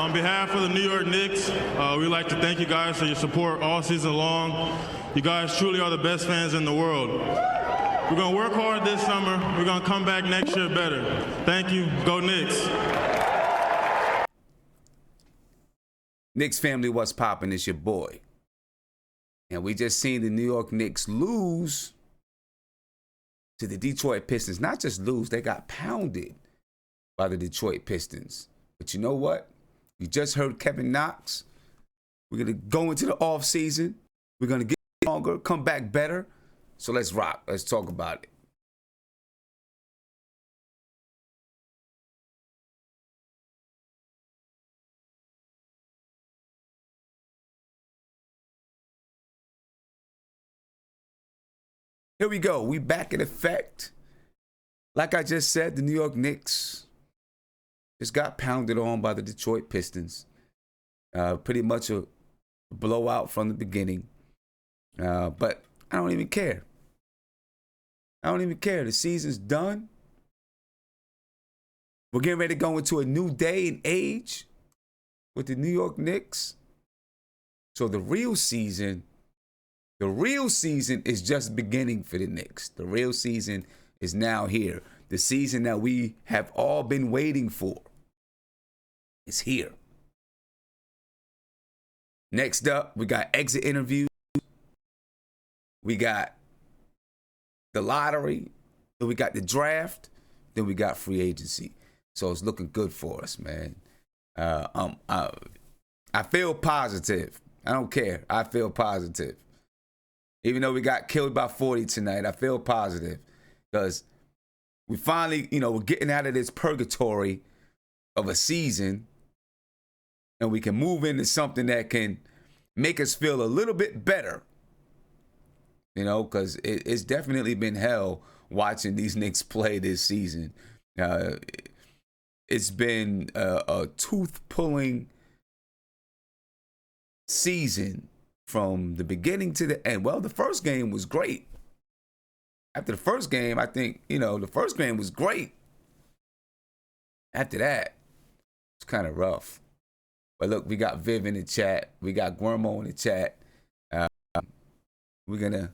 On behalf of the New York Knicks, we'd like to thank you guys for your support all season long. You guys truly are the best fans in the world. We're going to work hard this summer. We're going to come back next year better. Thank you. Go Knicks. Knicks family, what's poppin'? It's your boy. And we just seen the New York Knicks lose to the Detroit Pistons. Not just lose, they got pounded by the Detroit Pistons. But you know what? You just heard Kevin Knox. We're going to go into the offseason. We're going to get stronger, come back better. So let's rock. Let's talk about it. Here we go. We back in effect. Like I just said, the New York Knicks just got pounded on by the Detroit Pistons. Pretty much a blowout from the beginning. But I don't even care. I don't even care. The season's done. We're getting ready to go into a new day and age with the New York Knicks. So the real season is just beginning for the Knicks. The real season is now here. The season that we have all been waiting for is here. Next up, we got exit interviews. We got the lottery. Then we got the draft. Then we got free agency. So it's looking good for us, man. I feel positive. I don't care. I feel positive. Even though we got killed by 40 tonight, I feel positive because we finally, we're getting out of this purgatory of a season and we can move into something that can make us feel a little bit better. Because it's definitely been hell watching these Knicks play this season. It's been a tooth-pulling season from the beginning to the end. Well, the first game was great. After the first game, I think, the first game was great. After that, it's kind of rough. But look, we got Viv in the chat. We got Guermo in the chat. We're going to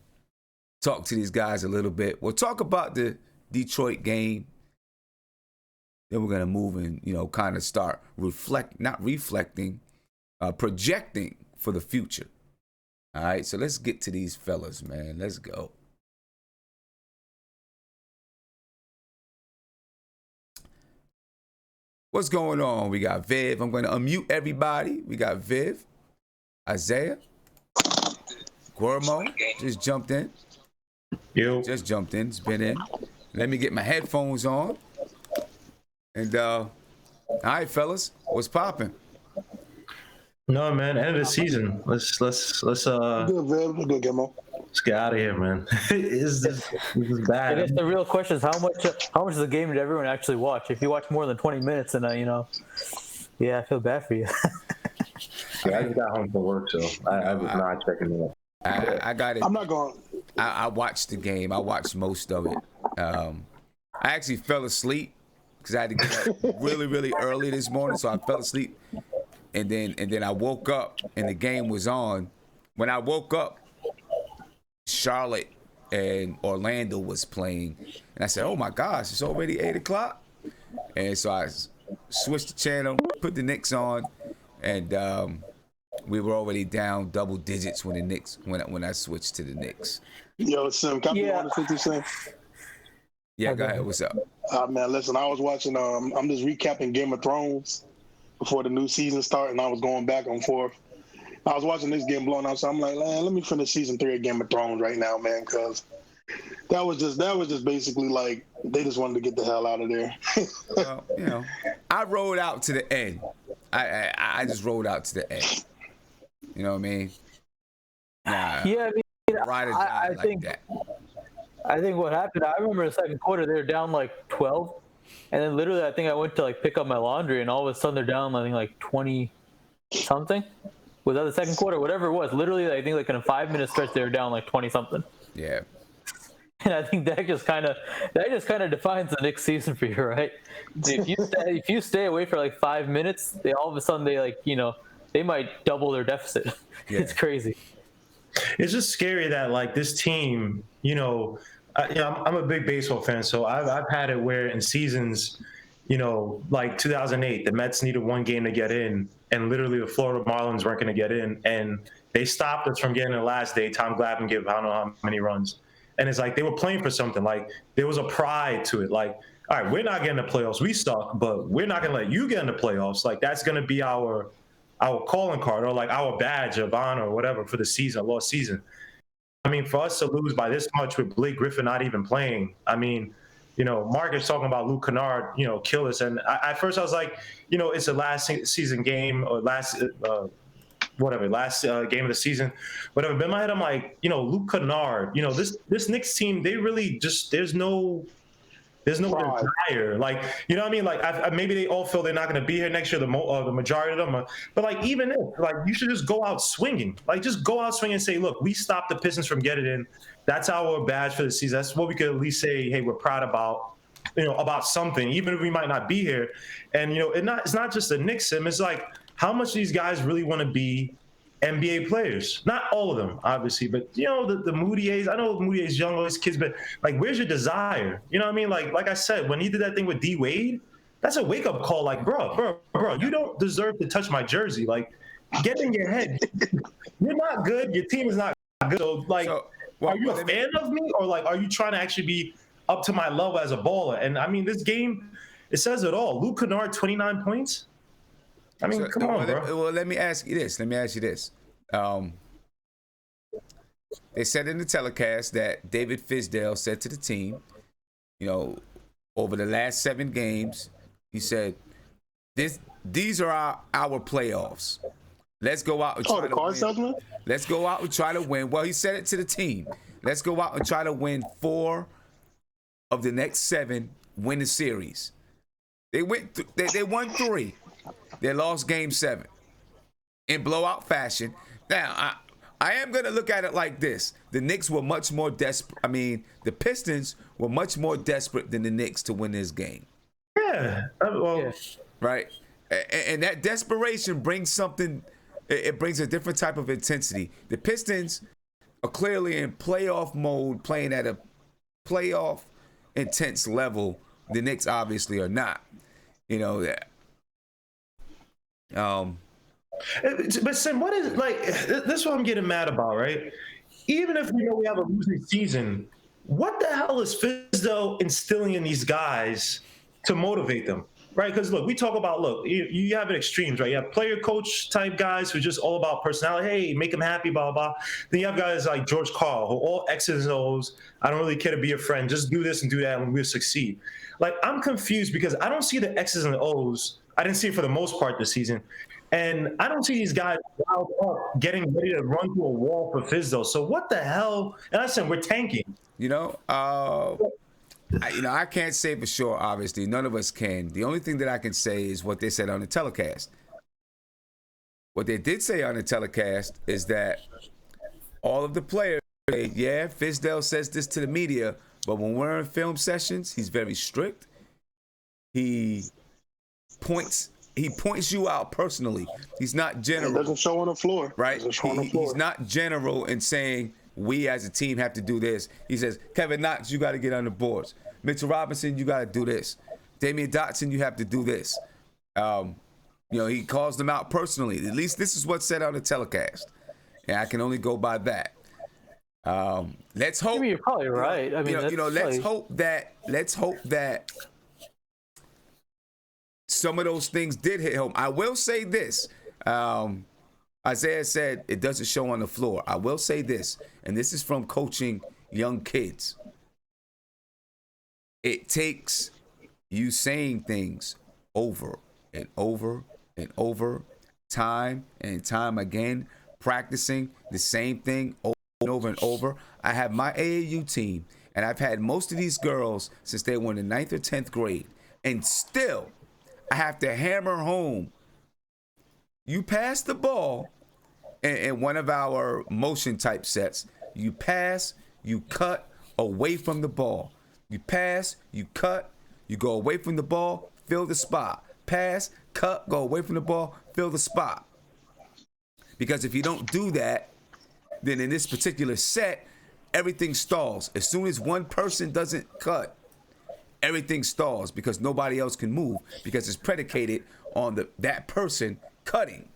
talk to these guys a little bit. We'll talk about the Detroit game. Then we're going to move and, kind of start projecting for the future. All right, so let's get to these fellas, man. Let's go. What's going on? We got Viv. I'm going to unmute everybody. We got Viv, Isaiah, Guermo just jumped in. Yo. Just jumped in. It's been in. Let me get my headphones on. And all right, fellas, what's popping? No, man, end of the season. Let's Good, Viv. Good, Guermo. let's get out of here, man. This is bad. I guess the real question is how much of the game did everyone actually watch? If you watch more than 20 minutes, then yeah, I feel bad for you. Yeah, I just got home from work, so I was not checking it out. I got it. I'm not going. I watched the game. I watched most of it. I actually fell asleep because I had to get up really, really early this morning, so I fell asleep. And then I woke up and the game was on. When I woke up, Charlotte and Orlando was playing, and I said, "Oh my gosh, it's already 8 o'clock!" And so I switched the channel, put the Knicks on, and we were already down double digits when the Knicks when I switched to the Knicks. Yo, Sim, can I be honest with you, Sim? Yeah, go ahead. What's up? Man, listen, I was watching. I'm just recapping Game of Thrones before the new season started, and I was going back and forth. I was watching this game blown out, so I'm like, man, let me finish season 3 of Game of Thrones right now, man, because that was just basically like they just wanted to get the hell out of there. Well, I rode out to the end. I just rode out to the end. You know what I mean? Nah, Yeah, ride or die I like think that. I think what happened, I remember the second quarter, they were down like 12. And then literally, I think I went to like pick up my laundry, and all of a sudden they're down, I think like 20 something. Was that the second quarter? Whatever it was. Literally, I think like in a 5-minute stretch, they were down like 20 something. Yeah. And I think that just kind of defines the Knicks season for you, right? If you stay away for like 5 minutes, they all of a sudden they might double their deficit. Yeah. It's crazy. It's just scary that like this team, I'm a big baseball fan, so I've had it where in seasons, like 2008, the Mets needed one game to get in, and literally the Florida Marlins weren't going to get in, and they stopped us from getting in the last day. Tom Glavine gave I don't know how many runs, and it's like they were playing for something. Like there was a pride to it. Like, all right, we're not getting the playoffs. We suck, but we're not going to let you get in the playoffs. Like that's going to be our calling card or like our badge of honor or whatever for the season, lost season. I mean, for us to lose by this much with Blake Griffin not even playing, I mean, Mark is talking about Luke Kennard, kill us. And at first I was like, it's a last season game or last game of the season, whatever. But in my head, I'm like, Luke Kennard, this Knicks team, they really just, there's no desire. Like, you know what I mean? Like, maybe they all feel they're not going to be here next year, the majority of them. But, like, even if, like, you should just go out swinging. Like, just go out swinging and say, look, we stopped the Pistons from getting in. That's our badge for the season. That's what we could at least say, hey, we're proud about, about something, even if we might not be here. And, it's not just the Knicks, Sim. It's like, how much these guys really want to be NBA players. Not all of them, obviously, but the Moutiers, I know Moutier's young, all these kids, but like, where's your desire? You know what I mean? Like I said, when he did that thing with D Wade, that's a wake up call. Like, bro, you don't deserve to touch my jersey. Like, get in your head. You're not good. Your team is not good. So, like, are you a fan of me, or like, are you trying to actually be up to my level as a baller? And I mean, this game, it says it all. Luke Kennard, 29 points. I mean, come on, bro. Well, let me ask you this. They said in the telecast that David Fizdale said to the team, over the last 7 games, he said, these are our playoffs. Let's go out and try to win. Salesman? Let's go out and try to win. Well, he said it to the team. Let's go out and try to win 4 of the next 7, win the series. They won 3. They lost game 7 in blowout fashion. Now, I am going to look at it like this. The Knicks were much more desperate. I mean, the Pistons were much more desperate than the Knicks to win this game. Yeah. Right? And that desperation brings something. It brings a different type of intensity. The Pistons are clearly in playoff mode, playing at a playoff intense level. The Knicks obviously are not. That. But Sim, what is like? This is what I'm getting mad about, right? Even if we know we have a losing season, what the hell is Fizdale instilling in these guys to motivate them, right? Because look, we talk about you have extremes, right? You have player coach type guys who are just all about personality. Hey, make them happy, blah blah blah. Then you have guys like George Karl who all X's and O's. I don't really care to be your friend. Just do this and do that, and we'll succeed. Like, I'm confused because I don't see the X's and O's. I didn't see it for the most part this season. And I don't see these guys wild up getting ready to run through a wall for Fizdale. So what the hell? And I said, we're tanking. I can't say for sure, obviously. None of us can. The only thing that I can say is what they said on the telecast. What they did say on the telecast is that all of the players say, yeah, Fizdale says this to the media, but when we're in film sessions, he's very strict. He points you out personally. He's not general. It doesn't show on the floor. Right? He's not general in saying we as a team have to do this. He says, Kevin Knox, you got to get on the boards. Mitchell Robinson, you got to do this. Damian Dotson, you have to do this. He calls them out personally. At least this is what's said on the telecast. And I can only go by that. Let's hope. I mean, you're probably right. I mean, let's hope that some of those things did hit home. I will say this. Isaiah said it doesn't show on the floor. I will say this, and this is from coaching young kids. It takes you saying things over and over and over, time and time again, practicing the same thing over and over and over. I have my AAU team, and I've had most of these girls since they were in the 9th or 10th grade, and still I have to hammer home. You pass the ball in one of our motion type sets. You pass, you cut, away from the ball. You pass, you cut, you go away from the ball, fill the spot. Pass, cut, go away from the ball, fill the spot. Because if you don't do that, then in this particular set, everything stalls. As soon as one person doesn't cut, everything stalls because nobody else can move because it's predicated on that person cutting.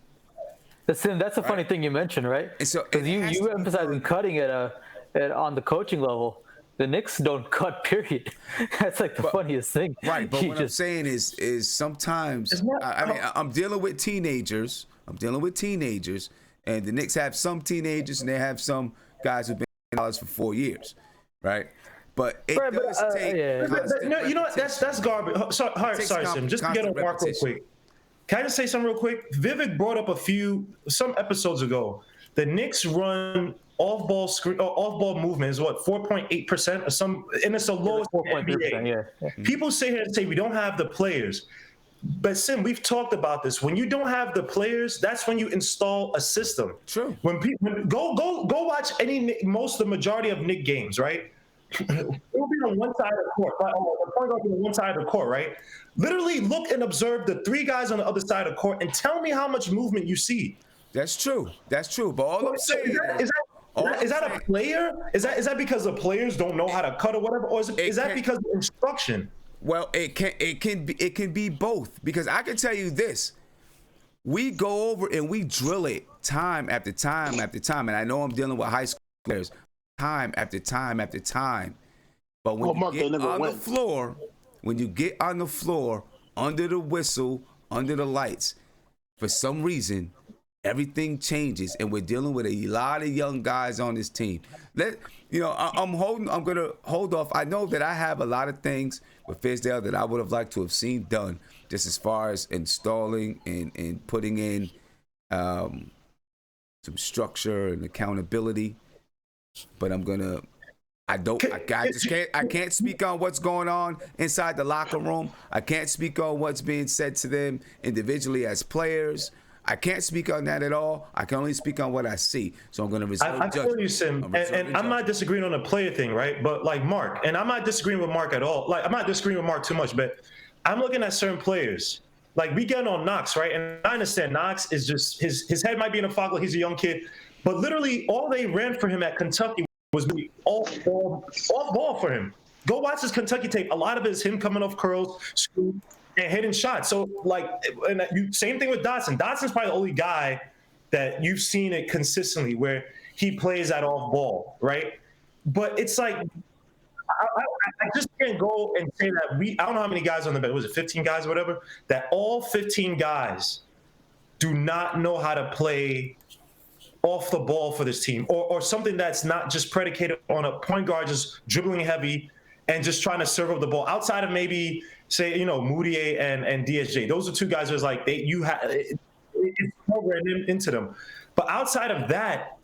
That's a funny thing you mentioned, right? And so because you emphasizing cutting on the coaching level. The Knicks don't cut, period. That's like the funniest thing. Right, but what I'm saying is sometimes I'm dealing with teenagers. and the Knicks have some teenagers and they have some guys who've been in college for 4 years, right? But it does take. No, you know what? That's garbage. Sorry, Sim. Just to get on Mark real quick. Can I just say something real quick? Vivek brought up some episodes ago. The Knicks run off-ball movement is 4.8% or some, and it's the lowest in the NBA. Yeah. People sit here and say we don't have the players, but Sim, we've talked about this. When you don't have the players, that's when you install a system. True. When people go watch the majority of Knicks games, right? It'll be on one side of the court. The point guard will be on one side of the court, right? Literally look and observe the three guys on the other side of the court and tell me how much movement you see. That's true. But all I'm saying is that a player? Is that because the players don't know how to cut or whatever, or is that because of instruction? Well, it can be both, because I can tell you this: we go over and we drill it time after time after time, and I know I'm dealing with high school players time after time after time. But when you get on the floor, under the whistle, under the lights, for some reason, everything changes, and we're dealing with a lot of young guys on this team. I'm gonna hold off. I know that I have a lot of things with Fizdale that I would have liked to have seen done, just as far as installing and putting in some structure and accountability. But I can't speak on what's going on inside the locker room. I can't speak on what's being said to them individually as players. I can't speak on that at all. I can only speak on what I see. So I'm going to reserve judgment. I feel you, Sim, and I'm not disagreeing on the player thing, right? But like Mark, and I'm not disagreeing with Mark at all. Like, I'm not disagreeing with Mark too much, but I'm looking at certain players. Like, we get on Knox, right? And I understand Knox is just his head might be in a fog, like he's a young kid, but literally all they ran for him at Kentucky was off ball for him. Go watch his Kentucky tape. A lot of it is him coming off curls, scoop, and hitting shots. So, same thing with Dotson. Dotson's probably the only guy that you've seen it consistently where he plays that off ball, right? But it's like, I just can't go and say that I don't know how many guys on the bench, was it 15 guys or whatever, that all 15 guys do not know how to play off the ball for this team, or something that's not just predicated on a point guard just dribbling heavy and just trying to serve up the ball outside of maybe say, Moutier and DSJ. Those are two guys who's like it's programmed into them. But outside of that,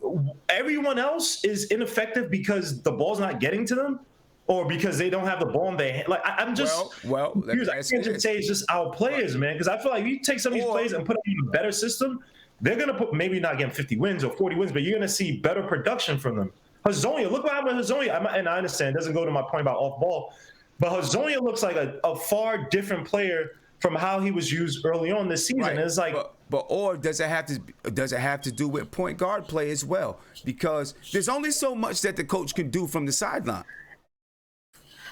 everyone else is ineffective because the ball's not getting to them, or because they don't have the ball in their hand. Like, I'm just confused. I can't just say it's just our players, man, because I feel like you take some of these players and put them in a better system, they're going to put maybe not getting 50 wins or 40 wins, but you're going to see better production from them. Hazonia, look what happened with Hazonia. And I understand it doesn't go to my point about off ball, but Hazonia looks like a far different player from how he was used early on this season. Right. It's like, or does it have to do with point guard play as well? Because there's only so much that the coach can do from the sideline.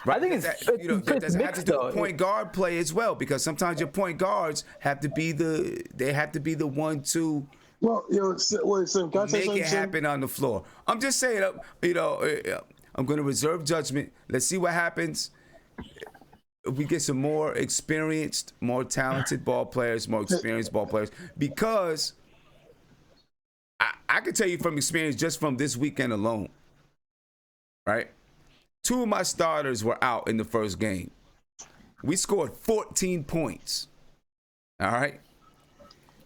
Right? I think does it have to do with point guard play as well? Because sometimes your point guards have to be the one to make it happen on the floor. I'm just saying, I'm going to reserve judgment. Let's see what happens. If we get some more experienced, more talented ball players, because I can tell you from experience, just from this weekend alone, right? 2 of my starters were out in the first game. We scored 14 points. All right.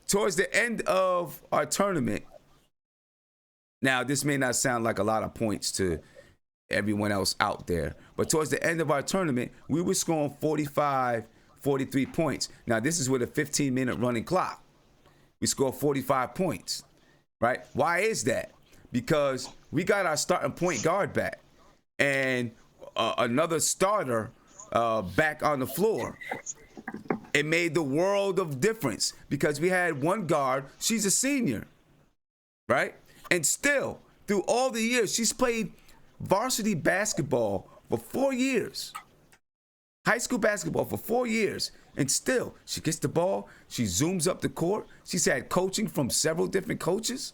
Towards the end of our tournament, now this may not sound like a lot of points to everyone else out there, but towards the end of our tournament, we were scoring 45, 43 points. Now, this is with a 15-minute running clock. We scored 45 points, right? Why is that? Because we got our starting point guard back. and another starter back on the floor, it made the world of difference because we had one guard, she's a senior, right? And still, through all the years, she's played varsity basketball for 4 years. High school basketball for 4 years. And still, she gets the ball. She zooms up the court. She's had coaching from several different coaches.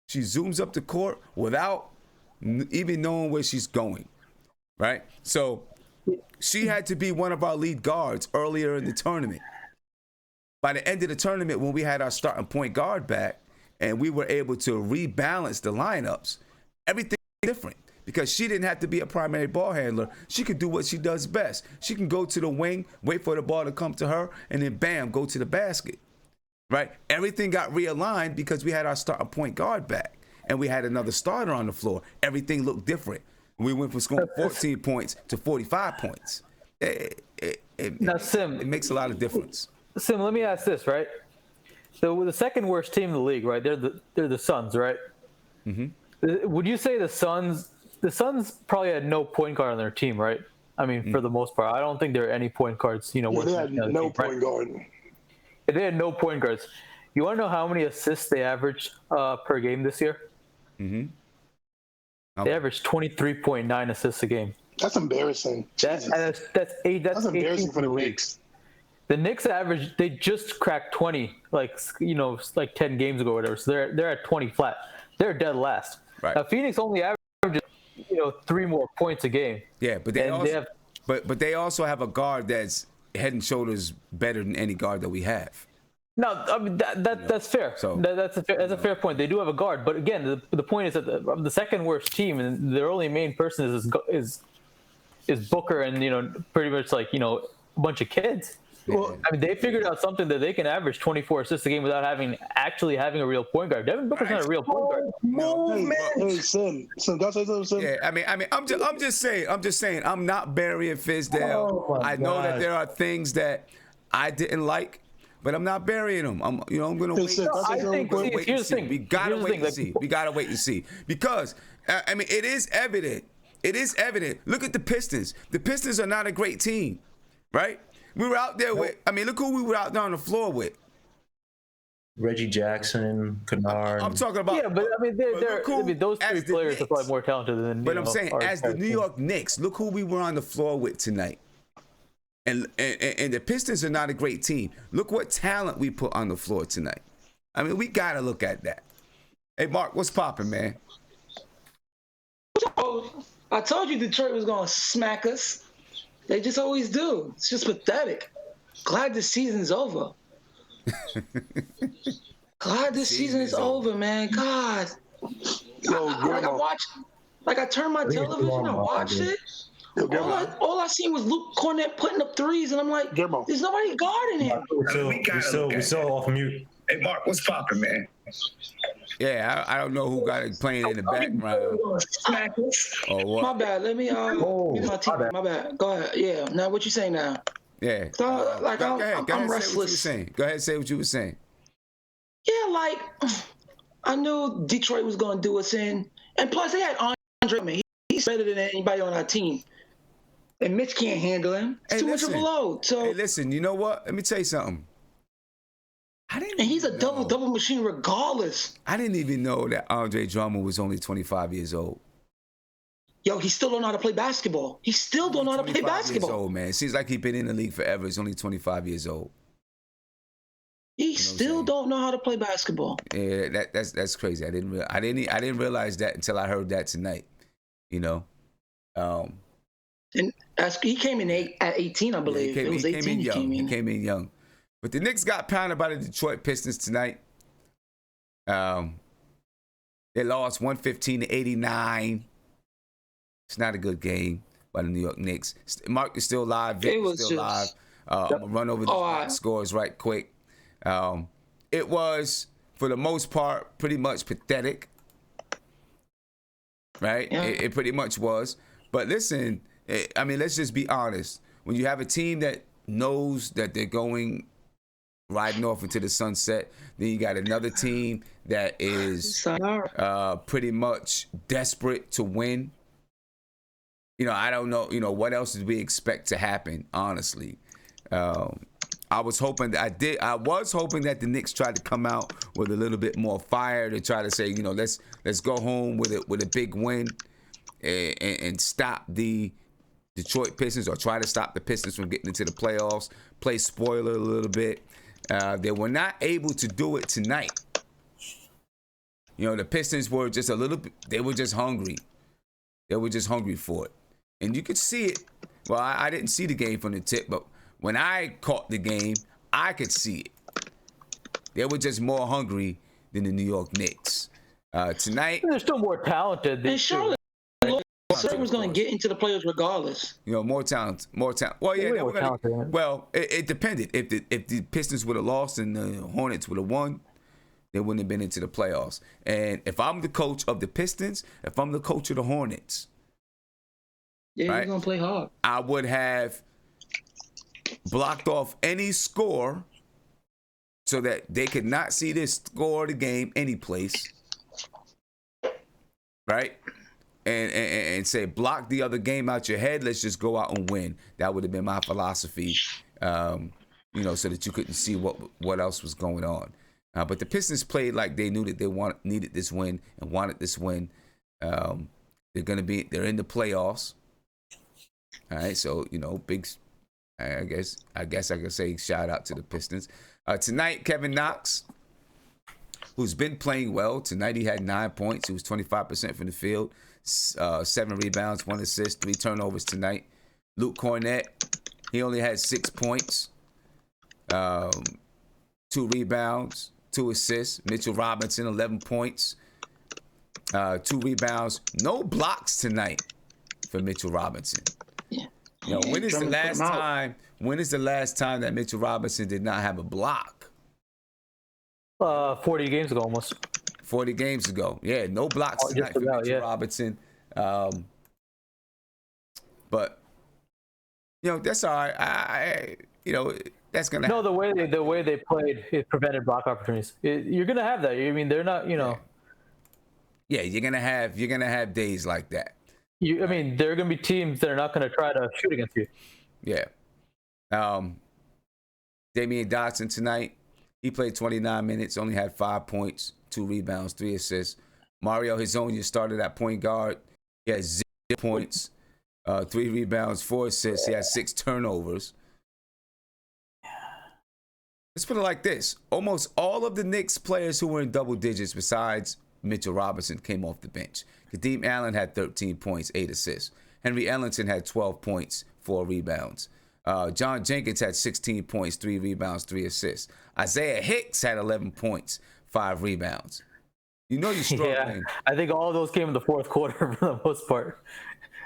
She zooms up the court without even knowing where she's going, right? So she had to be one of our lead guards earlier in the tournament. By the end of the tournament, when we had our starting point guard back and we were able to rebalance the lineups, everything was different because she didn't have to be a primary ball handler. She could do what she does best. She can go to the wing, wait for the ball to come to her, and then bam, go to the basket, right? Everything got realigned because we had our starting point guard back and we had another starter on the floor. Everything looked different. We went from scoring 14 points to 45 points. Now, Sim, it makes a lot of difference. Sim, let me ask this, right? The second worst team in the league, right? They're the Suns, right? Mm-hmm. Would you say the Suns probably had no point guard on their team, right? I mean, for the most part, I don't think there are any point guards. They had no point guard. If they had no point guards, you want to know how many assists they averaged per game this year? Mm-hmm. They averaged 23.9 assists a game. That's embarrassing. That's embarrassing for the league. Knicks. The Knicks average, they just cracked 20, like 10 games ago or whatever. So they're at 20 flat. They're dead last. Right. Now Phoenix only averages 3 more points a game. Yeah, but they also have a guard that's head and shoulders better than any guard that we have. No, I mean that's fair. So, that's a fair point. They do have a guard, but again, the point is that the second worst team and their only main person is Booker and pretty much a bunch of kids. Well, I mean, they figured out something that they can average 24 assists a game without actually having a real point guard. Devin Booker's not a real point guard. Hey, Sim, can I say something, Sim? Yeah, I mean, I'm just saying, I'm not burying Fizdale. Oh, I know that there are things that I didn't like, but I'm not burying them. I'm gonna wait. Here's the thing. We gotta wait and see. We gotta wait and see because I mean, it is evident. It is evident. Look at the Pistons. The Pistons are not a great team, right? We were out there with. I mean, look who we were out there on the floor with. Reggie Jackson, Kennard. I'm talking about. Yeah, but I mean, those three players are probably more talented than. But I'm saying, as the New York Knicks, look who we were on the floor with tonight. And the Pistons are not a great team. Look what talent we put on the floor tonight. I mean, we gotta look at that. Hey, Mark, what's popping, man? Oh, I told you Detroit was gonna smack us. They just always do. It's just pathetic. Glad the season's over. Glad the season is over, man. God. I turned my television, I watched it. All I seen was Luke Cornett putting up threes, and I'm like, there's nobody guarding him. We still off mute. Hey, Mark, what's popping, man? Yeah, I don't know who got it playing in the background. Oh, what? My bad. Let me get my TV. My bad. Go ahead. Yeah. Now, what you saying now? Yeah. So, I'm restless. Go ahead, say what you were saying. Yeah, I knew Detroit was going to do us in, and plus they had Andre. He's better than anybody on our team. And Mitch can't handle him. It's too much of a load. So, hey, listen, you know what? Let me tell you something. And he's a double machine regardless. I didn't even know that Andre Drummond was only 25 years old. Yo, he still don't know how to play basketball. He still don't know how to play basketball. Years old, man. It seems like he's been in the league forever. He's only 25 years old. He still don't know how to play basketball. Yeah, that's crazy. I didn't realize that until I heard that tonight. And he came in at 18, I believe. Yeah, it was 18. He came in young. But the Knicks got pounded by the Detroit Pistons tonight. They lost 115-89. It's not a good game by the New York Knicks. Mark is still live. Vic is still live. I'm going to run over the scores right quick. It was, for the most part, pretty much pathetic. Right? Yeah. It pretty much was. But listen, I mean, let's just be honest. When you have a team that knows that they're riding off into the sunset, then you got another team that is pretty much desperate to win. I don't know. What else did we expect to happen? Honestly, I was hoping that the Knicks tried to come out with a little bit more fire to try to say, let's go home with a big win and stop the Detroit Pistons, or try to stop the Pistons from getting into the playoffs. Play spoiler a little bit. They were not able to do it tonight. The Pistons were just a little bit. They were just hungry. They were just hungry for it, and you could see it. Well, I didn't see the game from the tip, but when I caught the game, I could see it. They were just more hungry than the New York Knicks. Tonight, They're still more talented. And Charlotte was going to get into the playoffs regardless. More talent. Well, yeah, they were gonna, well, it depended. If the Pistons would have lost and the Hornets would have won, they wouldn't have been into the playoffs. And if I'm the coach of the Pistons, if I'm the coach of the Hornets, you're going to play hard. I would have blocked off any score so that they could not see this score of the game any place, right? And say, block the other game out your head. Let's just go out and win. That would have been my philosophy, so that you couldn't see what else was going on. But the Pistons played like they knew that they needed this win and wanted this win. They're in the playoffs. All right, so big. I guess I could say shout out to the Pistons. Tonight, Kevin Knox, who's been playing well. Tonight he had 9 points. He was 25% from the field. 7 rebounds, 1 assist, 3 turnovers tonight. Luke Cornett, he only had 6 points, 2 rebounds, 2 assists. Mitchell Robinson, 11 points, 2 rebounds. No blocks tonight for Mitchell Robinson. When is the last time that Mitchell Robinson did not have a block? 40 games ago almost. 40 games ago. Yeah, no blocks tonight for Mitchell Robinson. But that's all right. That's gonna happen. No, the way they played, it prevented block opportunities. You're gonna have that. I mean, they're not. Yeah, you're gonna have days like that. I mean, there are gonna be teams that are not gonna try to shoot against you. Yeah. Damian Dotson tonight, he played 29 minutes, only had 5 points, 2 rebounds, 3 assists. Mario Hezonja started at point guard. He had 0 points, 3 rebounds, 4 assists. He had 6 turnovers. Let's put it like this. Almost all of the Knicks players who were in double digits besides Mitchell Robinson came off the bench. Kadeem Allen had 13 points, 8 assists. Henry Ellington had 12 points, 4 rebounds. John Jenkins had 16 points, 3 rebounds, 3 assists. Isaiah Hicks had 11 points, 5 rebounds. You're struggling. Yeah, I think all of those came in the fourth quarter for the most part.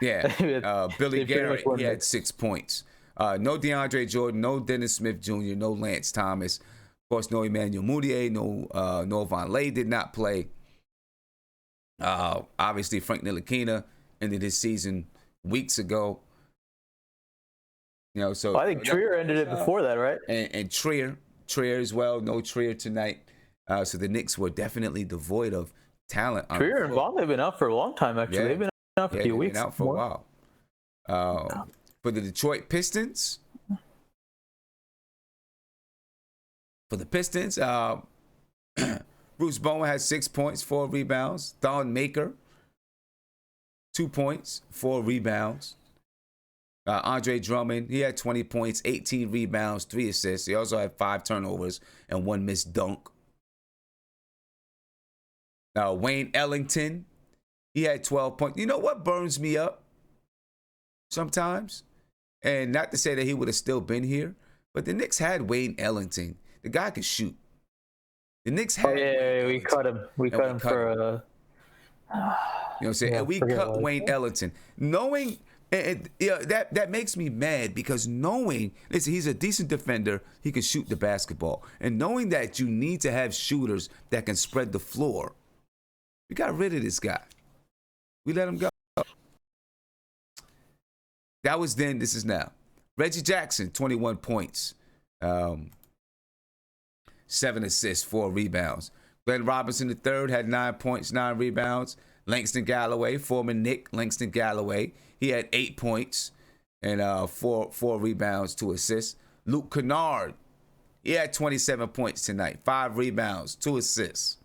Yeah. Billy Garrett, he had 6 points. No DeAndre Jordan, no Dennis Smith Jr., no Lance Thomas. Of course, no Emmanuel Mudiay, no Vonleh did not play. Obviously, Frank Ntilikina ended his season weeks ago. So I think Trier ended it before that, right? And Trier as well. No Trier tonight. So the Knicks were definitely devoid of talent. Trier and Vonleh have been out for a long time, actually. Yeah. They've been out for a few weeks. Been out for a while. For the Detroit Pistons, Bruce Bowen had 6 points, 4 rebounds. Thon Maker, 2 points, 4 rebounds. Andre Drummond, he had 20 points, 18 rebounds, 3 assists. He also had 5 turnovers and 1 missed dunk. Wayne Ellington, he had 12 points. You know what burns me up sometimes? And not to say that he would have still been here, but the Knicks had Wayne Ellington. The guy could shoot. The Knicks had. We cut him. We cut him for. You know what I'm saying? And we cut Wayne Ellington, knowing. That makes me mad because knowing, listen, he's a decent defender. He can shoot the basketball, and knowing that you need to have shooters that can spread the floor, we got rid of this guy. We let him go. That was then. This is now. Reggie Jackson, 21 points, 7 assists, 4 rebounds. Glenn Robinson III had 9 points, 9 rebounds. Langston Galloway, former Knick Langston Galloway, he had 8 points and four rebounds, 2 assists. Luke Kennard, he had 27 points tonight, 5 rebounds, 2 assists.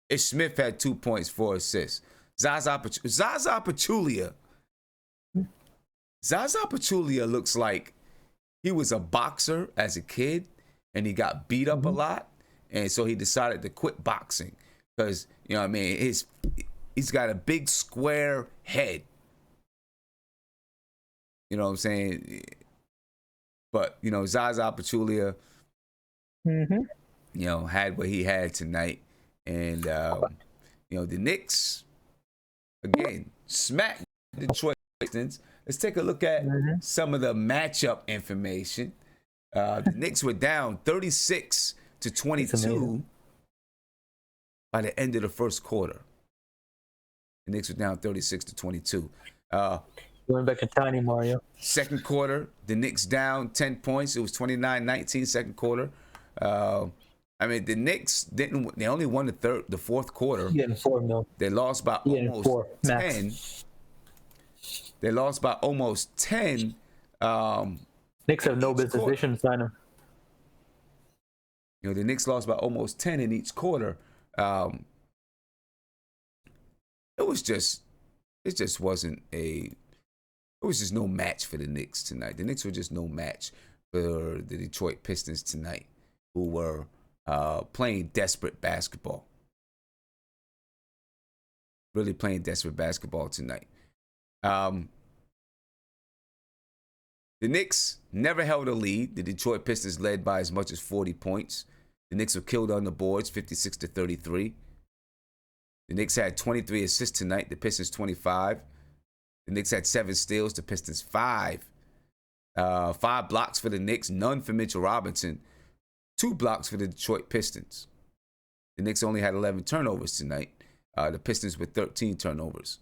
Ish Smith had 2 points, 4 assists. Zaza Pachulia looks like he was a boxer as a kid and he got beat up a lot, and so he decided to quit boxing because, you know what I mean, he's got a big square head. You know what I'm saying? But, you know, Zaza Pachulia, you know, had what he had tonight. And, you know, the Knicks, again, smacked the Detroit Pistons. Let's take a look at some of the matchup information. The Knicks were down 36-22 by the end of the first quarter. The Knicks were down 36-22. Going back to tiny Mario. Second quarter, the Knicks down 10 points. It was 29-19 second quarter. I mean, the Knicks they only won the fourth quarter. Getting 4 mil. They lost by almost 10. They lost by almost 10. Knicks have no business. They shouldn't sign him. You know, the Knicks lost by almost 10 in each quarter. It was just no match for the Knicks tonight. The Knicks were just no match for the Detroit Pistons tonight, who were playing desperate basketball. Really playing desperate basketball tonight. The Knicks never held a lead. The Detroit Pistons led by as much as 40 points. The Knicks were killed on the boards, 56-33. The Knicks had 23 assists tonight. The Pistons 25. The Knicks had 7 steals. The Pistons 5. 5 blocks for the Knicks. None for Mitchell Robinson. 2 blocks for the Detroit Pistons. The Knicks only had 11 turnovers tonight. The Pistons with 13 turnovers.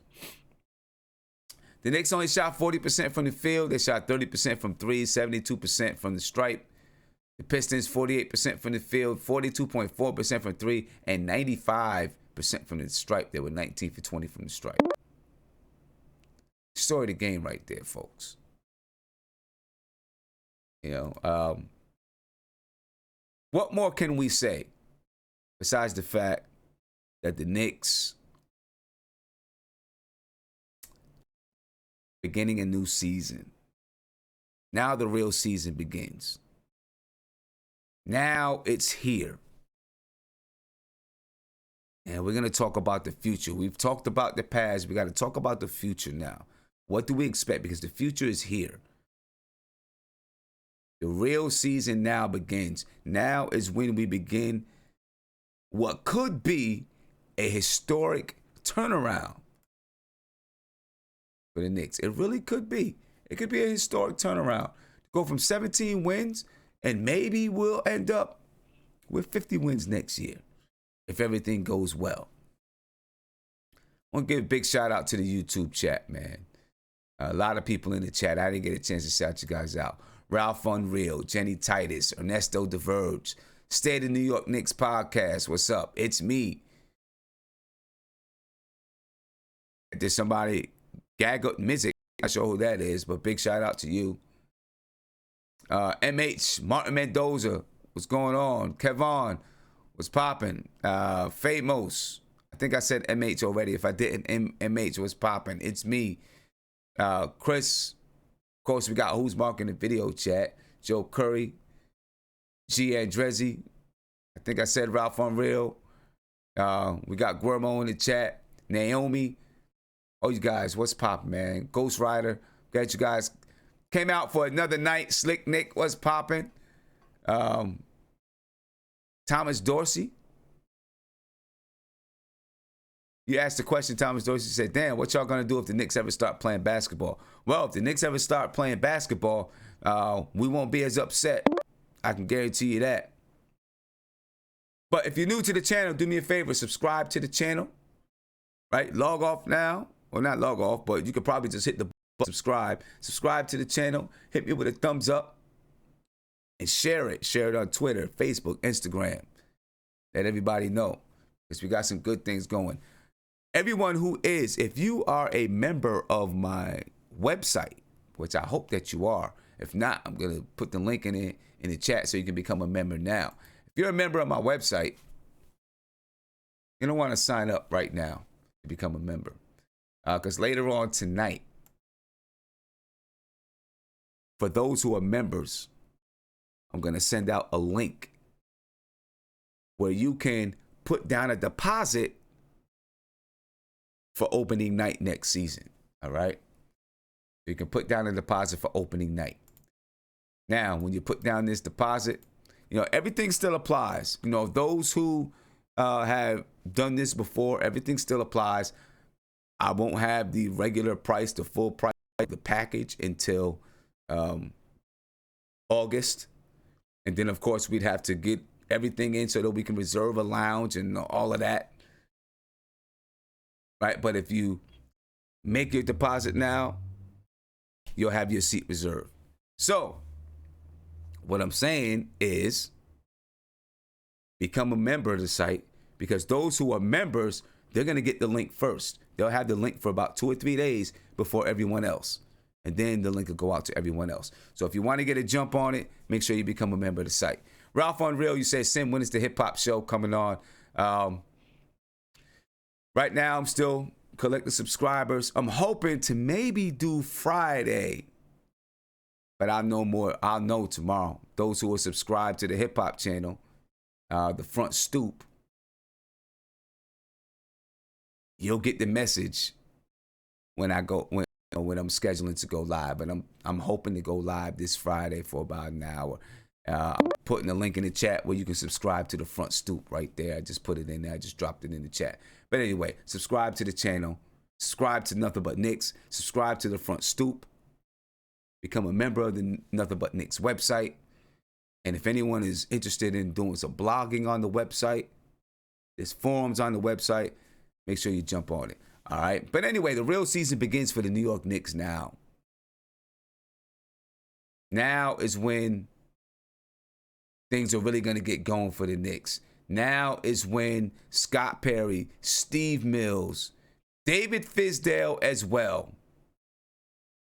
The Knicks only shot 40% from the field. They shot 30% from 3, 72% from the stripe. The Pistons 48% from the field, 42.4% from 3, and 95% from the stripe. They were 19 for 20 from the stripe. Story of the game right there, folks. You know, what more can we say besides the fact that the Knicks beginning a new season. Now the real season begins. Now it's here. And we're going to talk about the future. We've talked about the past. We got to talk about the future now. What do we expect? Because the future is here. The real season now begins. Now is when we begin what could be a historic turnaround for the Knicks. It really could be. It could be a historic turnaround. Go from 17 wins, and maybe we'll end up with 50 wins next year if everything goes well. I want to give a big shout out to the YouTube chat, man. A lot of people in the chat. I didn't get a chance to shout you guys out. Ralph Unreal, Jenny Titus, Ernesto DeVerge, State of New York Knicks podcast. What's up? It's me. There's somebody, Gaga Mizik. Not sure who that is, but big shout out to you. MH, Martin Mendoza, what's going on? Kevon, what's popping? Famous, I think I said MH already. If I didn't, MH, what's popping? It's me. Chris, of course, we got Who's Marking the Video chat. Joe Curry, G. Andrezzi. I think I said Ralph Unreal. We got Guillermo in the chat. Naomi. Oh, you guys, what's popping, man? Ghost Rider. Glad you guys came out for another night. Slick Nick, what's popping? Thomas Dorsey. You asked the question, Thomas Dorsey said, damn, what y'all gonna do if the Knicks ever start playing basketball? Well, if the Knicks ever start playing basketball, we won't be as upset. I can guarantee you that. But if you're new to the channel, do me a favor, subscribe to the channel. Right? Log off now. Well, not log off, but you could probably just hit the button, subscribe. Subscribe to the channel. Hit me with a thumbs up. And share it. Share it on Twitter, Facebook, Instagram. Let everybody know. Because we got some good things going. everyone who is, if you are a member of my website, which I hope that you are. If not, I'm going to put the link in the chat so you can become a member now. If you're a member of my website, you don't want to sign up right now to become a member. Because later on tonight, for those who are members, I'm going to send out a link where you can put down a deposit for opening night next season. All right? You can put down a deposit for opening night. Now, when you put down this deposit, everything still applies. Those who have done this before, everything still applies. I won't have the regular price, the full price of the package until August. And then, of course, we'd have to get everything in so that we can reserve a lounge and all of that. Right? But if you make your deposit now, you'll have your seat reserved. So, what I'm saying is become a member of the site, because those who are members, they're going to get the link first. They'll have the link for about 2 or 3 days before everyone else. And then the link will go out to everyone else. So if you want to get a jump on it, make sure you become a member of the site. Ralph Unreal, you say, Sim, when is the hip hop show coming on? Right now, I'm still collecting subscribers. I'm hoping to maybe do Friday. But I'll know more. I'll know tomorrow. Those who are subscribed to the hip hop channel, the Front Stoop, you'll get the message when I'm scheduling to go live. But I'm hoping to go live this Friday for about an hour. I'm putting a link in the chat where you can subscribe to the Front Stoop right there. I just put it in there. I just dropped it in the chat. But anyway, subscribe to the channel. Subscribe to Nothing But Knicks. Subscribe to the Front Stoop. Become a member of the Nothing But Knicks website. And if anyone is interested in doing some blogging on the website, there's forums on the website. Make sure you jump on it. All right. But anyway, the real season begins for the New York Knicks now. Now is when things are really going to get going for the Knicks. Now is when Scott Perry, Steve Mills, David Fizdale as well.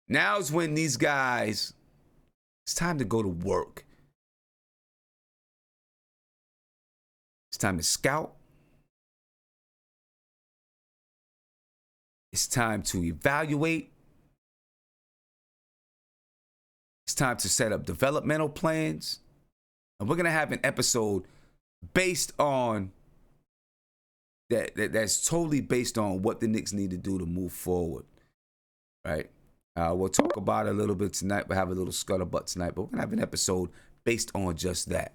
Now is when these guys, it's time to go to work. It's time to scout. It's time to evaluate. It's time to set up developmental plans. And we're going to have an episode based on that's totally based on what the Knicks need to do to move forward. Right? We'll talk about it a little bit tonight. We'll have a little scuttlebutt tonight, but we're going to have an episode based on just that.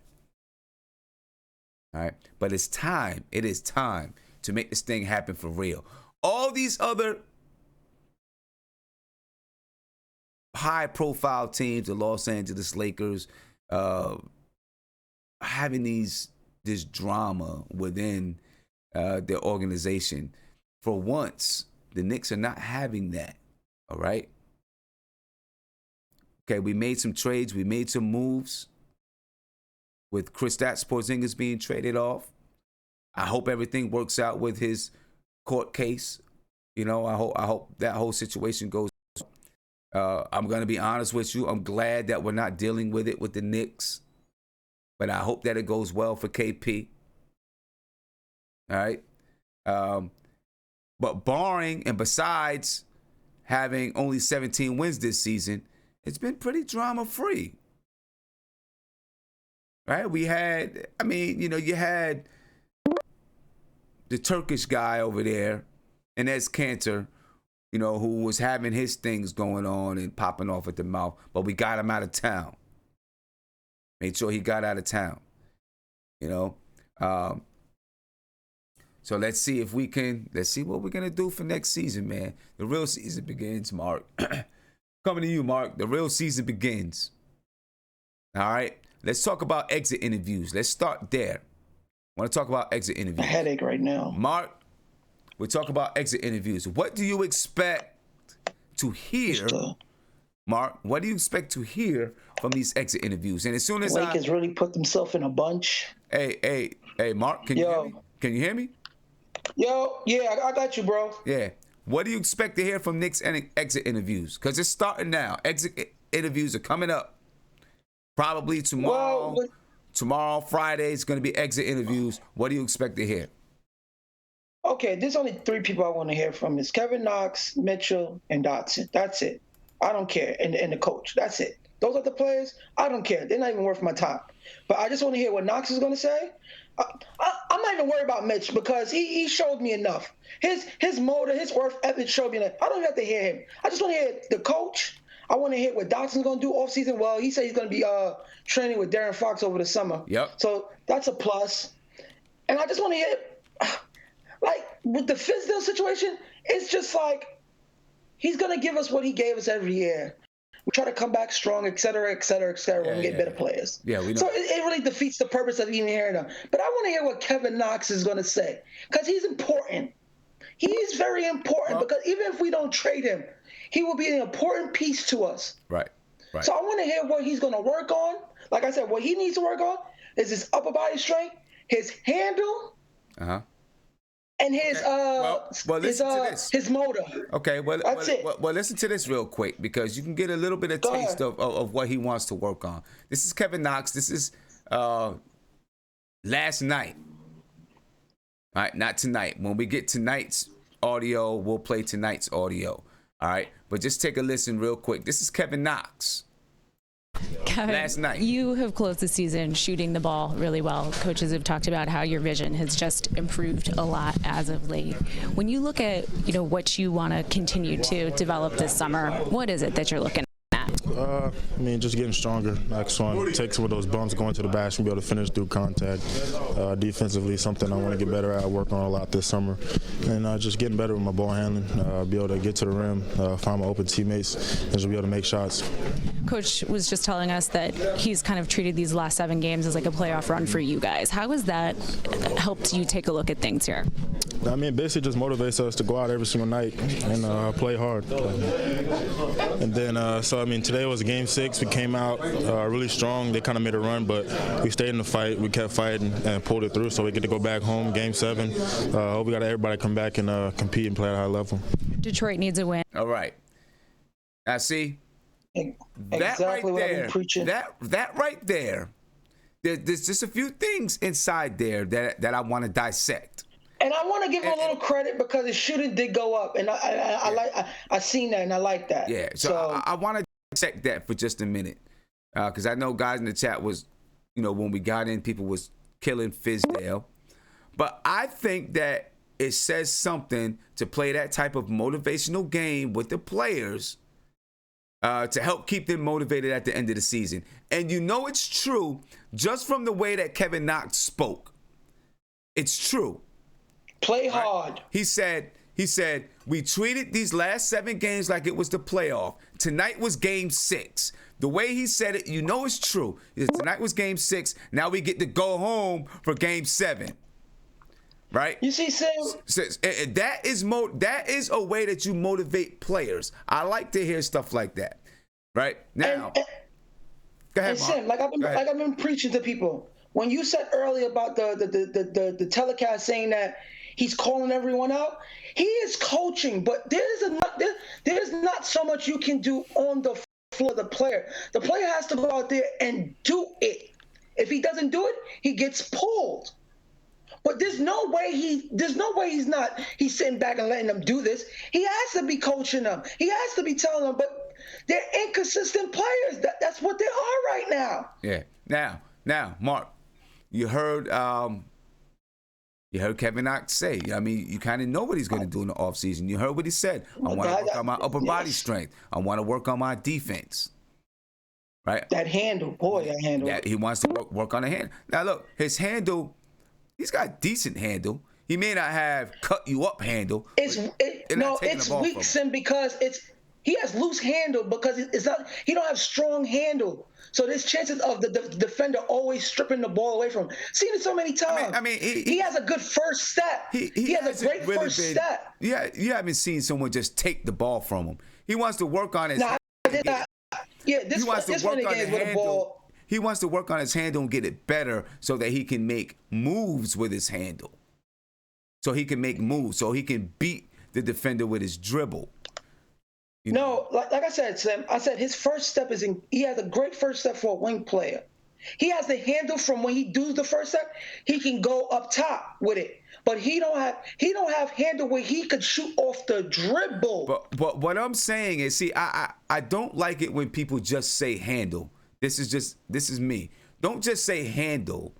All right? But it is time to make this thing happen for real. All these other high-profile teams, the Los Angeles Lakers, having this drama within their organization. For once, the Knicks are not having that. All right? Okay, we made some trades. We made some moves with Kristaps Porzingis being traded off. I hope everything works out with his court case. I hope that whole situation goes. I'm going to be honest with you. I'm glad that we're not dealing with it with the Knicks. But I hope that it goes well for KP. All right? But barring and besides having only 17 wins this season, it's been pretty drama-free. Right? You had the Turkish guy over there, Enes Kanter, who was having his things going on and popping off at the mouth, but we got him out of town. Made sure he got out of town. So let's see what we're going to do for next season, man. The real season begins, Mark. Coming to you, Mark. The real season begins. All right? Let's talk about exit interviews. Let's start there. I want to talk about exit interviews. A headache right now. Mark, we're talking about exit interviews. What do you expect to hear, Mark? What do you expect to hear from these exit interviews? And as soon as Lakers really put themselves in a bunch. Hey, Mark, can you hear me? Can you hear me? Yo, yeah, I got you, bro. Yeah. What do you expect to hear from Knicks and exit interviews? Because it's starting now. Exit interviews are coming up. Probably tomorrow. Well, Tomorrow, Friday, is going to be exit interviews. What do you expect to hear? okay, there's only 3 people I want to hear from. It's Kevin Knox, Mitchell, and Dotson. That's it. I don't care. And the coach. That's it. Those are the players. I don't care. They're not even worth my time. But I just want to hear what Knox is going to say. I'm not even worried about Mitch because he showed me enough. His motor, his work ethic showed me enough. I don't even have to hear him. I just want to hear the coach. I want to hear what Dotson's going to do off season. Well, he said he's going to be training with Darren Fox over the summer. Yep. So that's a plus. And I just want to hear, like, with the Fizdale situation, it's just like he's going to give us what he gave us every year. We try to come back strong, et cetera, when we get better players. Yeah, we know. So it really defeats the purpose of even hearing them. But I want to hear what Kevin Knox is going to say because he's important. He's very important because even if we don't trade him, he will be an important piece to us. Right. So I want to hear what he's going to work on. Like I said, what he needs to work on is his upper body strength, his handle, and his his motor. Okay, well, That's it. Well, listen to this real quick because you can get a little bit of taste of what he wants to work on. This is Kevin Knox. This is last night. All right, not tonight. When we get tonight's audio, we'll play tonight's audio. All right, but just take a listen real quick. This is Kevin Knox. Kevin, last night. You have closed the season shooting the ball really well. Coaches have talked about how your vision has just improved a lot as of late. When you look at, what you want to continue to develop this summer, what is it that you're looking at? Just getting stronger. I just want to take some of those bumps going to the basket and be able to finish through contact. Defensively, something I want to get better at, work on a lot this summer. And just getting better with my ball handling, be able to get to the rim, find my open teammates, and just be able to make shots. Coach was just telling us that he's kind of treated these last 7 games as like a playoff run for you guys. How has that helped you take a look at things here? Basically just motivates us to go out every single night and play hard. And then, today was game 6. We came out really strong. They kind of made a run, but we stayed in the fight. We kept fighting and pulled it through, so we get to go back home, game 7. Hope we got everybody come back and compete and play at a high level. Detroit needs a win. All right. Now, see, Exactly what I've been preaching. That right there, there's just a few things inside there that I want to dissect. And I want to give him a little credit because his shooting did go up, and I seen that and I like that. Yeah, so I want to dissect that for just a minute because I know guys in the chat was, when we got in, people was killing Fizdale, but I think that it says something to play that type of motivational game with the players to help keep them motivated at the end of the season. And it's true just from the way that Kevin Knox spoke. It's true. Play hard. Right? He said, we treated these last 7 games like it was the playoff. Tonight was game 6. The way he said it, it's true. Tonight was game 6. Now we get to go home for game 7. Right? You see, Sam? That is a way that you motivate players. I like to hear stuff like that. Right? Now, go ahead, and Sam, like I've been preaching to people. When you said earlier about the telecast saying that he's calling everyone out, he is coaching, but there's not so much you can do on the floor of the player. The player has to go out there and do it. If he doesn't do it, he gets pulled. But there's no way he's sitting back and letting them do this. He has to be coaching them. He has to be telling them, but they're inconsistent players. That's what they are right now. Yeah. Now, Mark, you heard Kevin Knox say, you kind of know what he's going to do in the offseason. You heard what he said. I want to work on my upper body strength. I want to work on my defense. Right? That handle. Yeah, he wants to work on the hand. Now, look, his handle, he's got decent handle. He may not have cut you up handle. It's weak, Sim, because he has loose handle because he don't have strong handle. So there's chances of the defender always stripping the ball away from him. Seen it so many times. He has a good first step. He has a great first step. Yeah, you haven't seen someone just take the ball from him. He wants to work on his handle. This one again with the ball. He wants to work on his handle and get it better so that he can make moves with his handle. so he can make moves, so he can beat the defender with his dribble. No, like I said, Sam, I said his first step he has a great first step for a wing player. He has the handle from when he does the first step, he can go up top with it. But he don't have handle where he could shoot off the dribble. But what I'm saying is, see, I don't like it when people just say handle. This is me. Don't just say handle,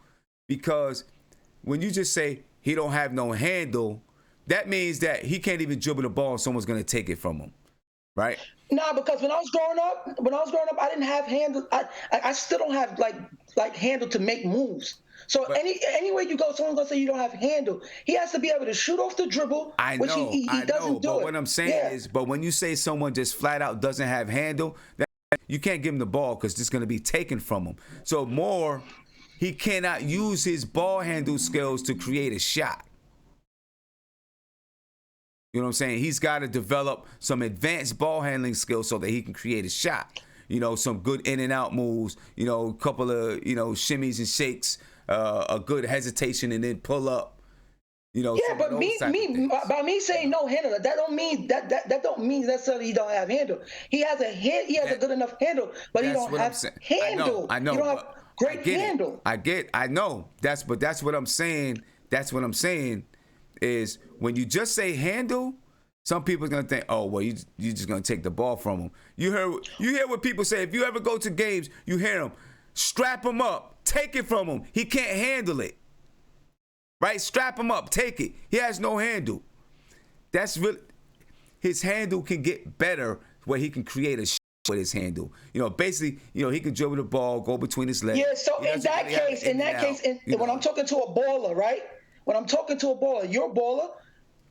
because when you just say he don't have no handle, that means that he can't even dribble the ball and someone's gonna take it from him. Right? Nah, because when I was growing up, I didn't have handle. I still don't have like handle to make moves. So anywhere you go, someone's gonna say you don't have handle. He has to be able to shoot off the dribble, which he doesn't do. But what I'm saying is, but when you say someone just flat out doesn't have handle, you can't give him the ball because it's gonna be taken from him. So he cannot use his ball handle skills to create a shot. You know what I'm saying? He's got to develop some advanced ball handling skills so that he can create a shot. You know, some good in and out moves, you know, a couple of, you know, shimmies and shakes, a good hesitation and then pull up. You know, yeah, but by me saying no handle, that don't mean that don't mean necessarily he don't have handle. He has a good enough handle, but he don't have handle. I know. He don't have great handle. I know. That's what I'm saying. That's what I'm saying is when you just say handle, some people are gonna think, oh well, you just gonna take the ball from him. You hear what people say. If you ever go to games, you hear them strap him up, take it from him. He can't handle it. Right? Strap him up, take it. He has no handle. That's really, his handle can get better where he can create a shot with his handle. You know, basically, you know, he can dribble the ball, go between his legs. Yeah, so in that case, when I'm talking to a baller, right? When I'm talking to a baller, you're a baller,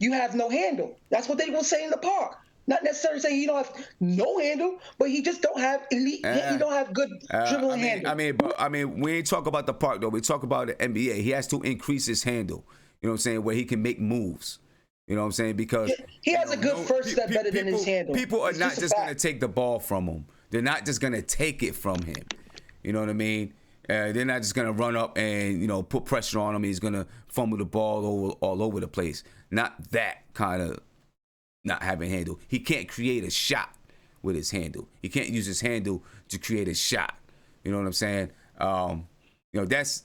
you have no handle. That's what they will say in the park. Not necessarily saying you don't have no handle, but he just don't have elite. He don't have good dribbling handle. I mean, we ain't talk about the park though. We talk about the NBA. He has to increase his handle. You know what I'm saying? Where he can make moves. You know what I'm saying? Because he has a good first step better than his handle. People are not just gonna take the ball from him. They're not just gonna take it from him. You know what I mean? They're not just gonna run up and, you know, put pressure on him. He's gonna fumble the ball all over the place. Not that kind of not having handle. He can't create a shot with his handle. He can't use his handle to create a shot. You know what I'm saying? That's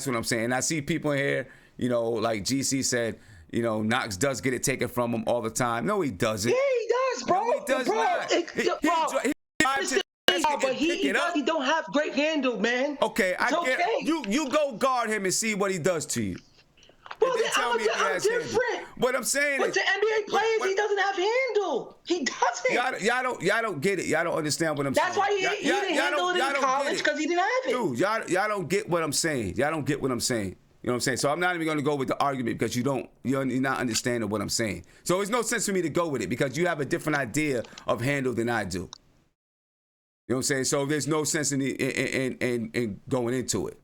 what I'm saying. And I see people in here, you know, like GC said, you know, Knox does get it taken from him all the time. No, he doesn't. Yeah, he does, bro. No, he does not. But he don't have great handle, man. Okay, you go guard him and see what he does to you. Well, I'm different. What I'm saying is, to NBA players, he doesn't have handle. He doesn't. Y'all don't get it. Y'all don't understand what I'm saying. That's why he didn't handle it in college, because he didn't have it. Dude, y'all don't get what I'm saying. Y'all don't get what I'm saying. You know what I'm saying? So I'm not even going to go with the argument because you're not understanding what I'm saying. So there's no sense for me to go with it because you have a different idea of handle than I do. You know what I'm saying? So there's no sense in going into it.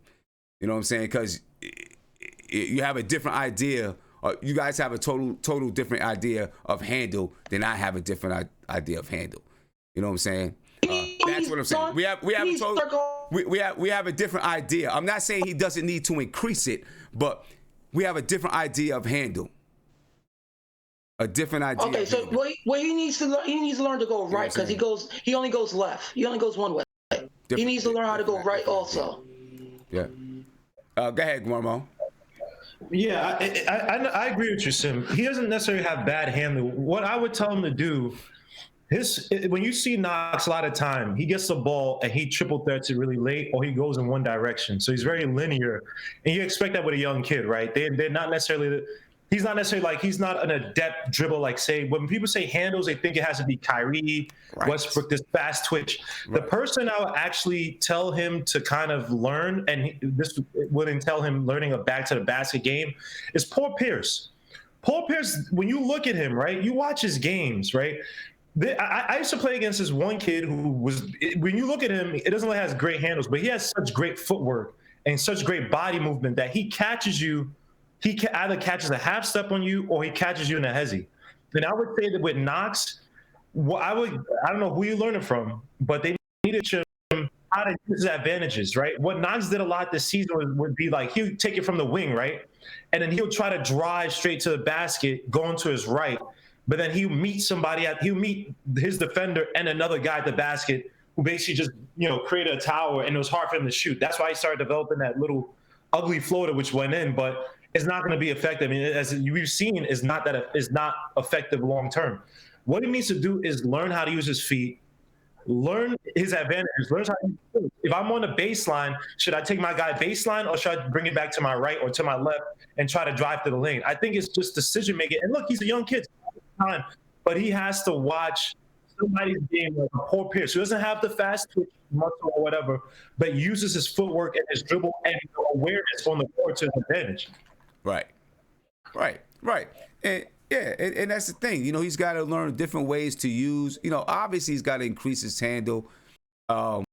You know what I'm saying? Because you have a different idea. You guys have a total different idea of handle than I have a different idea of handle. You know what I'm saying? That's what I'm saying. We have a different idea. I'm not saying he doesn't need to increase it, but we have a different idea of handle. A different idea. Okay, so what he needs to learn to go right, because he only goes left. He only goes one way. He needs to learn how to go right also. Yeah. Go ahead, Guillermo. Yeah, I agree with you, Sim. He doesn't necessarily have bad handling. What I would tell him to do, when you see Knox a lot of time, he gets the ball and he triple threats it really late, or he goes in one direction. So he's very linear, and you expect that with a young kid, right? They're not necessarily. He's not necessarily like, he's not an adept dribble, like say, when people say handles, they think it has to be Kyrie, Westbrook, this fast twitch. Right. The person I would actually tell him to kind of learn, and this would entail him learning a back to the basket game, is Paul Pierce. Paul Pierce, when you look at him, right, you watch his games, right? I used to play against this one kid who was, when you look at him, it doesn't look like he has great handles, but he has such great footwork and such great body movement that he catches you. He either catches a half step on you or he catches you in a hezzy. And I would say that with Knox, I don't know who you learned it from, but they needed him how to use his advantages, right? What Knox did a lot this season would be like he'll take it from the wing, right? And then he'll try to drive straight to the basket, going to his right. But then he'll meet his defender and another guy at the basket who basically just, created a tower, and it was hard for him to shoot. That's why he started developing that little ugly floater which went in, but it's not going to be effective. I mean, as we've seen, is not effective long term. What he needs to do is learn how to use his feet, learn his advantages, learn how to use his feet. If I'm on the baseline, should I take my guy baseline, or should I bring it back to my right or to my left and try to drive to the lane? I think it's just decision making. And look, he's a young kid, but he has to watch somebody's game like a Paul Pierce, who doesn't have the fast twitch muscle or whatever, but uses his footwork and his dribble and awareness on the court to his advantage. Right. And and that's the thing. He's got to learn different ways to use. Obviously he's got to increase his handle. Cause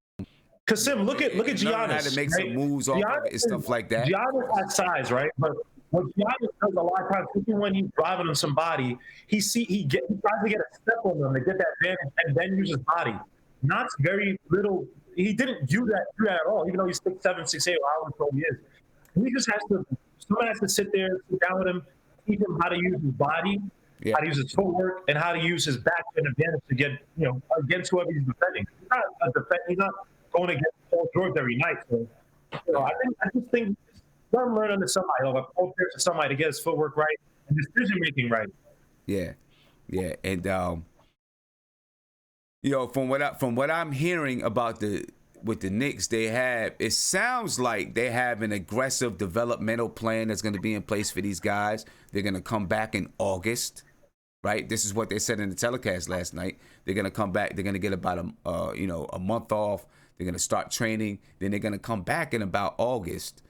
Sim, look at Giannis. How to make some moves off of it and stuff like that. Giannis has size, right? But what Giannis does a lot of times, even when he's driving on somebody, he tries to get a step on them to get that advantage and then use his body. Knox very little. He didn't do that at all, even though he's 6'7", 6'8", or however tall he is. He just has to. Someone has to sit down with him, teach him how to use his body, how to use his footwork, and how to use his back to an advantage to get, against whoever he's defending. He's not going against Paul George every night. So, I just think let him learn under somebody, like Paul Pierce or somebody, to get his footwork right and decision making right. Yeah, and from what I'm hearing about with the Knicks, it sounds like they have an aggressive developmental plan that's going to be in place for these guys. They're going to come back in August, right? This is what they said in the telecast last night. They're going to come back. They're going to get about a month off. They're going to start training. Then they're going to come back in about August,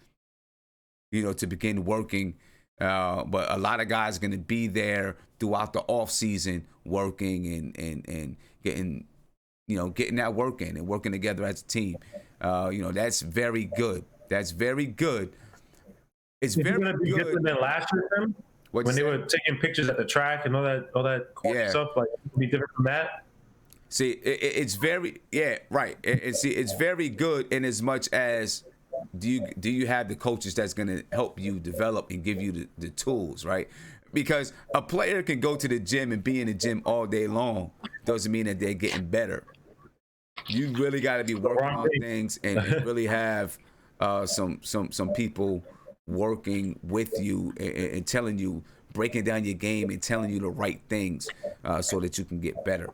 to begin working. But a lot of guys are going to be there throughout the offseason working and getting that work in and working together as a team. That's very good. It's very good. Is it going to be different than last year, Tim? When they were taking pictures at the track and all that stuff, like be different from that? See, it's very right. It's very good in as much as do you have the coaches that's going to help you develop and give you the tools, right? Because a player can go to the gym and be in the gym all day long. Doesn't mean that they're getting better. You really got to be working on things and really have some people working with you and telling you, breaking down your game and telling you the right things so that you can get better.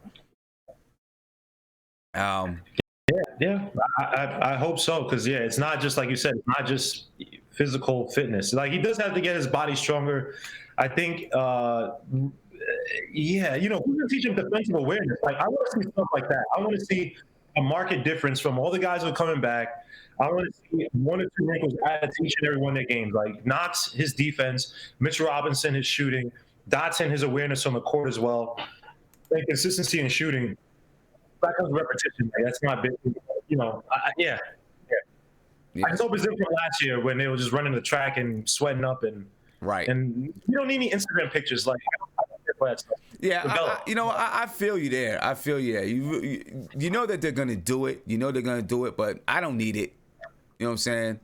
Yeah, I hope so, because it's not just like you said, it's not just physical fitness. Like, he does have to get his body stronger. I think, who's gonna teach him defensive awareness? Like, I want to see stuff like that. I want to see a marked difference from all the guys who are coming back. I want to see 1 or 2 wrinkles added to each and every one of their games. Like Knox, his defense, Mitchell Robinson, his shooting, Dotson, his awareness on the court as well, and consistency in shooting. That comes repetition. Like, that's not big. Yeah. I just hope it's different from last year when they were just running the track and sweating up and right. And you don't need any Instagram pictures. Like, I don't care for that stuff. Yeah, I feel you there. I feel you there. You know that they're gonna do it. You know they're gonna do it, but I don't need it. You know what I'm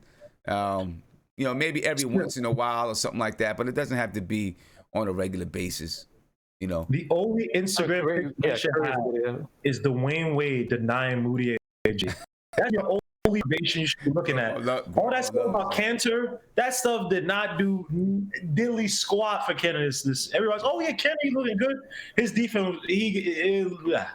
saying? Maybe every once in a while or something like that, but it doesn't have to be on a regular basis. The only Instagram picture is the Wayne Wade denying Moody AJ. That's your only motivation you should be looking at. All that stuff about Cantor, that stuff did not do diddly squat for Cantor. Everybody's, Cantor, he's looking good. His defense,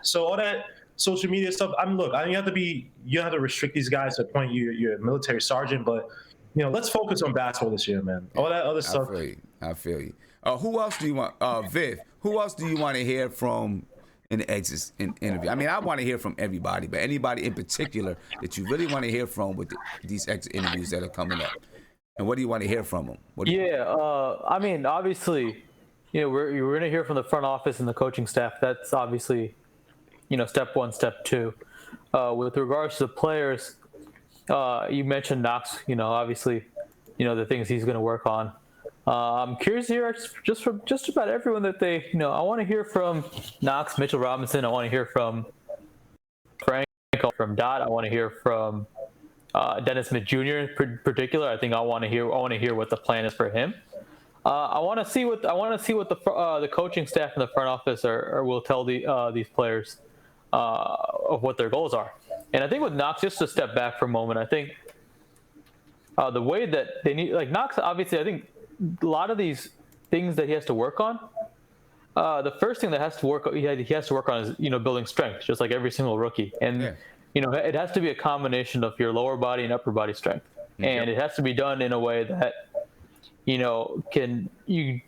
so all that social media stuff. You have to restrict these guys to the point you're a military sergeant, but let's focus on basketball this year, man. All that other stuff. I feel you. Who else do you want, Viv? Who else do you want to hear from in the exit interview? I mean, I want to hear from everybody, but anybody in particular that you really want to hear from with these exit interviews that are coming up? And what do you want to hear from them? I mean, obviously, we're going to hear from the front office and the coaching staff. That's obviously, step 1, step 2. With regards to the players, you mentioned Knox. Obviously, the things he's going to work on. I'm curious to hear just from just about everyone that they, I want to hear from Knox, Mitchell Robinson. I want to hear from Frank, from from Dot. I want to hear from Dennis Smith Jr. in particular. I think I want to hear what the plan is for him. I want to see what the coaching staff in the front office will tell these players of what their goals are. And I think with Knox, just to step back for a moment, I think the way that they need, like Knox, obviously, I think a lot of these things that he has to work on. The first thing that he has to work on is building strength, just like every single rookie. And it has to be a combination of your lower body and upper body strength, and it has to be done in a way that you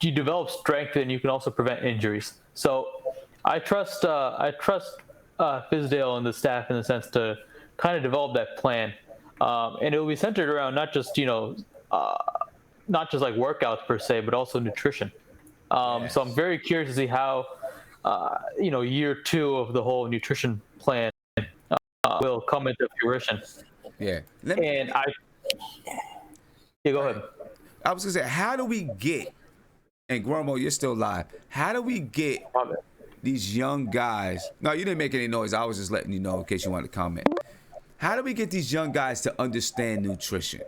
develop strength and you can also prevent injuries. So I trust Fizdale and the staff in the sense to kind of develop that plan, and it will be centered around not just like workouts per se, but also nutrition. So I'm very curious to see how year 2 of the whole nutrition plan will come into fruition. Yeah. Go ahead. I was gonna say, how do we get? And Guillermo, you're still live. How do we get these young guys? No, you didn't make any noise. I was just letting you know in case you wanted to comment. How do we get these young guys to understand nutrition?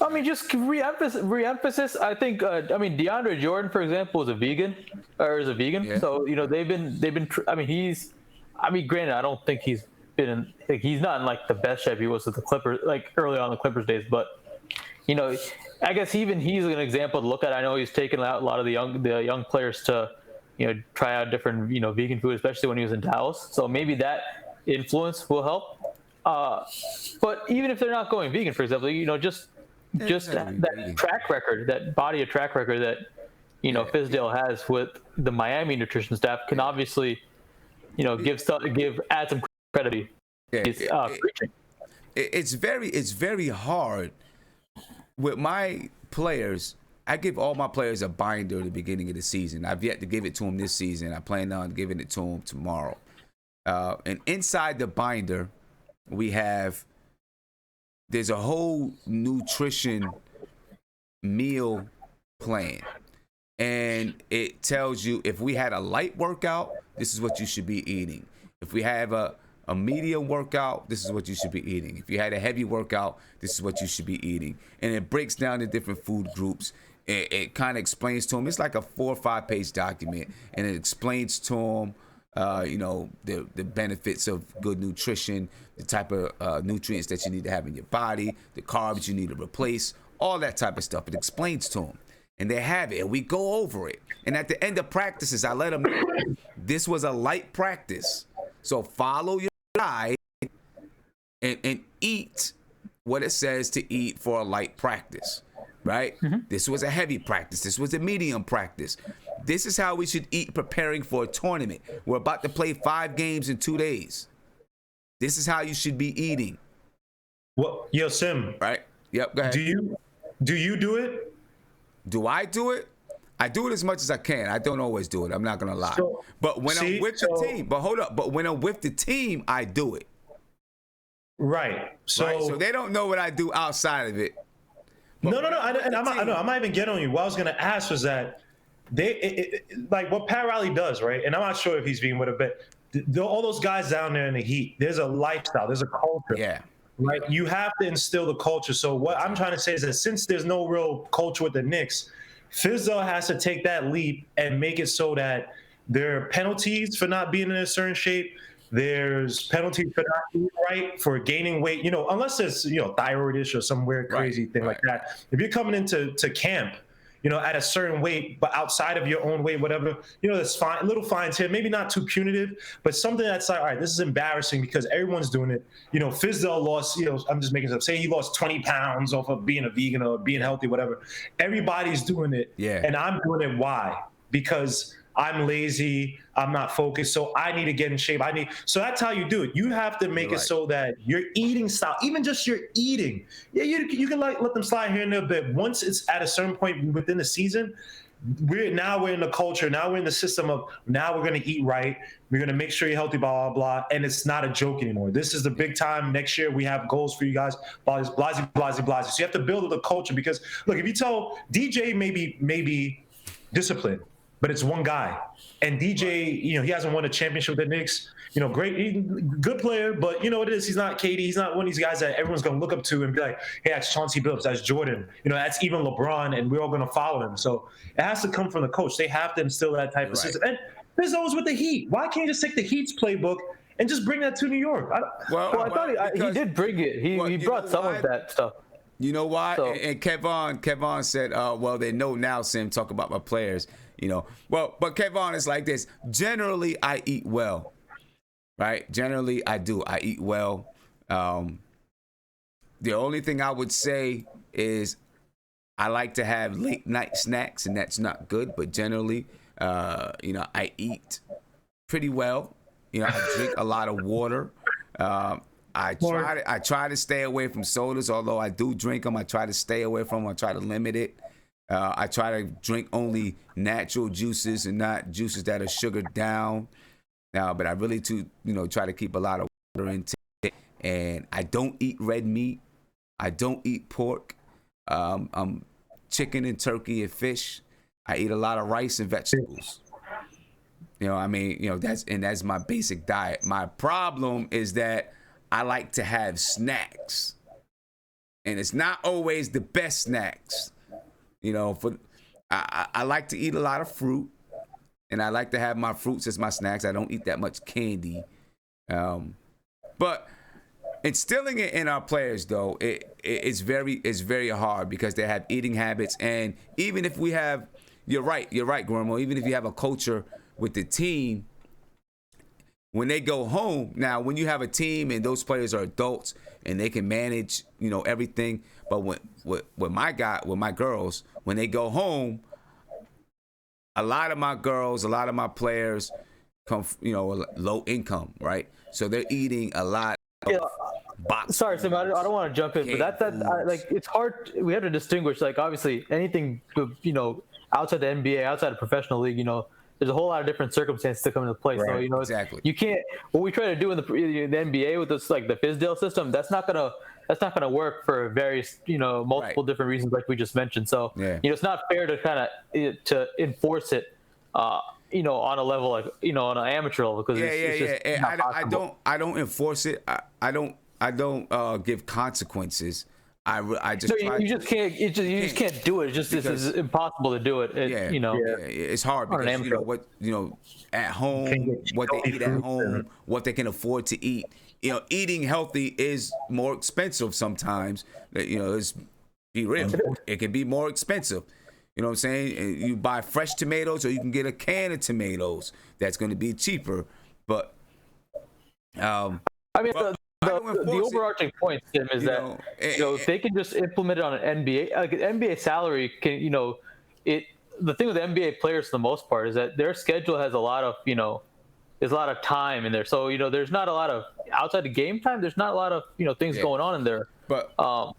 I mean, just re-emphasis. I think. DeAndre Jordan, for example, is a vegan. Yeah. So they've been. Granted, I don't think he's not in like the best shape he was with the Clippers, like early on the Clippers days. But I guess even he's an example to look at. I know he's taken out a lot of the young players to try out different vegan food, especially when he was in Dallas. So maybe that influence will help. But even if they're not going vegan, for example, that track record, that body of track record that Fizdale has with the Miami nutrition staff can obviously add some credibility. It's very hard with my players. I give all my players a binder at the beginning of the season. I've yet to give it to them this season. I plan on giving it to them tomorrow. And inside the binder, there's a whole nutrition meal plan. And it tells you if we had a light workout, this is what you should be eating. If we have a medium workout, this is what you should be eating. If you had a heavy workout, this is what you should be eating. And it breaks down the different food groups. It kind of explains to them. It's like a 4 or 5 page document. And it explains to them, the benefits of good nutrition, the type of nutrients that you need to have in your body, the carbs you need to replace, all that type of stuff. It explains to them. And they have it, and we go over it. And at the end of practices, I let them know this was a light practice. So follow your diet and eat what it says to eat for a light practice, right? Mm-hmm. This was a heavy practice. This was a medium practice. This is how we should eat preparing for a tournament. We're about to play 5 games in 2 days. This is how you should be eating. Well, yo, Sim. Right? Yep, go ahead. Do you do it? Do I do it? I do it as much as I can. I don't always do it. I'm not going to lie. But when I'm with the team, but hold up. But when I'm with the team, I do it. Right. So they don't know what I do outside of it. No. I'm not even getting on you. What I was going to ask was that like what Pat Riley does, right? And I'm not sure if he's being with a bit. All those guys down there in the heat, there's a lifestyle, there's a culture. Yeah. Right. You have to instill the culture. So what I'm trying to say is that since there's no real culture with the Knicks, Fizdale has to take that leap and make it so that there are penalties for not being in a certain shape. There's penalties for not eating right, for gaining weight, unless it's, thyroid issue or some weird crazy thing like that. If you're coming into camp, at a certain weight, but outside of your own weight, whatever, there's fine, little fines here, maybe not too punitive, but something that's like, all right, this is embarrassing because everyone's doing it. Fizdale lost, I'm just making it up, say he lost 20 pounds off of being a vegan or being healthy, whatever. Everybody's doing it. Yeah. And I'm doing it. Why? Because I'm lazy, I'm not focused, so I need to get in shape. So that's how you do it. You have to make it so that your eating style, even just your eating, you can let them slide here and there, but once it's at a certain point within the season, we're in the culture, now we're in the system of, now we're going to eat right, we're going to make sure you're healthy, blah, blah, blah, and it's not a joke anymore. This is the big time. Next year, we have goals for you guys, blah, blah, blah, blah. So you have to build the culture because, look, if you tell DJ maybe discipline, but it's one guy. And DJ, he hasn't won a championship with the Knicks. Good player, but you know what it is. He's not KD. He's not one of these guys that everyone's going to look up to and be like, hey, that's Chauncey Billups, that's Jordan. That's even LeBron, and we're all going to follow him. So it has to come from the coach. They have to instill that type of system. And there's always with the Heat. Why can't you just take the Heat's playbook and just bring that to New York? I thought he did bring it. He brought some of that stuff. You know why? So, and Kevon said, well, they know now, Sim, talk about my players, Well, but Kevon is like this. Generally, I eat well, right? Generally, I do. I eat well. The only thing I would say is I like to have late night snacks, and that's not good. But generally, I eat pretty well. I drink a lot of water. I try to stay away from sodas, although I do drink them. I try to stay away from them. I try to limit it. I try to drink only natural juices and not juices that are sugared down. But I really try to keep a lot of water intake. And I don't eat red meat. I don't eat pork. Chicken and turkey and fish. I eat a lot of rice and vegetables. That's my basic diet. My problem is that I like to have snacks, and it's not always the best snacks. I like to eat a lot of fruit, and I like to have my fruits as my snacks. I don't eat that much candy, but instilling it in our players, though, it's very hard because they have eating habits, and even if we have, you're right, Guillermo. Even if you have a culture with the team, when they go home, now when you have a team and those players are adults and they can manage, everything, but with my girls, when they go home, a lot of my girls, a lot of my players come, low income, right? So they're eating a lot of boxes. Sorry, Sam, I don't want to jump in, but it's hard. We have to distinguish, obviously anything, outside the NBA, outside of professional league, there's a whole lot of different circumstances to come into play. Right, So exactly. You can't. What we try to do in the NBA with this, the Fizdale system, that's not gonna work for various multiple different reasons, like we just mentioned. So it's not fair to to enforce it, on a level on an amateur level because it's just not possible. I don't enforce it. I don't give consequences. I just you just can't do it. It's impossible to do it. It's hard because at home, what they eat at home, what they can afford to eat. Eating healthy is more expensive sometimes. Let's be real. It can be more expensive. You know what I'm saying? You buy fresh tomatoes, or you can get a can of tomatoes. That's going to be cheaper. But the overarching point, Tim, is that if they can just implement it on an NBA, like an NBA salary can, the thing with the NBA players for the most part is that their schedule has a lot of, there's a lot of time in there. So, there's not a lot of outside of game time. There's not a lot of, things going on in their,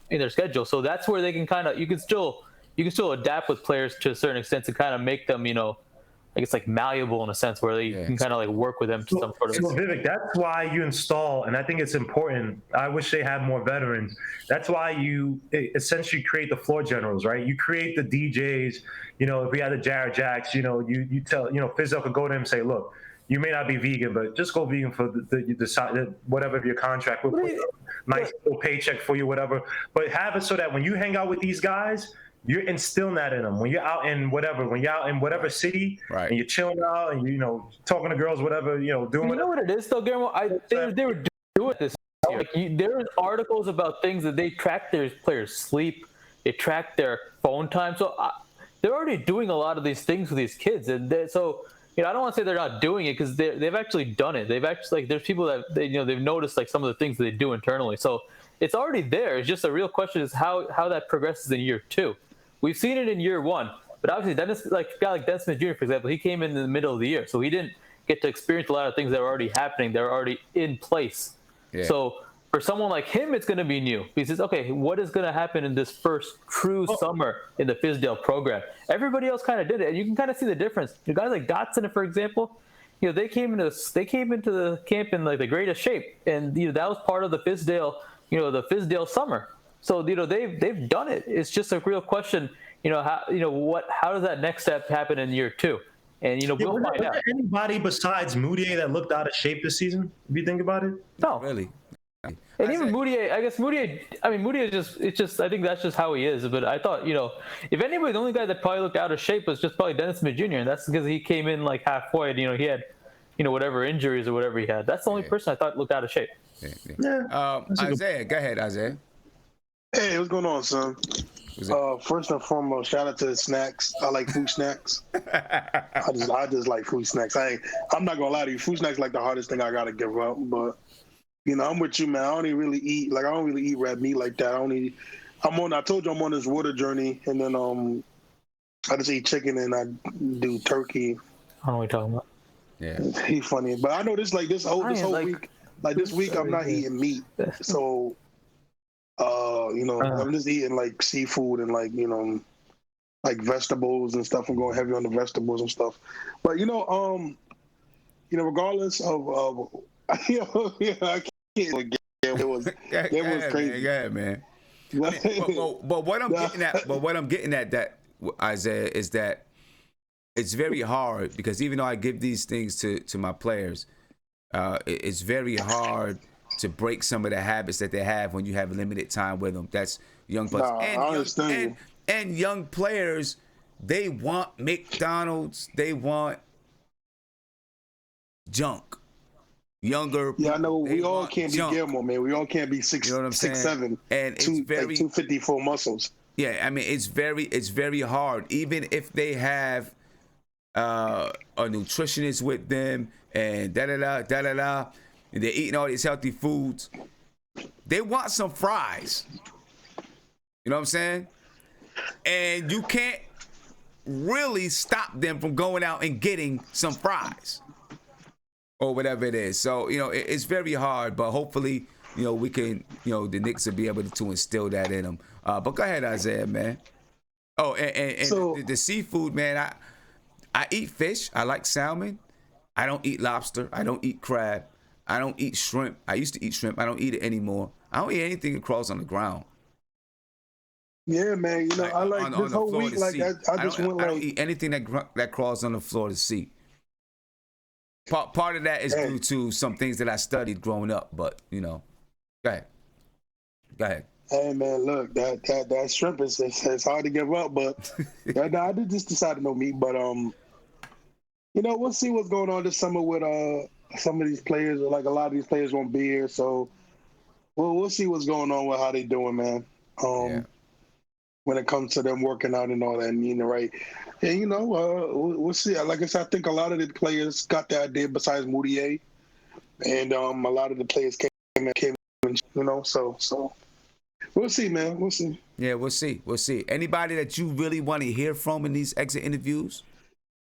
in their schedule. So that's where they can you can still adapt with players to a certain extent to kind of make them, malleable in a sense where they can work with them to some sort of. So Vivek, that's why you install, and I think it's important. I wish they had more veterans. That's why you essentially create the floor generals, right? You create the DJs. If we had the Jared Jacks, you tell, Fizdale could go to him and say, look, you may not be vegan, but just go vegan for the whatever of your contract. We'll put a nice little paycheck for you, whatever. But have it so that when you hang out with these guys, you're instilling that in them. When you're out in whatever city, and you're chilling out and talking to girls, whatever, doing. You know what it is though, Guillermo? They were doing this. There's articles about things that they track their players' sleep, they track their phone time. So they're already doing a lot of these things with these kids, and so. I don't want to say they're not doing it because they've actually done it. They've actually there's people that they've noticed some of the things that they do internally. So it's already there. It's just a real question is how that progresses in year 2. We've seen it in year 1, but obviously a guy like Dennis Smith Jr., for example, he came in the middle of the year, so he didn't get to experience a lot of things that were already happening. They're already in place. Yeah. So for someone like him, it's going to be new. He says, okay, what is going to happen in this first true summer in the Fizdale program? Everybody else kind of did it, and you can kind of see the difference. Guys like Dotson, for example, they came into the camp in the greatest shape, and that was part of the Fizdale summer. So they've done it. It's just a real question. How does that next step happen in year 2? And we'll was find out. there anybody besides Moutier that looked out of shape this season? If you think about it, No, Really. and even Moutier, I guess Moutier. I mean, Moutier it's just. I think that's just how he is. But I thought, if anybody, the only guy that probably looked out of shape was just probably Dennis Smith Jr. And that's because he came in like halfway. And, he had, whatever injuries or whatever he had. That's the only person I thought looked out of shape. Isaiah, go ahead, Isaiah. Hey, what's going on, son? First and foremost, shout out to the snacks. I like food snacks. I just like food snacks. I'm not gonna lie to you. Food snacks like the hardest thing I gotta give up. But I'm with you, man. I don't even really eat red meat like that. I told you I'm on this water journey, and then I just eat chicken and I do turkey. I don't know what you're talking about. Yeah, he's funny. But I know this whole week, this week I'm not eating meat, so. I'm just eating like seafood and like vegetables and stuff. I'm going heavy on the vegetables and stuff. But regardless of I can't. It was crazy. Yeah, man. But what I'm getting at, that Isaiah, is that it's very hard, because even though I give these things to my players, it's very hard to break some of the habits that they have when you have limited time with them. That's young players. And young players, they want McDonald's, they want junk. Younger people, I know we all can't be Gilmore, man. We all can't be 6'7", and 250 full muscles. Yeah, I mean, it's very hard. Even if they have a nutritionist with them and da-da-da, and they're eating all these healthy foods, they want some fries. You know what I'm saying? And you can't really stop them from going out and getting some fries or whatever it is. So, it's very hard, but hopefully, we can, the Knicks will be able to instill that in them. But go ahead, Isaiah, man. Oh, and so, the seafood, man, I eat fish. I like salmon. I don't eat lobster. I don't eat crab. I don't eat shrimp. I used to eat shrimp. I don't eat it anymore. I don't eat anything that crawls on the ground. Yeah, man. I like this whole week. Like I don't eat anything that crawls on the floor to sea. Part of that is due to some things that I studied growing up. But go ahead. Hey man, look, that shrimp is hard to give up, but I did just decide to no meat. But we'll see what's going on this summer with some of these players. Like a lot of these players won't be here, so we'll see what's going on with how they doing, man. When it comes to them working out and all that, right? And we'll see. Like I said, I think a lot of the players got the idea besides Moutier, and a lot of the players came in, so we'll see, man. We'll see. Yeah, we'll see. Anybody that you really want to hear from in these exit interviews?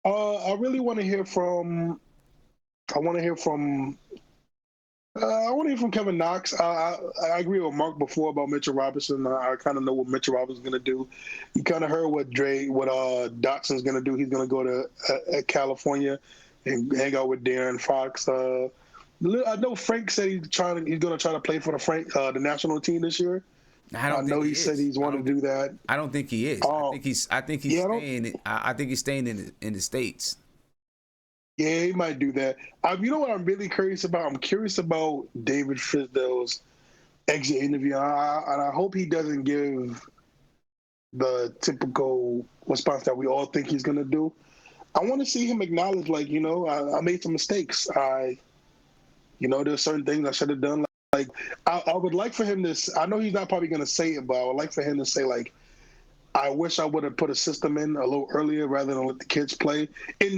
I really want to hear from. I want to hear from Kevin Knox. I agree with Mark before about Mitchell Robinson. I kind of know what Mitchell Robinson's going to do. You kind of heard what Dotson's going to do. He's going to go to California and hang out with Darren Fox. I know Frank said he's going to try to play for the national team this year. I know he said he's wanted to do that. I don't think he is. I think he's staying. I think he's staying in the States. Yeah, he might do that. You know what I'm really curious about? I'm curious about David Fizdale's exit interview. And I hope he doesn't give the typical response that we all think he's going to do. I want to see him acknowledge, I made some mistakes. There's certain things I should have done. Like, I would like for him to, I know he's not probably going to say it, but I would like for him to say, I wish I would have put a system in a little earlier rather than let the kids play.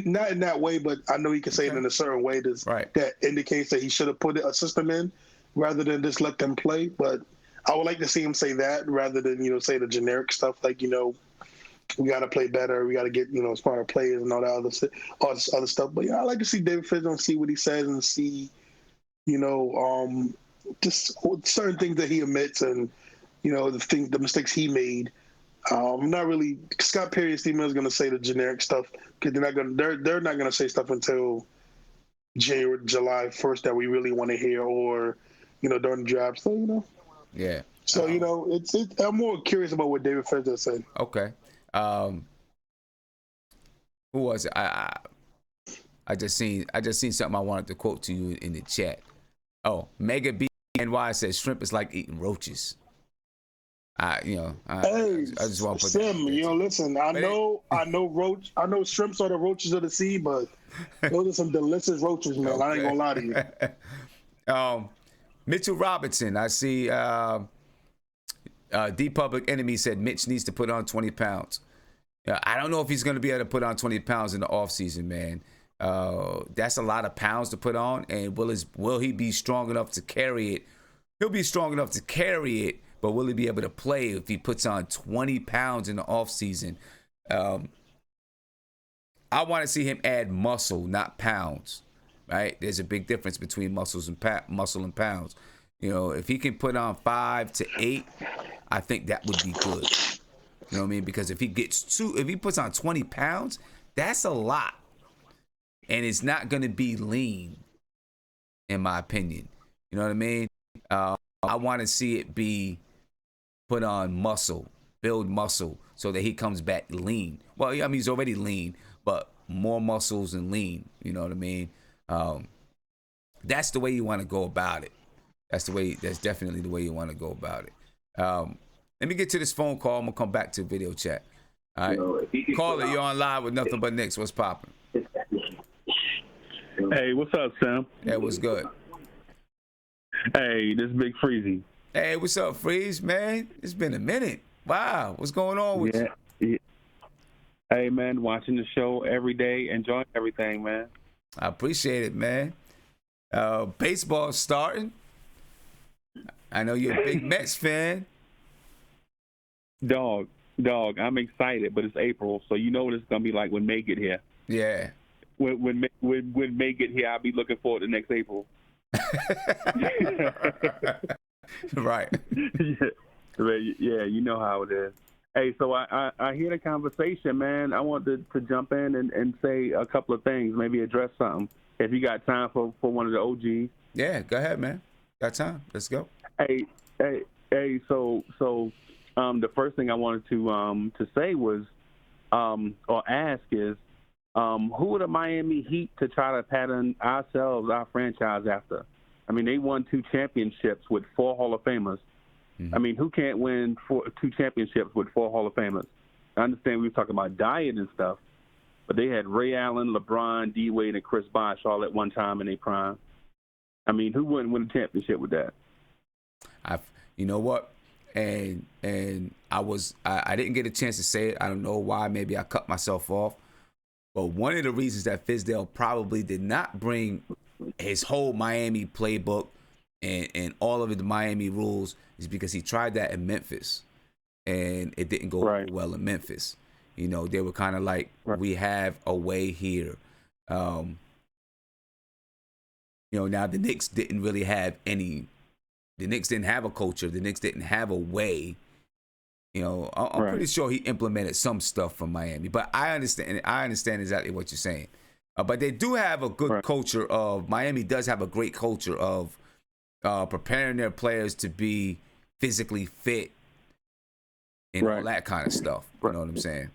Not in that way, but I know he can say it in a certain way that indicates that he should have put a system in rather than just let them play. But I would like to see him say that rather than, say the generic stuff like, we got to play better, we got to get, smarter players and all this other stuff. But, I like to see David Fizdale and see what he says and see, just certain things that he admits and, the mistakes he made. I'm not really. Scott Perry and Steve Mills going to say the generic stuff because they're not going to say stuff until July 1st that we really want to hear, or during the draft. So yeah. So it's I'm more curious about what David Fizdale said. Okay. Who was it? I just seen something I wanted to quote to you in the chat. Oh, Mega BNY says shrimp is like eating roaches. I just want to put Sim, that. Listen, I know shrimps are the roaches of the sea, but those are some delicious roaches, man. Okay. I ain't gonna lie to you. Mitchell Robinson, I see. D Public Enemy said Mitch needs to put on 20 pounds. I don't know if he's going to be able to put on 20 pounds in the offseason, man. That's a lot of pounds to put on, and will he be strong enough to carry it? He'll be strong enough to carry it, but will he be able to play if he puts on 20 pounds in the offseason? I want to see him add muscle, not pounds, right? There's a big difference between muscle and pounds. If he can put on 5 to 8, I think that would be good. You know what I mean? Because if he puts on 20 pounds, that's a lot. And it's not going to be lean, in my opinion. You know what I mean? I want to see it be put on muscle, build muscle, so that he comes back lean. Well, I mean, he's already lean, but more muscles and lean. You know what I mean? That's the way you want to go about it. That's definitely the way you want to go about it. Let me get to this phone call. I'm going to come back to video chat. All right. Caller, you're on live with Nothing But Knicks. What's popping? Hey, what's up, Sam? Hey, what's good? Hey, this is Big Freezy. Hey, what's up, Freeze, man? It's been a minute. Wow, what's going on with you? Yeah. Hey, man, watching the show every day, enjoying everything, man. I appreciate it, man. Baseball's starting. I know you're a big Mets fan. Dog, I'm excited, but it's April, so you know what it's gonna be like when May get here. Yeah. When May get here, I'll be looking forward to next April. Right. Yeah, you know how it is. Hey, so I hear the conversation, man. I want to jump in and say a couple of things, maybe address something. If you got time for one of the OGs. Yeah, go ahead, man. Got time. Let's go. Hey. So the first thing I wanted to say was, or ask is, who are the Miami Heat to try to pattern our franchise after? I mean, they won 2 championships with 4 Hall of Famers. Mm-hmm. I mean, who can't win 2 championships with 4 Hall of Famers? I understand we were talking about diet and stuff, but they had Ray Allen, LeBron, D. Wade, and Chris Bosh all at one time in their prime. I mean, who wouldn't win a championship with that? You know what? And I didn't get a chance to say it. I don't know why. Maybe I cut myself off. But one of the reasons that Fizdale probably did not bring his whole Miami playbook and all of the Miami rules is because he tried that in Memphis, and it didn't go well in Memphis. They were kind of like, we have a way here. Now the Knicks didn't really have any. The Knicks didn't have a culture. The Knicks didn't have a way. I'm pretty sure he implemented some stuff from Miami, but I understand exactly what you're saying. But they do have a good culture of Miami. Does have a great culture of preparing their players to be physically fit and all that kind of stuff. You know what I'm saying?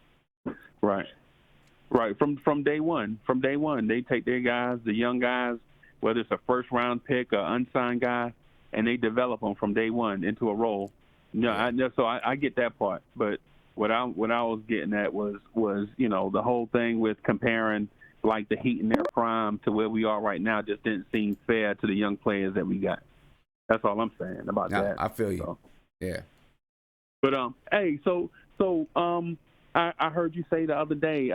Right. From day one, they take their guys, the young guys, whether it's a first round pick or unsigned guy, and they develop them from day one into a role. So I get that part, but what I was getting at was the whole thing with comparing like the Heat in their prime to where we are right now just didn't seem fair to the young players that we got. That's all I'm saying about that. I feel you. So. Yeah. But hey, so I heard you say the other day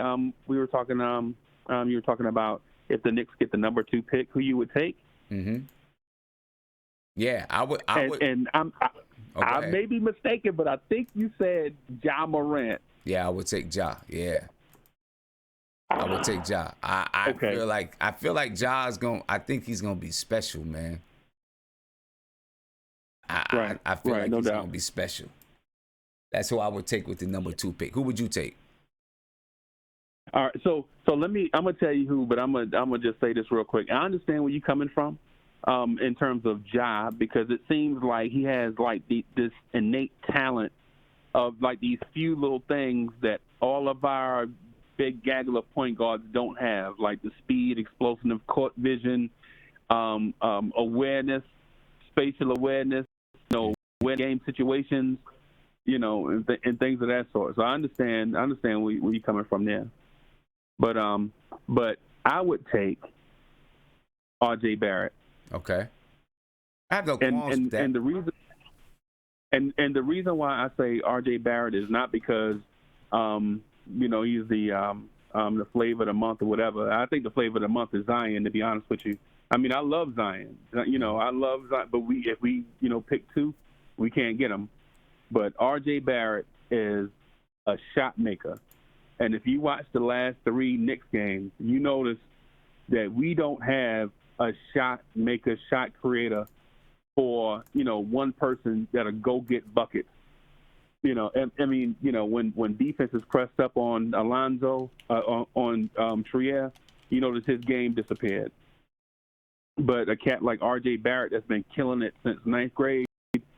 we were talking you were talking about if the Knicks get the number 2 pick, who you would take. Mm-hmm. Yeah, I would. I may be mistaken, but I think you said Ja Morant. Yeah, I would take Ja. Yeah, I would take Ja. I feel like Ja's going. I think he's gonna be special, man. I feel like he's gonna be special. That's who I would take with the number 2 pick. Who would you take? All right, so I'm gonna tell you who, but I'm gonna just say this real quick. I understand where you're coming from. In terms of Ja, because it seems like he has like this innate talent of like these few little things that all of our big gaggle of point guards don't have, like the speed, explosive court vision, awareness, spatial awareness, win game situations, and things of that sort. So I understand where you're coming from there. But I would take R.J. Barrett. Okay. I have no qualms with that. And the reason why I say R.J. Barrett is not because he's the flavor of the month or whatever. I think the flavor of the month is Zion, to be honest with you. I mean, I love Zion. I love Zion, but if we pick two, we can't get him. But R.J. Barrett is a shot maker. And if you watch the last 3 Knicks games, you notice that we don't have a shot maker, shot creator for, one person that'll go get buckets. When defense is pressed up on Alonzo, on Trier, you notice his game disappeared. But a cat like R.J. Barrett that's been killing it since 9th grade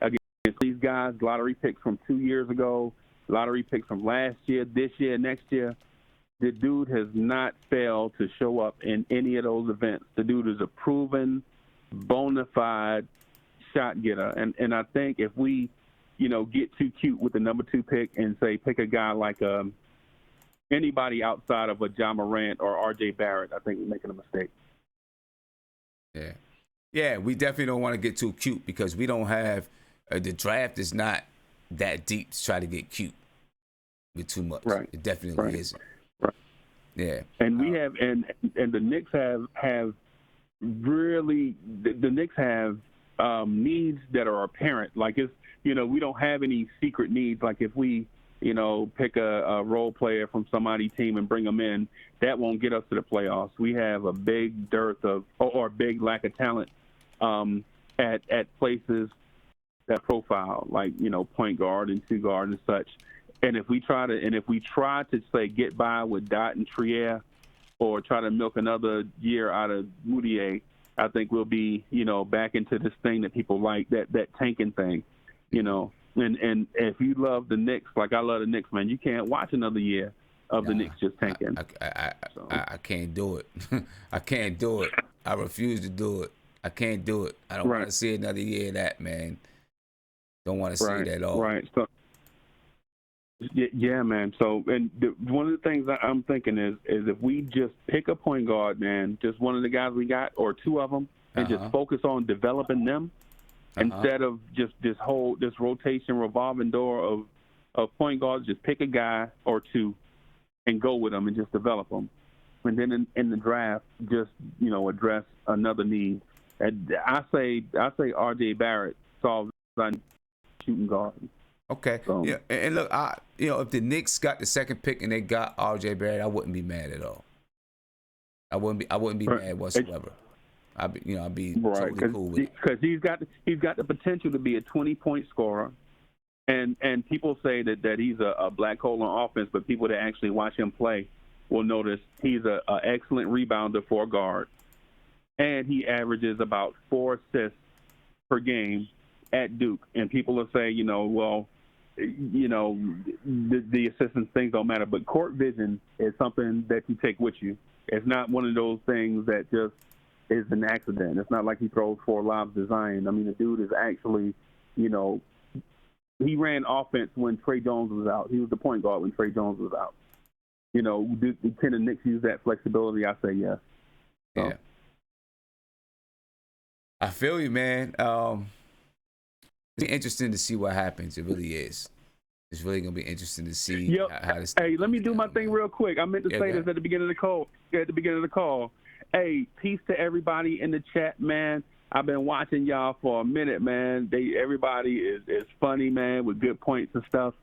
against these guys, lottery picks from 2 years ago, lottery picks from last year, this year, next year, the dude has not failed to show up in any of those events. The dude is a proven, bona fide shot getter. And I think if we, get too cute with the number 2 pick and say pick a guy like anybody outside of a Ja Morant or R.J. Barrett, I think we're making a mistake. Yeah. Yeah, we definitely don't want to get too cute because we don't have the draft is not that deep to try to get cute with too much. Right. It definitely isn't. Right. Yeah. And we have and the Knicks have really the Knicks have needs that are apparent. Like it's we don't have any secret needs. Like if we pick a role player from somebody's team and bring them in, that won't get us to the playoffs. We have a big dearth of or a big lack of talent at places that profile, like point guard and 2 guard and such. And if we try to say get by with Dot and Trier, or try to milk another year out of Moutier, I think we'll be back into this thing that people like, that tanking thing, And if you love the Knicks like I love the Knicks, man, you can't watch another year of the Knicks just tanking. I can't do it. I can't do it. I refuse to do it. I can't do it. I don't want to see another year of that, man. Don't want to see it at all. Right. So, yeah, man. So, and one of the things that I'm thinking is if we just pick a point guard, man, just one of the guys we got or 2 of them, and just focus on developing them instead of just this rotation, revolving door of point guards. Just pick a guy or 2 and go with them and just develop them. And then in the draft, just address another need. And I say R.J. Barrett solves on shooting guard. Okay. So, yeah. And look, if the Knicks got the 2nd pick and they got R.J. Barrett, I wouldn't be mad at all. I wouldn't be mad whatsoever. I'd be totally cool with it. Because he's got the potential to be a 20-point scorer, and people say that he's a black hole on offense, but people that actually watch him play will notice he's an excellent rebounder for a guard, and he averages about 4 assists per game at Duke. And people will say, the assistance things don't matter, but court vision is something that you take with you. It's not one of those things that just is an accident. It's not like he throws 4 lobs to Zion. I mean, the dude is actually, he ran offense when Trey Jones was out. He was the point guard when Trey Jones was out. Can the Knicks use that flexibility? I say yes. So. Yeah. I feel you, man. It's interesting to see what happens. It really is. It's really gonna be interesting to see how this. Hey, let me do my thing real quick. I meant to say this at the beginning of the call. Hey, peace to everybody in the chat, man. I've been watching y'all for a minute, man. Everybody is funny, man, with good points and stuff.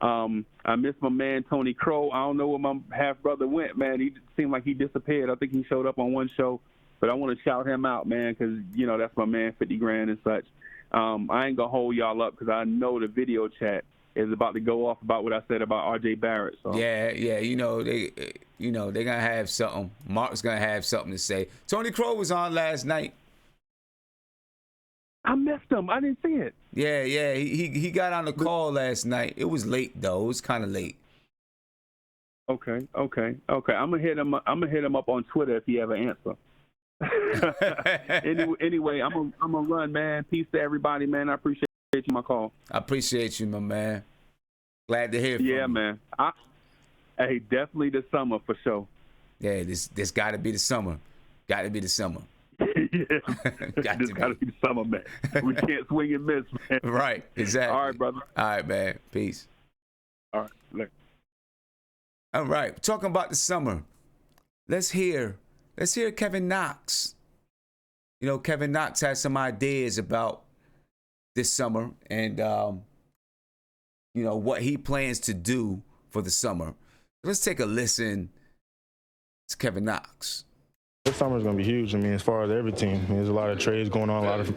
I miss my man Tony Crow. I don't know where my half brother went, man. He seemed like he disappeared. I think he showed up on one show, but I want to shout him out, man, because that's my man, 50 grand and such. I ain't gonna hold y'all up because I know the video chat is about to go off about what I said about R.J. Barrett. So yeah, they're gonna have something. Mark's gonna have something to say. Tony Crow was on last night. I missed him. I didn't see it. Yeah, he got on the call last night. It was late though. It was kind of late. Okay. I'm gonna hit him up on Twitter if he have an answer. Anyway, I'm gonna run, man. Peace to everybody, man. I appreciate you my call. I appreciate you, my man. Glad to hear from you. Yeah, man. Hey, definitely this summer for sure. Yeah, this got to be the summer. Got to be the summer. Yeah, this got to be the summer, man. We can't swing and miss, man. Right, exactly. All right, brother. All right, man. Peace. All right, later. All right, talking about the summer. Let's hear Kevin Knox. You know, Kevin Knox has some ideas about this summer and you know what he plans to do for the summer. Let's take a listen to Kevin Knox. This summer is going to be huge. I mean, as far as every team, I mean, there's a lot of trades going on, a lot of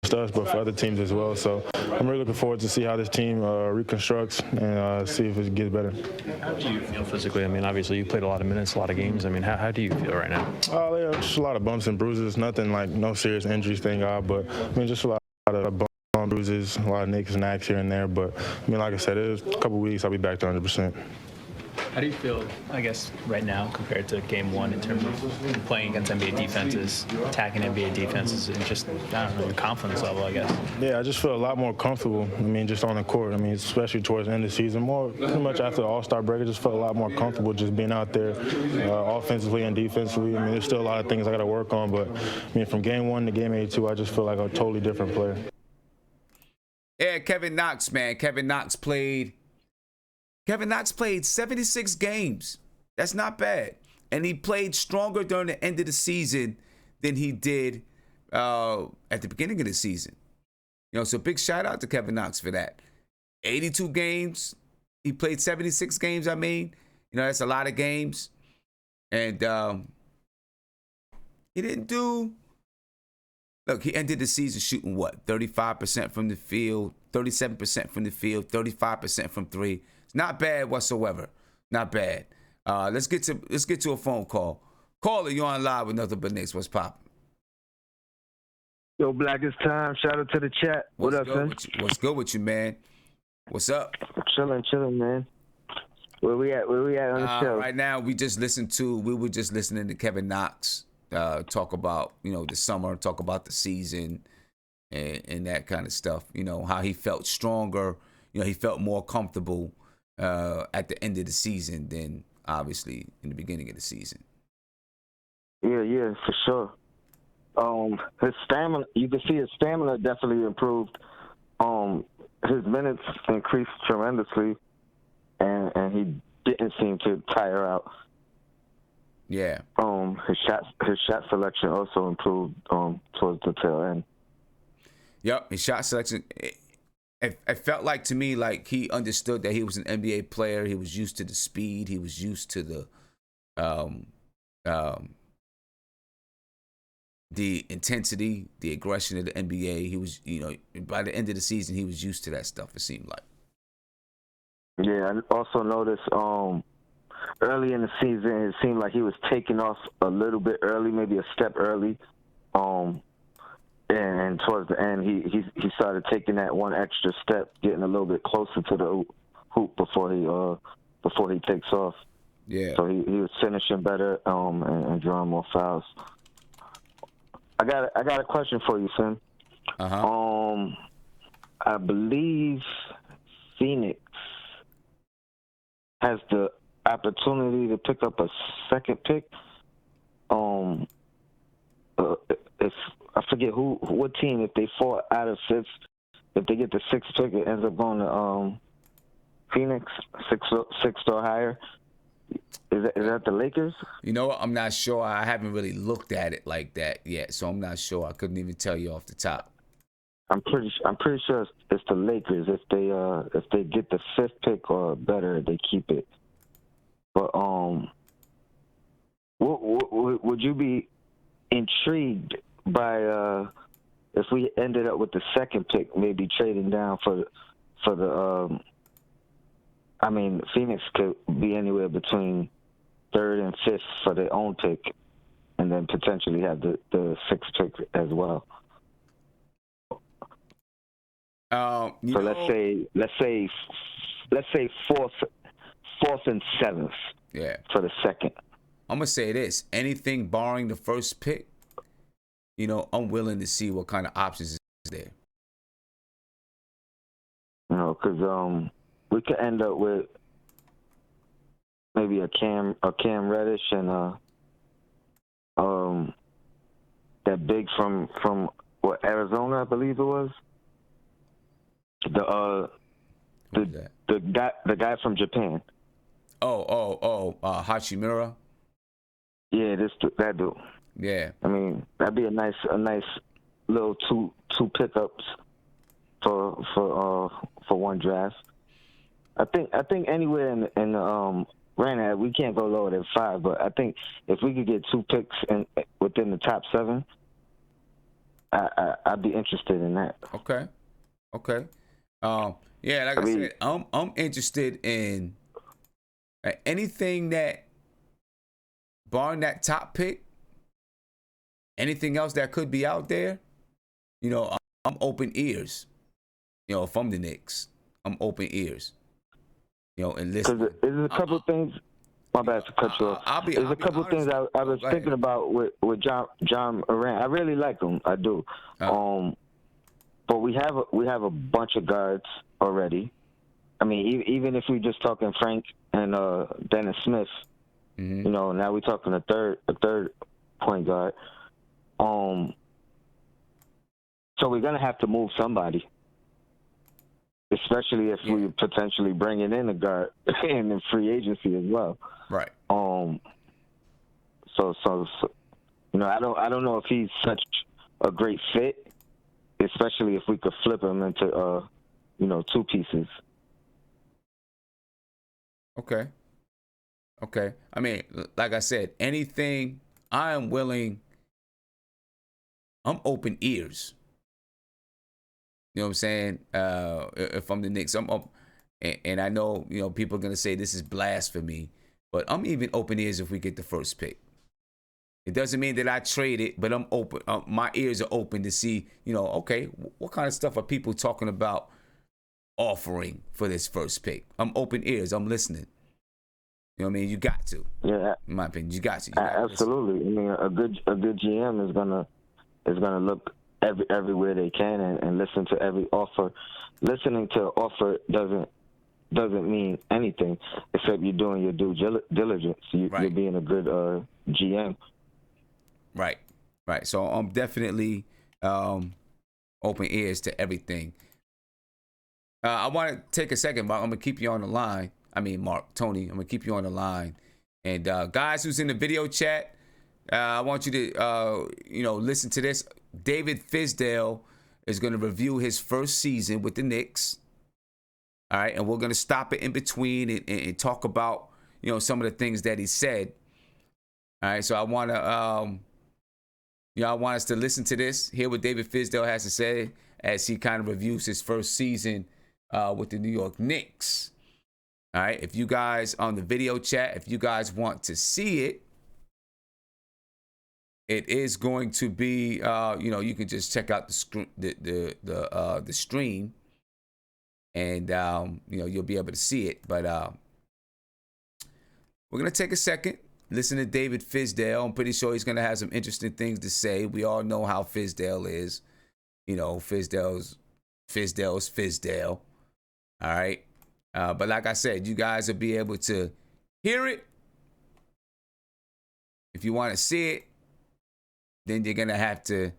stuff, but for other teams as well. So I'm really looking forward to see how this team reconstructs and see if it gets better. How do you feel physically? I mean, obviously you played a lot of minutes, a lot of games. I mean, how do you feel right now? Yeah, just a lot of bumps and bruises. Nothing like no serious injuries, thank God. But I mean, just a lot of bumps, bruises, a lot of nicks and knacks here and there. But I mean, like I said, it was a couple weeks. I'll be back to 100%. How do you feel, I guess, right now compared to game one in terms of playing against NBA defenses, attacking NBA defenses, and just, I don't know, your confidence level, I guess? Yeah, I just feel a lot more comfortable, I mean, just on the court. I mean, especially towards the end of the season. Pretty much after the All-Star break, I just felt a lot more comfortable just being out there offensively and defensively. I mean, there's still a lot of things I got to work on, but, I mean, from game one to game 82, I just feel like a totally different player. Yeah, Kevin Knox, man. Kevin Knox played 76 games. That's not bad. And he played stronger during the end of the season than he did at the beginning of the season. You know, so big shout out to Kevin Knox for that. 82 games. He played 76 games, I mean. You know, that's a lot of games. And he didn't do... Look, he ended the season shooting what? 35% from the field, 37% from the field, 35% from three. Not bad whatsoever. Not bad. Let's get to a phone call. Caller, you on live with Nothing But Knicks. What's poppin'? Yo, Black, it's time. Shout out to the chat. What up, son? What's good with you, man? What's up? Chilling, man. Where we at on the show? Right now, we were just listening to Kevin Knox talk about, you know, the summer, talk about the season and that kind of stuff. You know, how he felt stronger. You know, he felt more comfortable at the end of the season than obviously in the beginning of the season. Yeah, for sure. His stamina, you can see his stamina definitely improved. His minutes increased tremendously, and he didn't seem to tire out. Yeah. His shot selection also improved towards the tail end. Yep, his shot selection. It felt like to me like he understood that he was an NBA player. He was used to the speed. He was used to the intensity, the aggression of the NBA. He was, you know, by the end of the season, he was used to that stuff, it seemed like. Yeah, I also noticed early in the season, it seemed like he was taking off a little bit early, maybe a step early. And towards the end, he started taking that one extra step, getting a little bit closer to the hoop before he takes off. Yeah. So he was finishing better and drawing more fouls. I got a question for you, son. I believe Phoenix has the opportunity to pick up a second pick. If I forget what team, if they fall out of fifth, if they get the sixth pick, it ends up going to Phoenix, sixth or higher. Is that the Lakers? You know what? I'm not sure. I haven't really looked at it like that yet, so I'm not sure. I couldn't even tell you off the top. I'm pretty sure it's the Lakers. If they get the fifth pick or better, they keep it. But would you be intrigued by if we ended up with the second pick, maybe trading down for the I mean, Phoenix could be anywhere between third and fifth for their own pick, and then potentially have the sixth pick as well. So let's say 4th and 7th. Yeah. For the second. I'm gonna say this: anything barring the first pick, I'm willing to see what kind of options is there. Because we could end up with maybe a Cam Reddish and that big from Arizona, I believe it was. The guy from Japan. Hachimura. Yeah, that dude. Yeah. I mean, that'd be a nice little two pickups for one draft. I think anywhere in granted we can't go lower than 5, but I think if we could get 2 picks within the top 7, I'd be interested in that. Okay. Yeah, like I said, I'm interested in anything that, barring that top pick, anything else that could be out there, I'm open ears. If I'm the Knicks, I'm open ears. And listen. Because there's a couple of things. My bad to cut you off. There's a couple of things I was thinking about with John Morant. I really like him. I do. But we have a bunch of guards already. I mean, even if we're just talking Frank and Dennis Smith, now we're talking a third point guard. So we're gonna have to move somebody, especially if we potentially bringing in a guard and in free agency as well. Right. So I don't know if he's such a great fit, especially if we could flip him into 2 pieces. Okay. I mean, like I said, anything, I'm open ears. You know what I'm saying? If I'm the Knicks, I'm up, and I know, people are going to say this is blasphemy, but I'm even open ears if we get the first pick. It doesn't mean that I trade it, but I'm open. My ears are open to see, okay, what kind of stuff are people talking about offering for this first pick? I'm open ears. I'm listening. You know what I mean? You got to. Yeah. In my opinion, you got to. Absolutely. Listen. I mean, a good GM is gonna look everywhere they can and listen to every offer. Listening to an offer doesn't mean anything except you're doing your due diligence. You're being a good GM. Right. So I'm definitely open ears to everything. I want to take a second, Mark. I'm going to keep you on the line. Tony, I'm going to keep you on the line. And guys who's in the video chat, I want you to, listen to this. David Fizdale is going to review his first season with the Knicks. All right. And we're going to stop it in between and talk about, some of the things that he said. All right. So I want to, I want us to listen to this, hear what David Fizdale has to say as he kind of reviews his first season with the New York Knicks. All right. If you guys on the video chat, if you guys want to see it, it is going to be, you can just check out the stream, and you'll be able to see it. But we're gonna take a second, listen to David Fizdale. I'm pretty sure he's gonna have some interesting things to say. We all know how Fizdale is. Fizdale's Fizdale. All right. But like I said, you guys will be able to hear it. If you want to see it, then you're gonna have to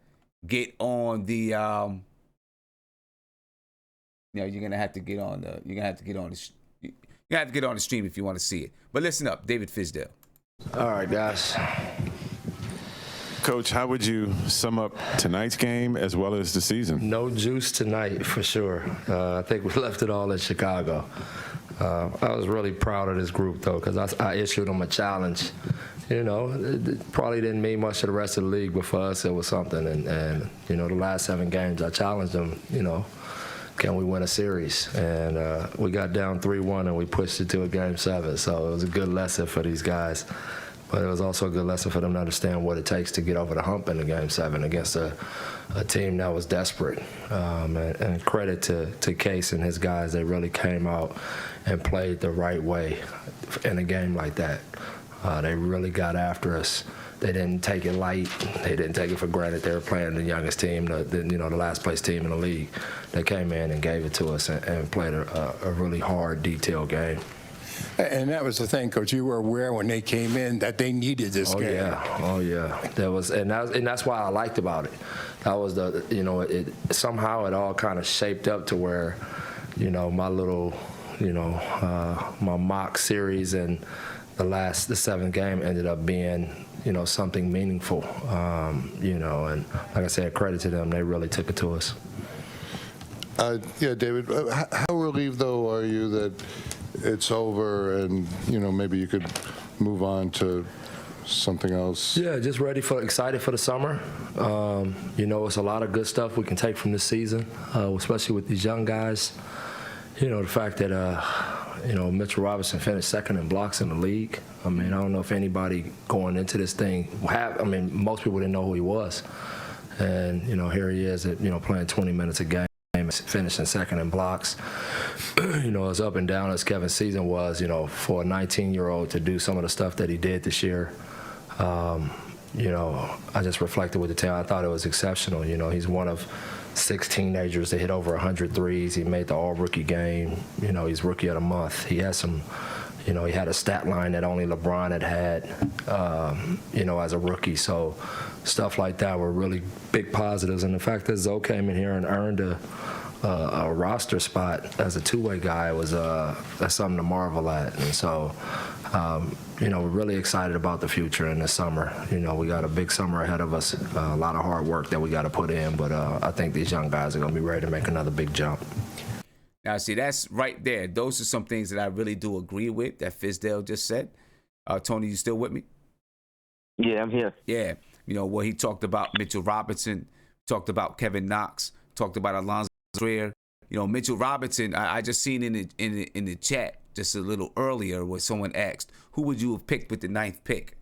get on the you're gonna have to get on the stream if you want to see it. But listen up, David Fizdale. All right, guys. Coach, how would you sum up tonight's game as well as the season? No juice tonight, for sure. I think we left it all in Chicago. I was really proud of this group, though, because I issued them a challenge. It probably didn't mean much to the rest of the league, but for us, it was something. And the last 7 games, I challenged them, can we win a series? And we got down 3-1, and we pushed it to a game 7. So it was a good lesson for these guys. But it was also a good lesson for them to understand what it takes to get over the hump in the Game 7 against a team that was desperate. And credit to Case and his guys. They really came out and played the right way in a game like that. They really got after us. They didn't take it light. They didn't take it for granted. They were playing the youngest team, the last place team in the league. They came in and gave it to us and played a really hard, detailed game. And that was the thing, Coach. You were aware when they came in that they needed this game. Oh yeah. That's why I liked about it. That was somehow it all kind of shaped up to where, my little, my mock series and the 7th game ended up being, something meaningful. And like I said, credit to them. They really took it to us. Yeah, David. How relieved though are you that it's over and maybe you could move on to something else? Yeah, just excited for the summer. It's a lot of good stuff we can take from this season, especially with these young guys. The fact that Mitchell Robinson finished 2nd in blocks in the league. I mean, I don't know if anybody going into this thing most people didn't know who he was, and here he is playing 20 minutes a game, finishing 2nd in blocks. As up and down as Kevin's season was, for a 19-year-old to do some of the stuff that he did this year, I just reflected with the team. I thought it was exceptional. He's one of 6 teenagers to hit over 100 threes. He made the all-rookie game. He's rookie of the month. He had he had a stat line that only LeBron had, as a rookie. So stuff like that were really big positives. And the fact that Zoe came in here and earned a roster spot as a two-way guy was that's something to marvel at. And so, we're really excited about the future in the summer. We got a big summer ahead of us, a lot of hard work that we got to put in, but I think these young guys are going to be ready to make another big jump. Now, see, that's right there. Those are some things that I really do agree with that Fizdale just said. Tony, you still with me? Yeah, I'm here. Yeah. What he talked about Mitchell Robinson, talked about Kevin Knox, talked about Alonzo Trier. Mitchell Robinson, I just seen in the chat just a little earlier where someone asked, who would you have picked with the 9th pick?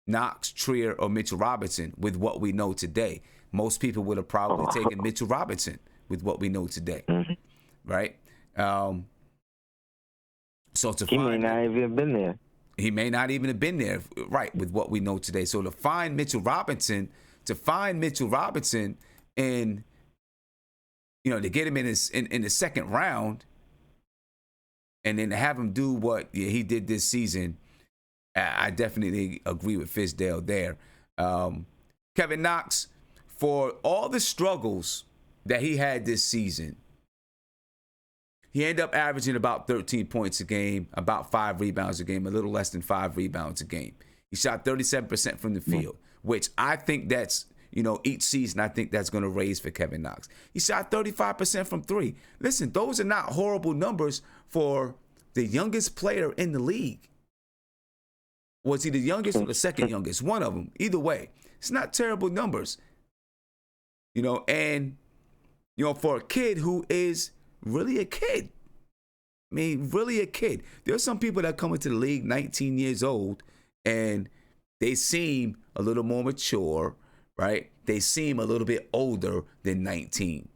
Knox, Trier, or Mitchell Robinson with what we know today? Most people would have probably taken Mitchell Robinson with what we know today. Mm-hmm. Right? So he may not even have been there. He may not even have been there, right, with what we know today. So to find Mitchell Robinson and to get him in the 2nd round, and then to have him do what he did this season, I definitely agree with Fizdale there. Kevin Knox, for all the struggles that he had this season, he ended up averaging about 13 points a game, about 5 rebounds a game, a little less than 5 rebounds a game. He shot 37% from the field, which I think that's, each season I think that's going to raise for Kevin Knox. He shot 35% from 3. Listen, those are not horrible numbers for the youngest player in the league. Was he the youngest or the 2nd youngest? One of them. Either way, it's not terrible numbers. And for a kid who is really a kid. Really a kid. There's some people that come into the league 19 years old and they seem a little more mature, right? They seem a little bit older than 19.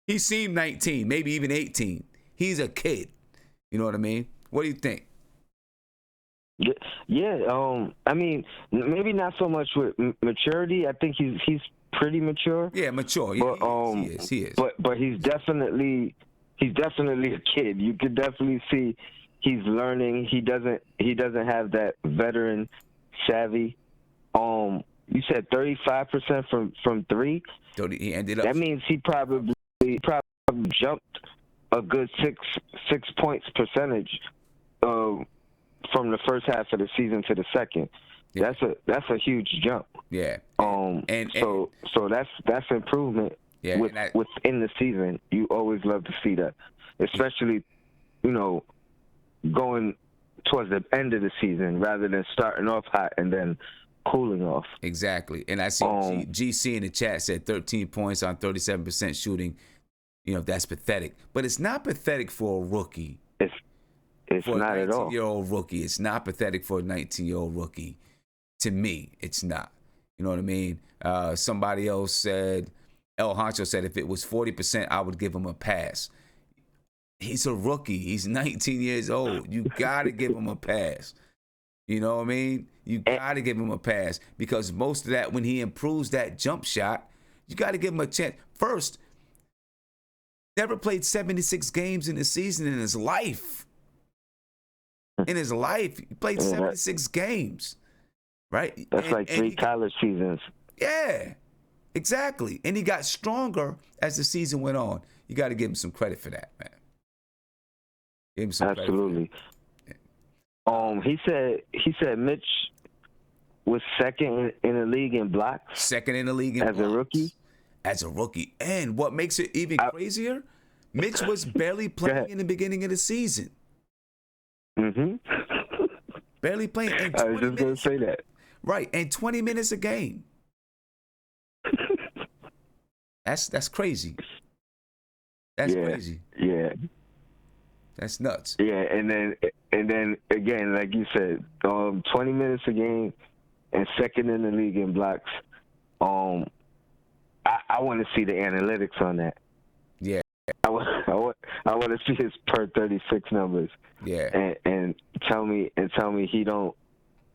He seemed 19, maybe even 18. He's a kid. You know what I mean? What do you think? Yeah. Maybe not so much with maturity. I think he's pretty mature. Yeah, mature. Yeah, but, he is. But he's definitely a kid. You could definitely see he's learning. He doesn't have that veteran savvy. You said 35% from 3. He ended up. That means he probably jumped a good six points percentage from the first half of the season to the second. Yeah. That's a huge jump. Yeah. So that's improvement. Yeah. Within the season, you always love to see that, especially going towards the end of the season rather than starting off hot and then cooling off. Exactly. And I see GC in the chat said 13 points on 37% shooting. That's pathetic. But it's not pathetic for a rookie. It's for not a at all. 19-year-old rookie. It's not pathetic for a 19-year-old rookie. To me, it's not. You know what I mean? Somebody else said, El Honcho said, if it was 40%, I would give him a pass. He's a rookie. He's 19 years old. You got to give him a pass. You know what I mean? You got to give him a pass because most of that, when he improves that jump shot, you got to give him a chance. First, never played 76 games in a season in his life. In his life, he played 76 games, right? That's like three college seasons. Yeah, exactly. And he got stronger as the season went on. You got to give him some credit for that, man. Give him some Absolutely. credit. He said Mitch was second in the league in blocks. Second in the league in blocks. As a rookie? As a rookie. And what makes it even crazier, Mitch was barely playing in the beginning of the season. Mm-hmm. Barely playing. I was just going to say that. Right, and 20 minutes a game. That's crazy. That's crazy. Yeah. That's nuts. Yeah, and then again, like you said, 20 minutes a game and second in the league in blocks. I want to see the analytics on that. Yeah. I want to see his per 36 numbers. Yeah. And tell me he don't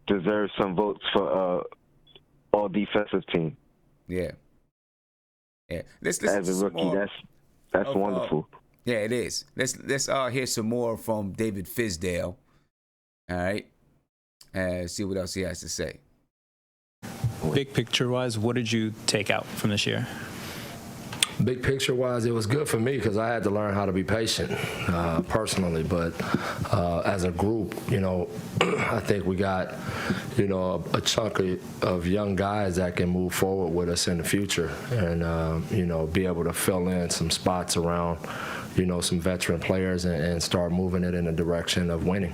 deserve some votes for all defensive team. Yeah. Yeah. Let's as a rookie, that's wonderful. Yeah, it is. Let's hear some more from David Fizdale. All right. See what else he has to say. Big picture wise, what did you take out from this year? Big picture wise, it was good for me because I had to learn how to be patient personally. But as a group, I think we got, a chunk of young guys that can move forward with us in the future and, be able to fill in some spots around, some veteran players and start moving it in the direction of winning.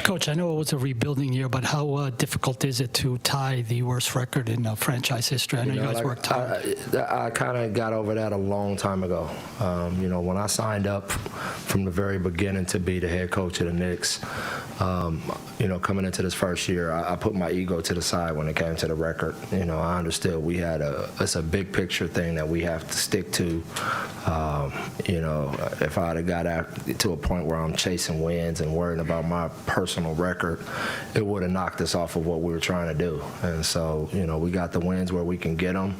Coach, I know it was a rebuilding year, but how difficult is it to tie the worst record in franchise history? I know you guys worked hard. I kind of got over that a long time ago. When I signed up from the very beginning to be the head coach of the Knicks, coming into this first year, I put my ego to the side when it came to the record. I understood it's a big picture thing that we have to stick to. If I had got to a point where I'm chasing wins and worrying about my personal record, it would have knocked us off of what we were trying to do. And so, we got the wins where we can get them.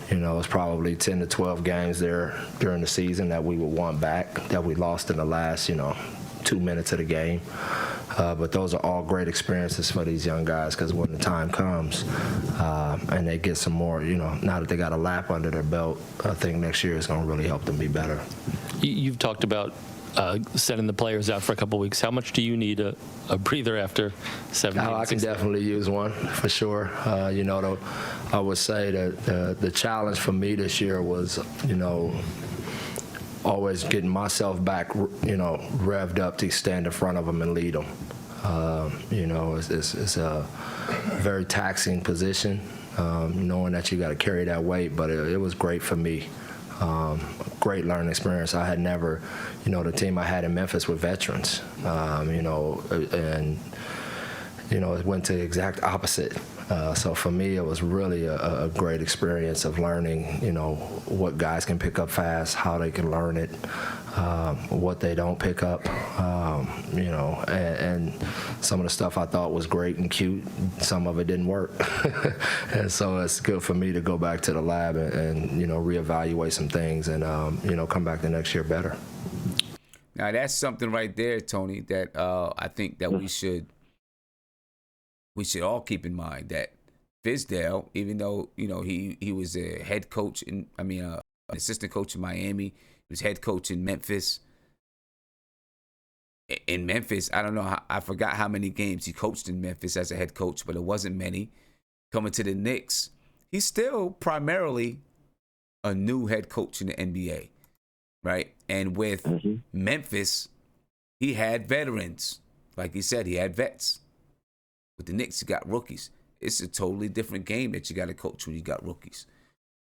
It's probably 10 to 12 games there during the season that we would want back, that we lost in the last, 2 minutes of the game. But those are all great experiences for these young guys because when the time comes and they get some more, now that they got a lap under their belt, I think next year is going to really help them be better. You've talked about sending the players out for a couple weeks. How much do you need a breather after 7 I can definitely use one for sure. I would say that the challenge for me this year was, always getting myself back, revved up to stand in front of them and lead them. It's a very taxing position, knowing that you got to carry that weight, but it was great for me. Great learning experience. I had never, the team I had in Memphis were veterans, and it went to the exact opposite. So for me, it was really a great experience of learning, what guys can pick up fast, how they can learn it, what they don't pick up, and some of the stuff I thought was great and cute, some of it didn't work. And so it's good for me to go back to the lab and reevaluate some things and, come back the next year better. Now, that's something right there, Tony, that I think that we should all keep in mind that Fizdale, even though, he was a head coach an assistant coach in Miami, he was head coach in Memphis. In Memphis, I don't know, I forgot how many games he coached in Memphis as a head coach, but it wasn't many. Coming to the Knicks, he's still primarily a new head coach in the NBA, right? And with Memphis, he had veterans. Like he said, he had vets. With the Knicks, you got rookies. It's a totally different game that you got to coach when you got rookies.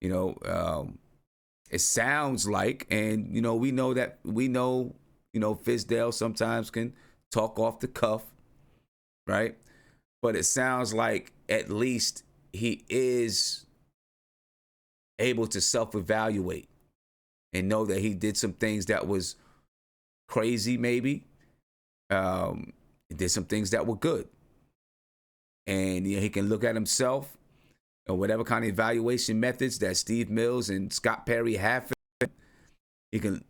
It sounds like, and we know Fizdale sometimes can talk off the cuff, right? But it sounds like at least he is able to self-evaluate and know that he did some things that was crazy, maybe. He did some things that were good. And he can look at himself and whatever kind of evaluation methods that Steve Mills and Scott Perry have for him, he can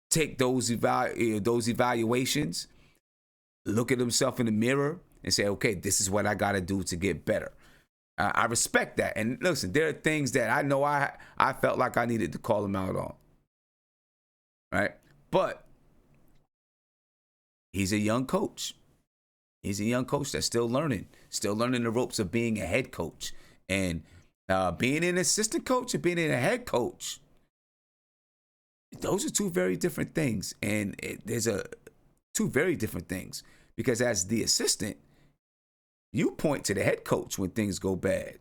take those evaluations, look at himself in the mirror, and say, okay, this is what I got to do to get better. I respect that. And listen, there are things that I know I felt like I needed to call him out on. Right? But he's a young coach. He's a young coach that's still learning the ropes of being a head coach. And being an assistant coach and being a head coach, those are two very different things. And there's two very different things. Because as the assistant, you point to the head coach when things go bad,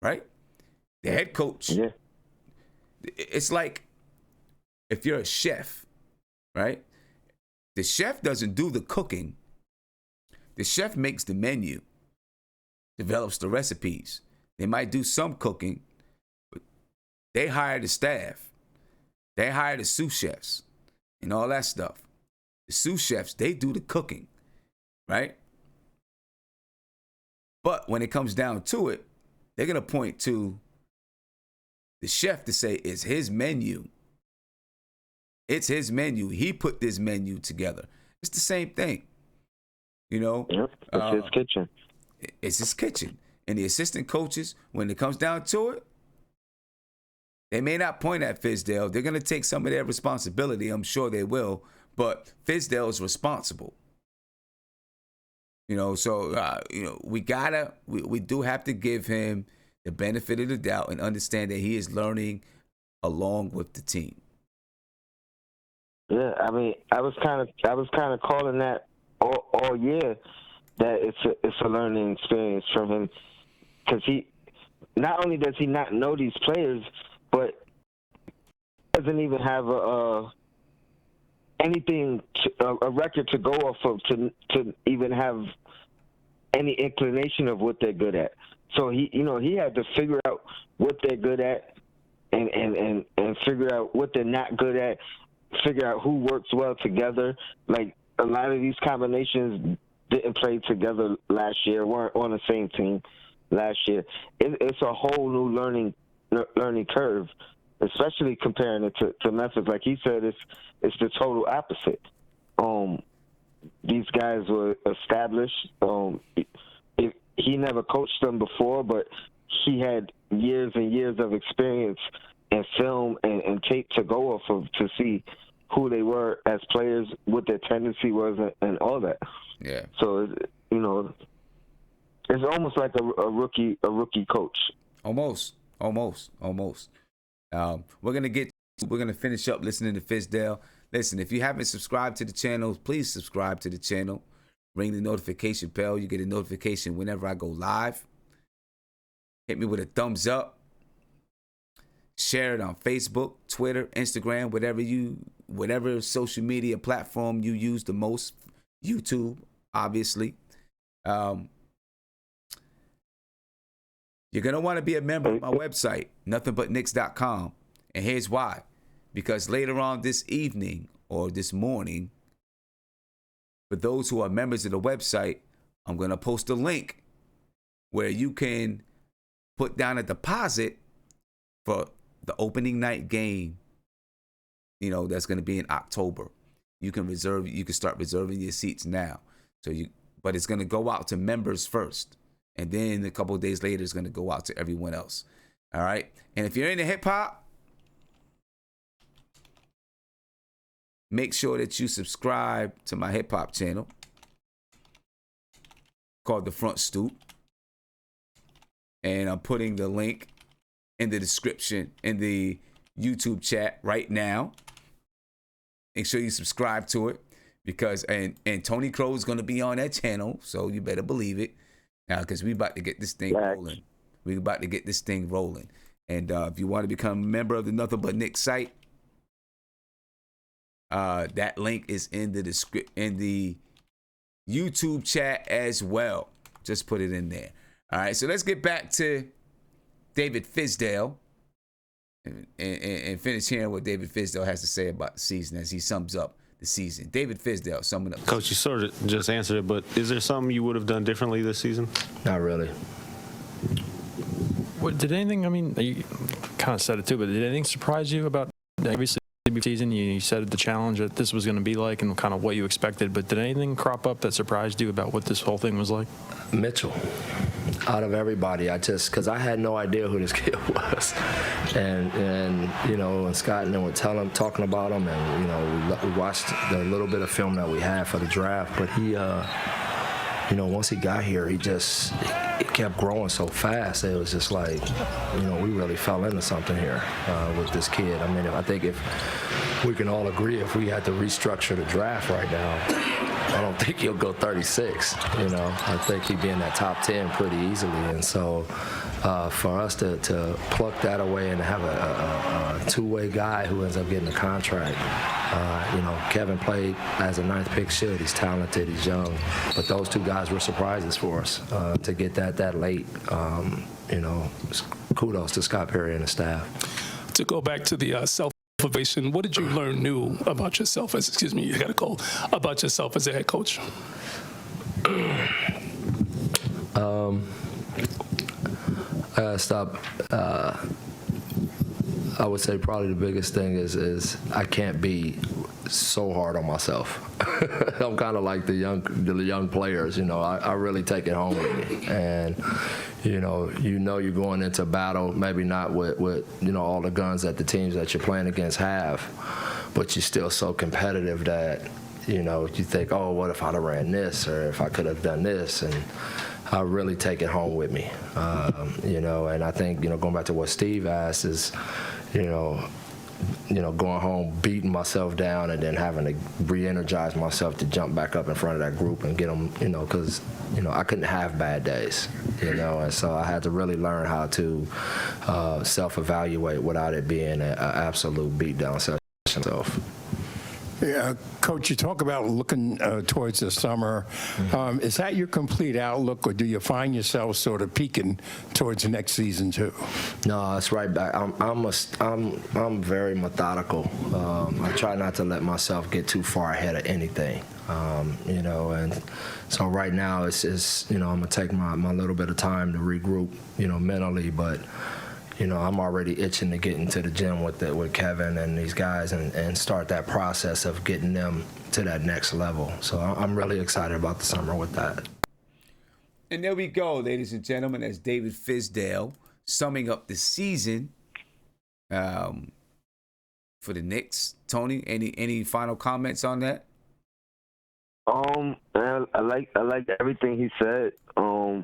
right? The head coach. Yeah. It's like if you're a chef, right? The chef doesn't do the cooking. The chef makes the menu, develops the recipes. They might do some cooking, but they hire the staff. They hire the sous chefs and all that stuff. The sous chefs, they do the cooking, right? But when it comes down to it, they're going to point to the chef to say, it's his menu. It's his menu. He put this menu together. It's the same thing. Yep, it's his kitchen. It's his kitchen. And the assistant coaches, when it comes down to it, they may not point at Fizdale. They're going to take some of their responsibility. I'm sure they will. But Fizdale is responsible. We do have to give him the benefit of the doubt and understand that he is learning along with the team. Yeah, I mean, I was kind of calling that all year, that it's a learning experience from him, because he not only does he not know these players, but doesn't even have a record to go off of to even have any inclination of what they're good at. So he had to figure out what they're good at and figure out what they're not good at, figure out who works well together. Like, a lot of these combinations didn't play together last year, weren't on the same team last year. It's a whole new learning curve, especially comparing it to Memphis. Like he said, it's the total opposite. These guys were established. He never coached them before, but he had years and years of experience and film and tape to go off of to see who they were as players, what their tendency was, and all that. Yeah. So it's almost like a rookie coach. Almost. We're gonna finish up listening to Fizdale. Listen, if you haven't subscribed to the channel, please subscribe to the channel. Ring the notification bell. You get a notification whenever I go live. Hit me with a thumbs up. Share it on Facebook, Twitter, Instagram, whatever social media platform you use the most. YouTube, obviously. You're going to want to be a member of my website, nothingbutknicks.com. And here's why. Because later on this evening or this morning, for those who are members of the website, I'm going to post a link where you can put down a deposit for the opening night game, that's going to be in October. You can start reserving your seats now. But it's going to go out to members first. And then a couple of days later, it's going to go out to everyone else. All right. And if you're into hip hop, make sure that you subscribe to my hip hop channel called The Front Stoop. And I'm putting the link in the description in the YouTube chat right now. Make sure you subscribe to it, because and Tony Crow is going to be on that channel, so you better believe it now, because we about to get this thing rolling. We're about to get this thing rolling. And if you want to become a member of the Nothing But Knicks site, That link is in the YouTube chat as well. Just put it in there. All right, so let's get back to David Fizdale and finish hearing what David Fizdale has to say about the season as he sums up the season. David Fizdale, summing up. Coach, you sort of just answered it, but is there something you would have done differently this season? Not really. What, did anything, I mean, you kind of said it too, but did anything surprise you about, obviously, the season? You said the challenge that this was going to be like and kind of what you expected, but did anything crop up that surprised you about what this whole thing was like? Mitchell. Out of everybody, because I had no idea who this kid was. And you know, and Scott and then were talking about him, and, you know, we watched the little bit of film that we had for the draft, but he, you know, once he got here, he kept growing so fast. It was just like, you know, we really fell into something here with this kid. I mean, I think if we can all agree, if we had to restructure the draft right now, I don't think he'll go 36. You know, I think he'd be in that top 10 pretty easily. And so for us to pluck that away and have a two-way guy who ends up getting a contract, you know, Kevin played as a ninth pick should. He's talented, he's young. But those two guys were surprises for us to get that late. You know, kudos to Scott Perry and the staff. To go back to the self-evaluation, what did you learn new about yourself as, you got a cold, about yourself as a head coach? Stop. I would say probably the biggest thing is I can't be so hard on myself. I'm kind of like the young players, you know. I really take it home with me, and you know you're going into battle, maybe not with you know all the guns that the teams that you're playing against have, but you're still so competitive that you know you think, oh, what if I'd have ran this, or if I could have done this, and I really take it home with me, you know. And I think, you know, going back to what Steve asked is, you know, going home, beating myself down, and then having to re-energize myself to jump back up in front of that group and get them, you know, because, you know, I couldn't have bad days, you know, and so I had to really learn how to self-evaluate without it being an absolute beat-down session. Yeah, Coach, you talk about looking towards the summer. Is that your complete outlook, or do you find yourself sort of peaking towards the next season too? No, it's right back. I'm very methodical. I try not to let myself get too far ahead of anything. You know, and so right now it's you know, I'm gonna take my little bit of time to regroup, you know, mentally, but. You know, I'm already itching to get into the gym with Kevin and these guys and start that process of getting them to that next level. So I'm really excited about the summer with that. And there we go, ladies and gentlemen. That's David Fizdale summing up the season for the Knicks. Tony, any final comments on that? I like everything he said. I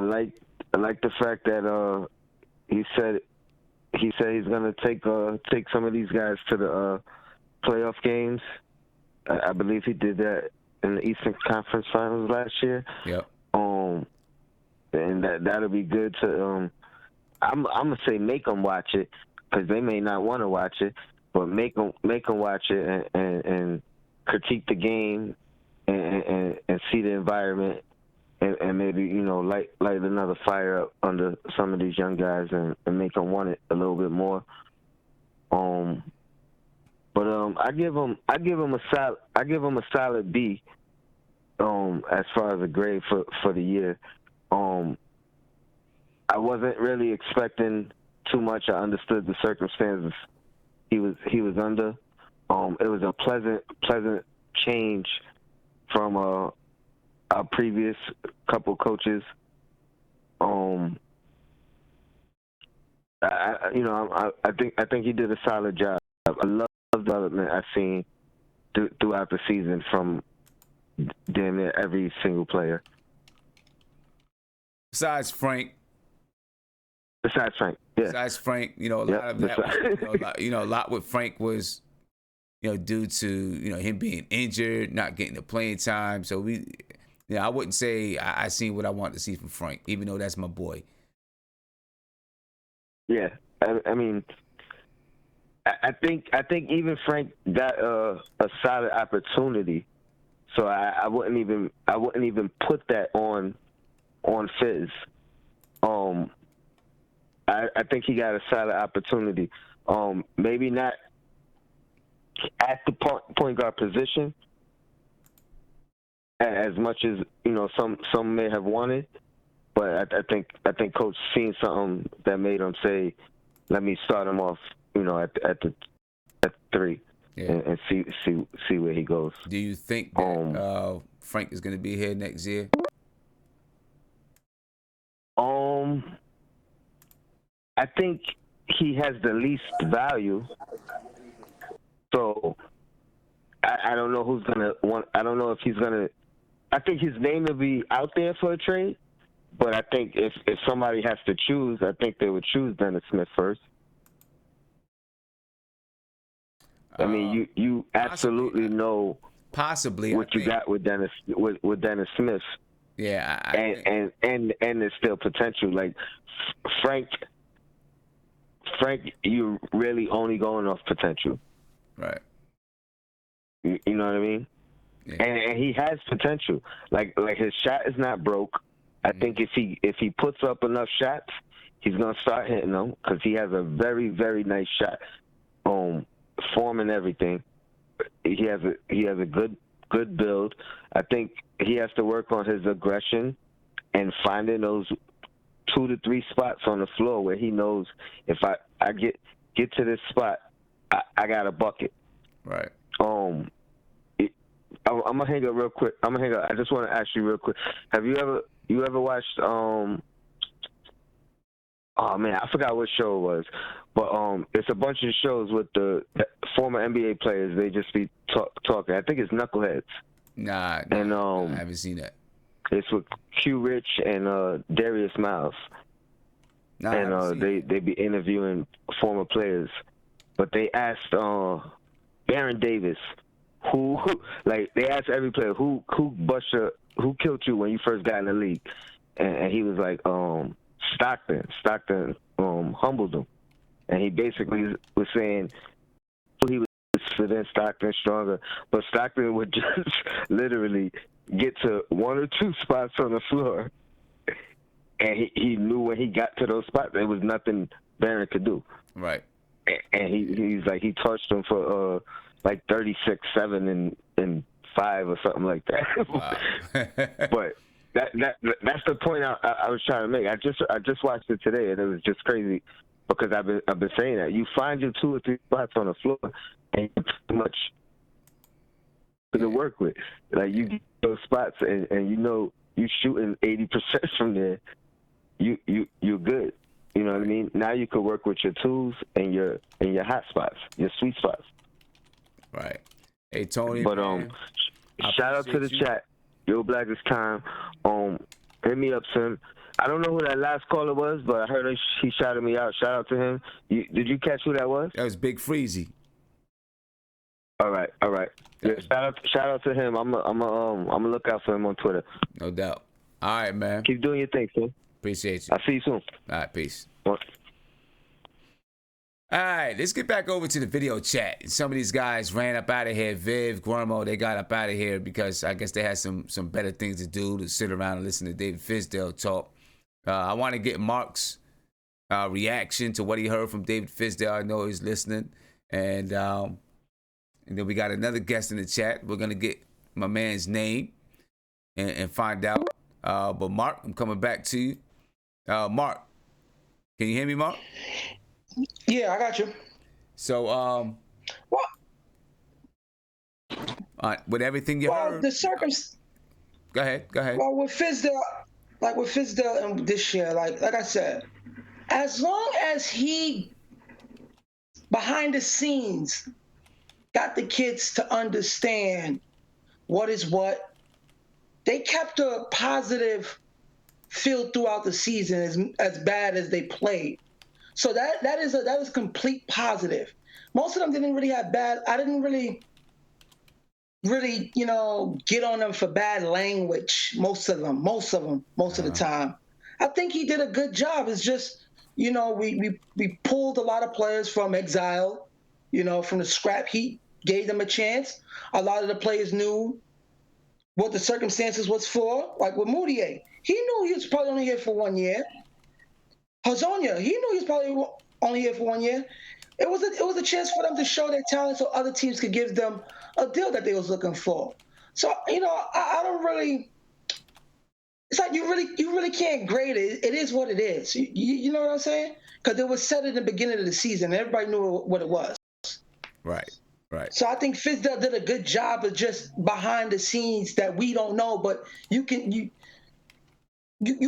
like the fact that he said he's gonna take some of these guys to the playoff games. I believe he did that in the Eastern Conference Finals last year. Yep. And that'll be good to. I'm gonna say make them watch it, because they may not want to watch it, but make them watch it and critique the game and see the environment. And maybe, you know, light another fire up under some of these young guys and make them want it a little bit more. But I give them a solid B. As far as a grade for the year. I wasn't really expecting too much. I understood the circumstances he was under. It was a pleasant change from our previous couple coaches. I think he did a solid job. I love the development I've seen throughout the season from damn near every single player. Besides Frank, yeah. Besides Frank, you know, a lot of that, a lot with Frank was, you know, due to, you know, him being injured, not getting the playing time. So I wouldn't say I seen what I wanted to see from Frank, even though that's my boy. Yeah, I mean, I think even Frank got a solid opportunity, so I wouldn't even put that on Fizz. I think he got a solid opportunity. Maybe not at the point guard position as much as some may have wanted, but I think Coach seen something that made him say, "Let me start him off, at the 3, and see where he goes." Do you think that Frank is going to be here next year? I think he has the least value, so I don't know who's gonna want. I don't know if he's gonna. I think his name will be out there for a trade, but I think if somebody has to choose, I think they would choose Dennis Smith first. I mean, you absolutely know what you got with Dennis Smith. Yeah, and there's still potential. Like Frank, you're really only going off potential. Right. You know what I mean? Yeah. And he has potential. Like his shot is not broke. I think if he puts up enough shots, he's gonna start hitting them because he has a very, very nice shot, form and everything. He has a good build. I think he has to work on his aggression and finding those 2 to 3 spots on the floor where he knows if I get to this spot, I got a bucket. Right. I'm gonna hang up real quick. I just want to ask you real quick. Have you ever watched? Oh man, I forgot what show it was, but it's a bunch of shows with the former NBA players. They just be talking. I think it's Knuckleheads. Nah, and I haven't seen that. It's with Q Rich and Darius Miles. Nah, and they be interviewing former players, but they asked Baron Davis, who like they asked every player who killed you when you first got in the league, and he was like Stockton humbled him, and he basically was saying he was for then Stockton stronger, but Stockton would just literally get to 1 or 2 spots on the floor, and he knew when he got to those spots there was nothing Baron could do. Right. And he's like he touched him for like 36, 7 and 5 or something like that. Wow. But that's the point I was trying to make. I just watched it today and it was just crazy because I've been saying that you find your 2 or 3 spots on the floor and you pretty much to work with. Like you get those spots and you shooting 80% from there, you're good. You know what I mean? Now you can work with your tools and your hot spots, your sweet spots. Right. Hey Tony. But shout out to the chat. Yo Black is time. Hit me up, son. I don't know who that last caller was, but I heard he shouted me out. Shout out to him. Did you catch who that was? That was Big Freezy. All right. Yeah, shout out to him. I'm gonna look out for him on Twitter. No doubt. All right, man. Keep doing your thing, son. Appreciate you. I'll see you soon. All right, peace. What? All right, let's get back over to the video chat. Some of these guys ran up out of here. Viv, Guillermo, they got up out of here because I guess they had some better things to do to sit around and listen to David Fizdale talk. I want to get Mark's reaction to what he heard from David Fizdale. I know he's listening. And then we got another guest in the chat. We're going to get my man's name and find out. But Mark, I'm coming back to you. Mark, can you hear me, Mark? Yeah, I got you. So, with everything you heard, Go ahead. Well, with Fizdale and this year, like I said, as long as he behind the scenes got the kids to understand what is what, they kept a positive feel throughout the season as bad as they played. So that is complete positive. Most of them didn't really have bad. I didn't really, get on them for bad language. Most of the time. I think he did a good job. It's just, we pulled a lot of players from exile. from the scrap heat, gave them a chance. A lot of the players knew what the circumstances was for. Like with Moutier, he knew he was probably only here for 1 year. Hazonia, he knew he was probably only here for 1 year. It was a chance for them to show their talent so other teams could give them a deal that they was looking for. So, I don't really. It's like you really can't grade it. It is what it is. You know what I'm saying? Because it was said at the beginning of the season. Everybody knew what it was. Right. So I think Fizdale did a good job of just behind the scenes that we don't know, but you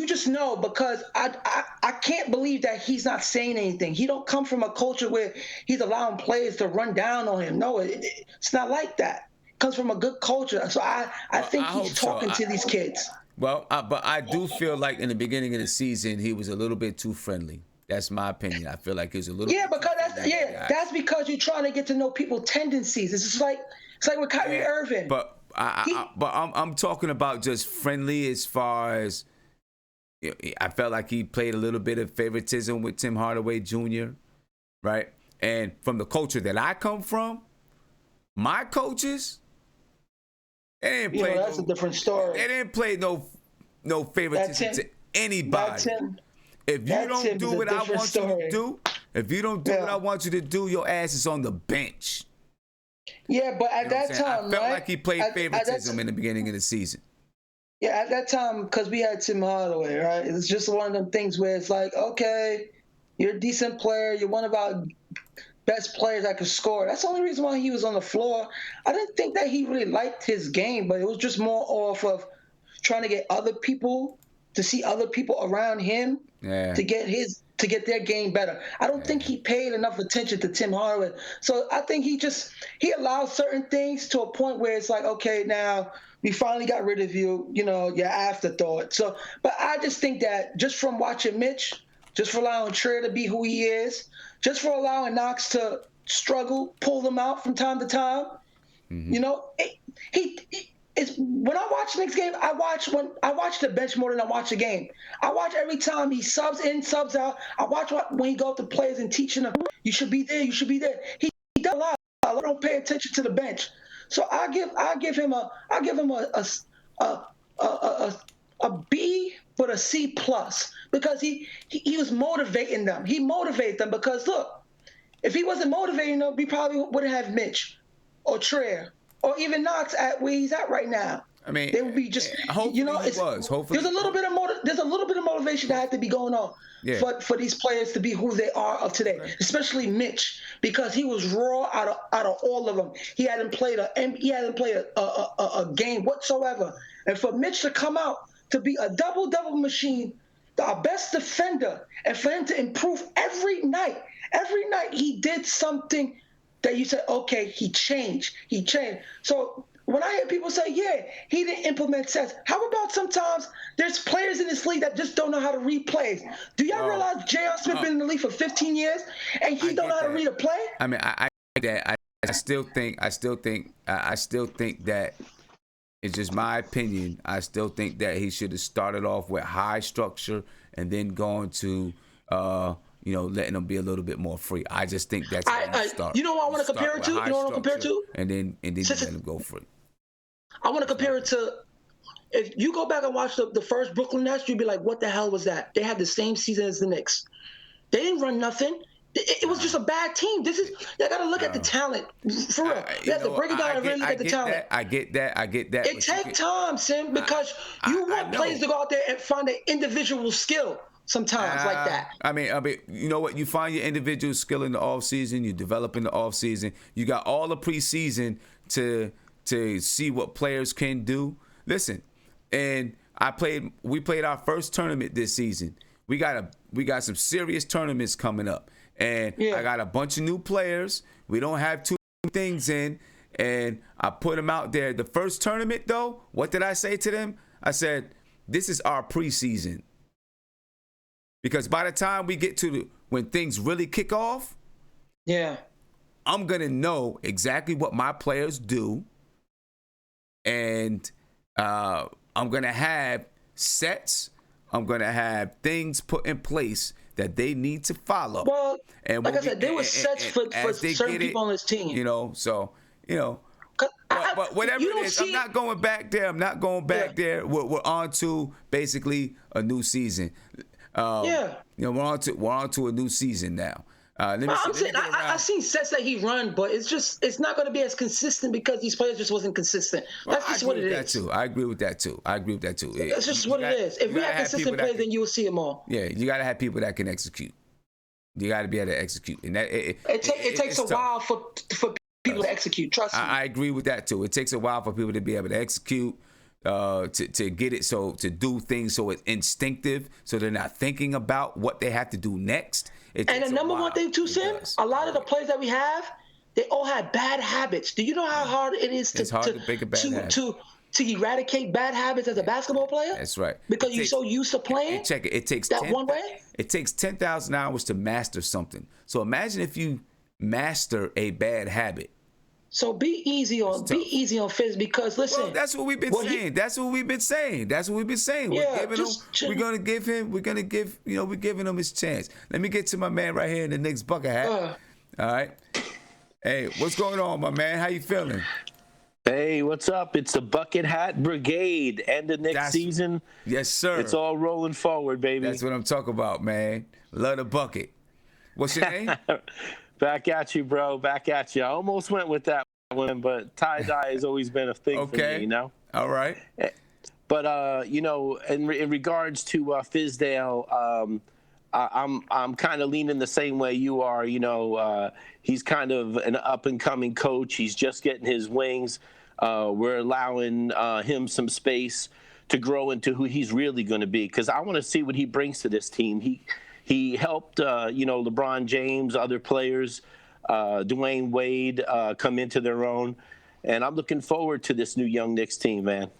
just know, because I can't believe that he's not saying anything. He don't come from a culture where he's allowing players to run down on him. No, it's not like that. It comes from a good culture. So I think he's talking to these kids. Well, but I do feel like in the beginning of the season he was a little bit too friendly. That's my opinion. I feel like he was a little. Yeah, because that's because you're trying to get to know people's tendencies. It's like with Kyrie Irving. But I'm talking about just friendly as far as. I felt like he played a little bit of favoritism with Tim Hardaway Jr., right? And from the culture that I come from, my coaches, they didn't play. That's a different story. They didn't play no favoritism to anybody. If you don't do what I want you to do, what I want you to do, your ass is on the bench. Yeah, but at that time, I felt like he played favoritism in the beginning of the season. Yeah, at that time, because we had Tim Hardaway, right? It's just one of them things where it's like, okay, you're a decent player. You're one of our best players that could score. That's the only reason why he was on the floor. I didn't think that he really liked his game, but it was just more off of trying to get other people to see other people around him to get their game better. I don't think he paid enough attention to Tim Hardaway. So I think he allowed certain things to a point where it's like, okay, now we finally got rid of you, your afterthought. So, but I just think that just from watching Mitch, just for allowing Trier to be who he is, just for allowing Knox to struggle, pull them out from time to time, when I watch the Knicks game, I watch the bench more than I watch the game. I watch every time he subs in, subs out. I watch when he go up to players and teaching them, you should be there, you should be there. He does a lot. I don't pay attention to the bench. So I give him a B but a C plus, because he was motivating them. He motivated them because look, if he wasn't motivating them, we probably wouldn't have Mitch or Trier or even Knox at where he's at right now. I mean, they would be just hopefully there's a little bit of motivation that had to be going on for these players to be who they are of today, especially Mitch, because he was raw out of all of them. He hadn't played a game whatsoever, and for Mitch to come out to be a double machine, our best defender, and for him to improve every night he did something that you said, okay, he changed. So when I hear people say, he didn't implement sets, how about sometimes there's players in this league that just don't know how to read plays? Do y'all realize J.R. Smith been in the league for 15 years and he don't know how to read a play? I mean, I still think that it's just my opinion. I still think that he should have started off with high structure and then gone to letting them be a little bit more free. I just think that's how you start. You know what I want to compare it to? And then you let them go free. I want to compare it to, if you go back and watch the first Brooklyn Nets, you'd be like, what the hell was that? They had the same season as the Knicks. They didn't run nothing. It was just a bad team. You got to look at the talent. For real. You have to break it down and really look at the talent. I get that. It takes time, Sim, because you want players to go out there and find their individual skill. Sometimes like that. I mean, you know what? You find your individual skill in the off season. You develop in the off season. You got all the preseason to see what players can do. Listen, and we played our first tournament this season. We got some serious tournaments coming up, and I got a bunch of new players. We don't have too many things in, and I put them out there. The first tournament, though, what did I say to them? I said, "This is our preseason." Because by the time we get to when things really kick off, I'm going to know exactly what my players do. And I'm going to have sets I'm going to have things put in place that they need to follow. Well, and like I said, there was sets for certain people on this team. You know, so, you know. But whatever it is, I'm not going back there. I'm not going back there. We're on to basically a new season. You know, we're on to a new season now. I've seen sets that he run, but it's not going to be as consistent because these players just wasn't consistent. That's just what it is. I agree with that too. That's just what it is. If we have consistent players, then you will see them all. Yeah, you got to have people that can execute. You got to be able to execute, and that it takes a while for people to execute. Trust me. I agree with that too. It takes a while for people to be able to execute. To get it to do things so it's instinctive, so they're not thinking about what they have to do next. And the number one thing too, Sim, a lot of the players that we have, they all have bad habits. Do you know how hard it is to eradicate bad habits as a basketball player? That's right. Because you're so used to playing. Check it. It takes one way. It takes 10,000 hours to master something. So imagine if you master a bad habit. So be easy on Fizz because listen. Well, that's what we've been saying. Yeah, we're giving him his chance. Let me get to my man right here in the Knicks bucket hat. All right. Hey, what's going on, my man? How you feeling? Hey, what's up? It's the Bucket Hat Brigade. End of next season. Yes, sir. It's all rolling forward, baby. That's what I'm talking about, man. Love the bucket. What's your name? Back at you, bro. Back at you. I almost went with that one, but tie-dye has always been a thing for me, you know? All right. But, you know, in regards to Fizdale, I'm kind of leaning the same way you are. You know, he's kind of an up-and-coming coach. He's just getting his wings. We're allowing him some space to grow into who he's really going to be because I want to see what he brings to this team. He helped, you know, LeBron James, other players, Dwayne Wade come into their own. And I'm looking forward to this new young Knicks team, man.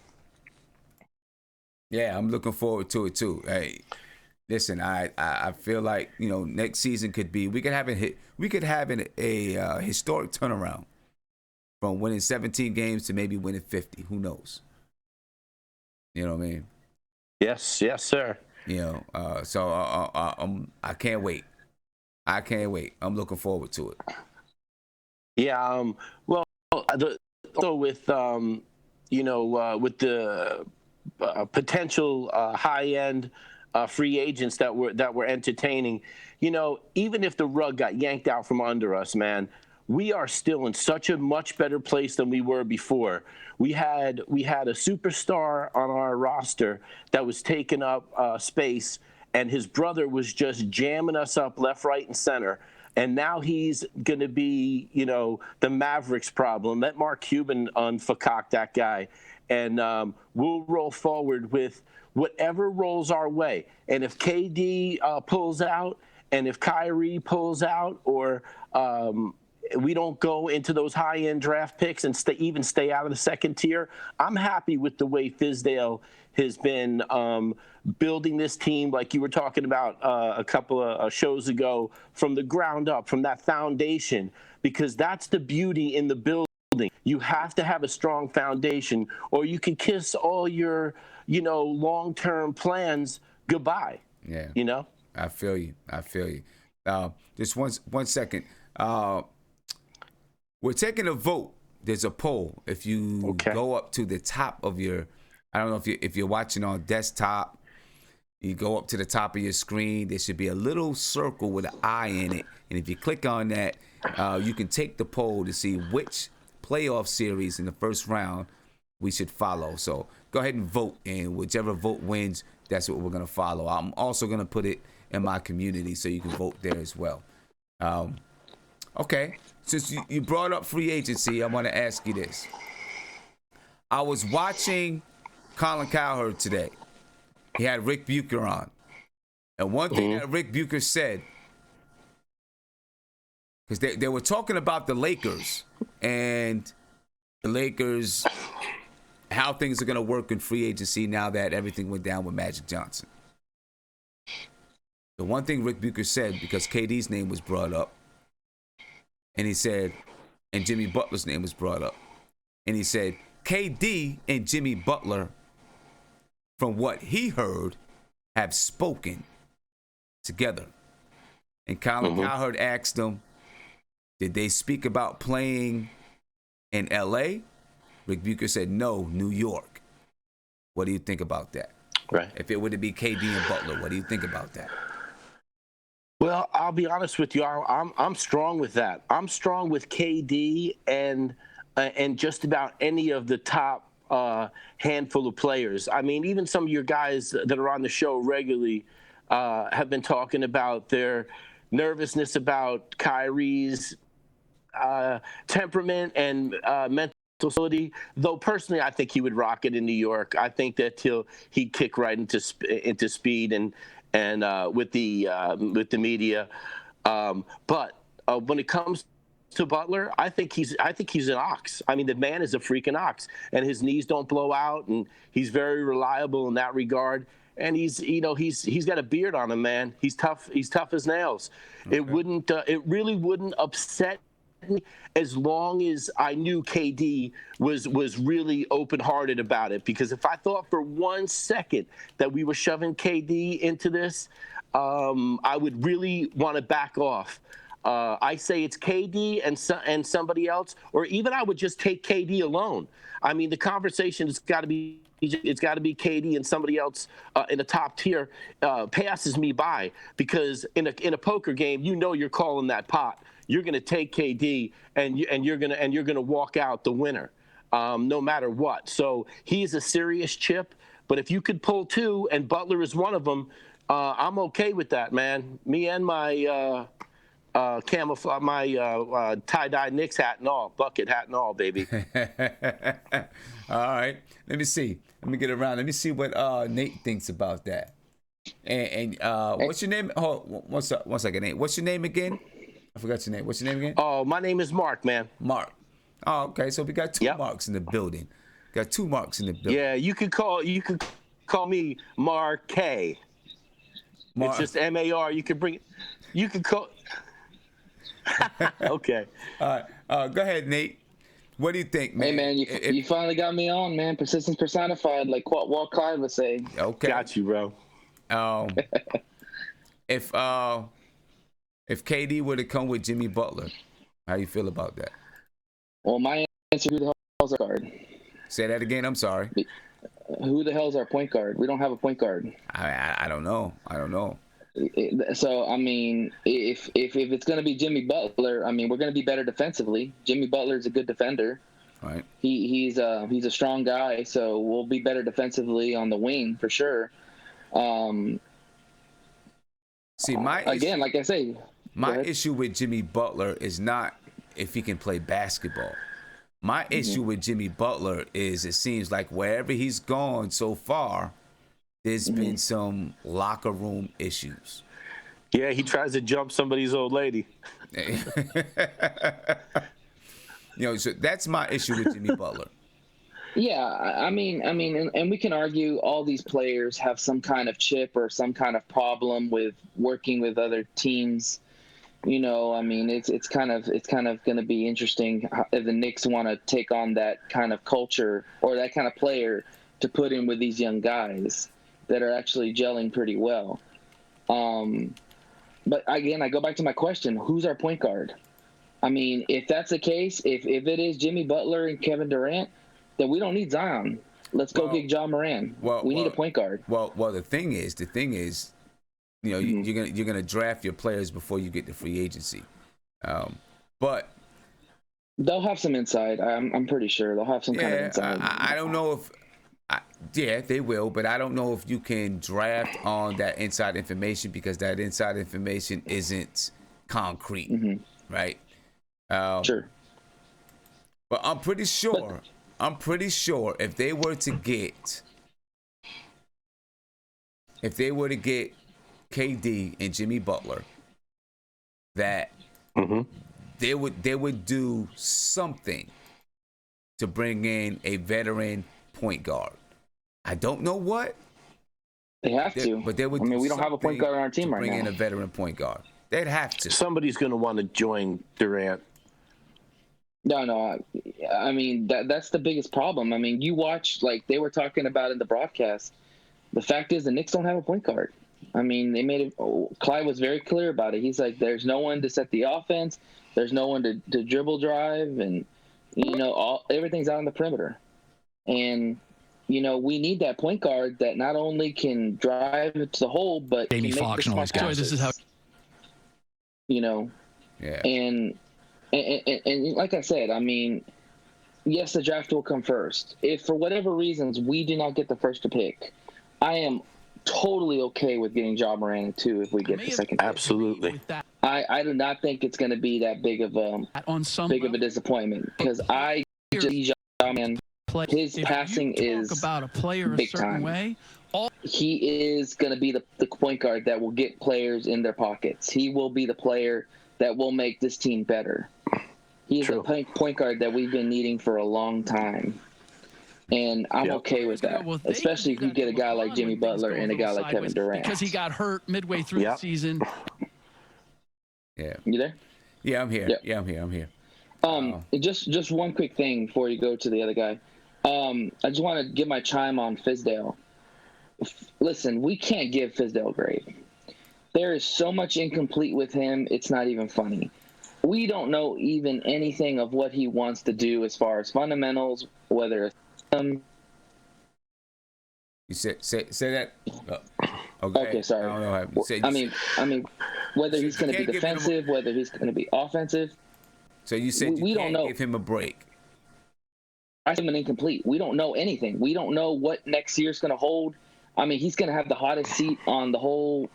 Yeah, I'm looking forward to it, too. Hey, listen, I feel like, you know, next season we could have a historic turnaround from winning 17 games to maybe winning 50. Who knows? You know what I mean? Yes, sir. You know, so I can't wait. I'm looking forward to it. Yeah. Well, also with you know, with the potential high-end free agents that we're entertaining, you know, even if the rug got yanked out from under us, man, we are still in such a much better place than we were before. We had a superstar on our roster that was taking up space, and his brother was just jamming us up left, right, and center. And now he's going to be, you know, the Mavericks problem. Let Mark Cuban unfuck that guy. And we'll roll forward with whatever rolls our way. And if KD pulls out, and if Kyrie pulls out, or we don't go into those high-end draft picks and even stay out of the second tier, I'm happy with the way Fizdale has been building this team, like you were talking about a couple of shows ago, from the ground up, from that foundation, because that's the beauty in the building. You have to have a strong foundation, or you can kiss all your, you know, long-term plans goodbye. Yeah. You know? I feel you. Just one second. We're taking a vote. There's a poll. If you go up to the top of your, I don't know if you're watching on desktop, you go up to the top of your screen. There should be a little circle with an eye in it, and if you click on that, you can take the poll to see which playoff series in the first round we should follow. So go ahead and vote, and whichever vote wins, that's what we're gonna follow. I'm also gonna put it in my community so you can vote there as well. Okay, since you brought up free agency, I want to ask you this. I was watching Colin Cowherd today. He had Rick Bucher on. And one thing that Rick Bucher said, because they were talking about the Lakers and the Lakers, how things are going to work in free agency now that everything went down with Magic Johnson. The one thing Rick Bucher said, because KD's name was brought up, and he said, and Jimmy Butler's name was brought up, and he said, KD and Jimmy Butler, from what he heard, have spoken together. And Colin Cowherd asked them, did they speak about playing in L.A.? Rick Bucher said, no, New York. What do you think about that? Right. If it were to be KD and Butler, what do you think about that? Well, I'll be honest with you. I'm strong with that. I'm strong with KD and just about any of the top handful of players. I mean, even some of your guys that are on the show regularly have been talking about their nervousness about Kyrie's temperament and mental ability. Though personally, I think he would rock it in New York. I think that he'd kick right into speed and with the media. But when it comes to Butler, I think he's an ox. I mean, the man is a freaking ox, and his knees don't blow out, and he's very reliable in that regard. And he's got a beard on him, man. He's tough. He's tough as nails. Okay. It really wouldn't upset me as long as I knew KD was really open-hearted about it. Because if I thought for 1 second that we were shoving KD into this, I would really want to back off. I say it's KD and somebody else, or even I would just take KD alone. I mean, the conversation has got to be. It's got to be KD and somebody else in the top tier passes me by, because in a poker game, you're calling that pot. You're going to take KD and you're going to walk out the winner, no matter what. So he's a serious chip. But if you could pull two and Butler is one of them, I'm okay with that, man. Me and my camouflage, my tie-dye Knicks hat and all, bucket hat and all, baby. All right. Let me see. Let me get around. Let me see what Nate thinks about that. And what's your name? Oh, one second, Nate. What's your name again? I forgot your name. What's your name again? Oh, my name is Mark, man. Mark. Oh, okay. So we got two Marks in the building. Got two Marks in the building. Yeah, you could call me Mark K. It's just M-A-R. You could call. Okay. All right. Go ahead, Nate. What do you think, man? Hey, man, you finally got me on, man. Persistence personified, like what Walt Clyde would say. Okay. Got you, bro. If KD were to come with Jimmy Butler, how you feel about that? Well, my answer: who the hell's our guard? Say that again. I'm sorry. Who the hell's our point guard? We don't have a point guard. I don't know. So I mean, if it's gonna be Jimmy Butler, I mean, we're gonna be better defensively. Jimmy Butler's a good defender. Right. He's a strong guy, so we'll be better defensively on the wing for sure. See, like I say, my issue with Jimmy Butler is not if he can play basketball. My issue with Jimmy Butler is it seems like wherever he's gone so far, there's been some locker room issues. Yeah, he tries to jump somebody's old lady. So that's my issue with Jimmy Butler. Yeah, I mean, and we can argue all these players have some kind of chip or some kind of problem with working with other teams. I mean, it's kind of going to be interesting if the Knicks want to take on that kind of culture or that kind of player to put in with these young guys that are actually gelling pretty well. But again, I go back to my question: who's our point guard? I mean, if that's the case, if it is Jimmy Butler and Kevin Durant, then we don't need Zion. Let's go get Ja Morant. We need a point guard. Well, the thing is, you're gonna draft your players before you get to free agency, but they'll have some inside. I'm pretty sure they'll have some kind of inside. I don't know if. Yeah, they will, but I don't know if you can draft on that inside information because that inside information isn't concrete, right? Sure. But I'm pretty sure if they were to get KD and Jimmy Butler, that they would do something to bring in a veteran point guard. I don't know what. They have to. But they would. I mean, we don't have a point guard on our team right now. Bring in a veteran point guard. They'd have to. Somebody's going to want to join Durant. No. I mean, that's the biggest problem. I mean, you watch, like they were talking about in the broadcast, the fact is the Knicks don't have a point guard. I mean, they made it. Clyde was very clear about it. He's like, there's no one to set the offense. There's no one to dribble drive, and everything's out on the perimeter. And we need that point guard that not only can drive it to the hole, but Jamie can make Foxx the smart always got passes. this is how. Yeah. And like I said, I mean, yes, the draft will come first. If for whatever reasons we do not get the first to pick, I am totally okay with getting Ja Morant too if we get the second pick. Absolutely. I do not think it's going to be that big of a disappointment because I just see Ja Morant. His passing is about a player big a certain time. way. He is going to be the point guard that will get players in their pockets. He will be the player that will make this team better. He is a point guard that we've been needing for a long time. And I'm okay with that, especially if you get a guy like Jimmy Butler and a guy like Kevin Durant. Because he got hurt midway through the season. Yeah. You there? Yeah, I'm here. Yep. Yeah, I'm here. I'm here. Just one quick thing before you go to the other guy. I just want to give my chime on Fizdale. Listen, we can't give Fizdale a grade. There is so much incomplete with him, it's not even funny. We don't know even anything of what he wants to do as far as fundamentals, whether it's You say that? Okay, sorry. I don't know how I mean, whether he's going to be defensive, whether he's going to be offensive. So you said we don't know. Give him a break. I said him an incomplete. We don't know anything. We don't know what next year's going to hold. I mean, he's going to have the hottest seat on the whole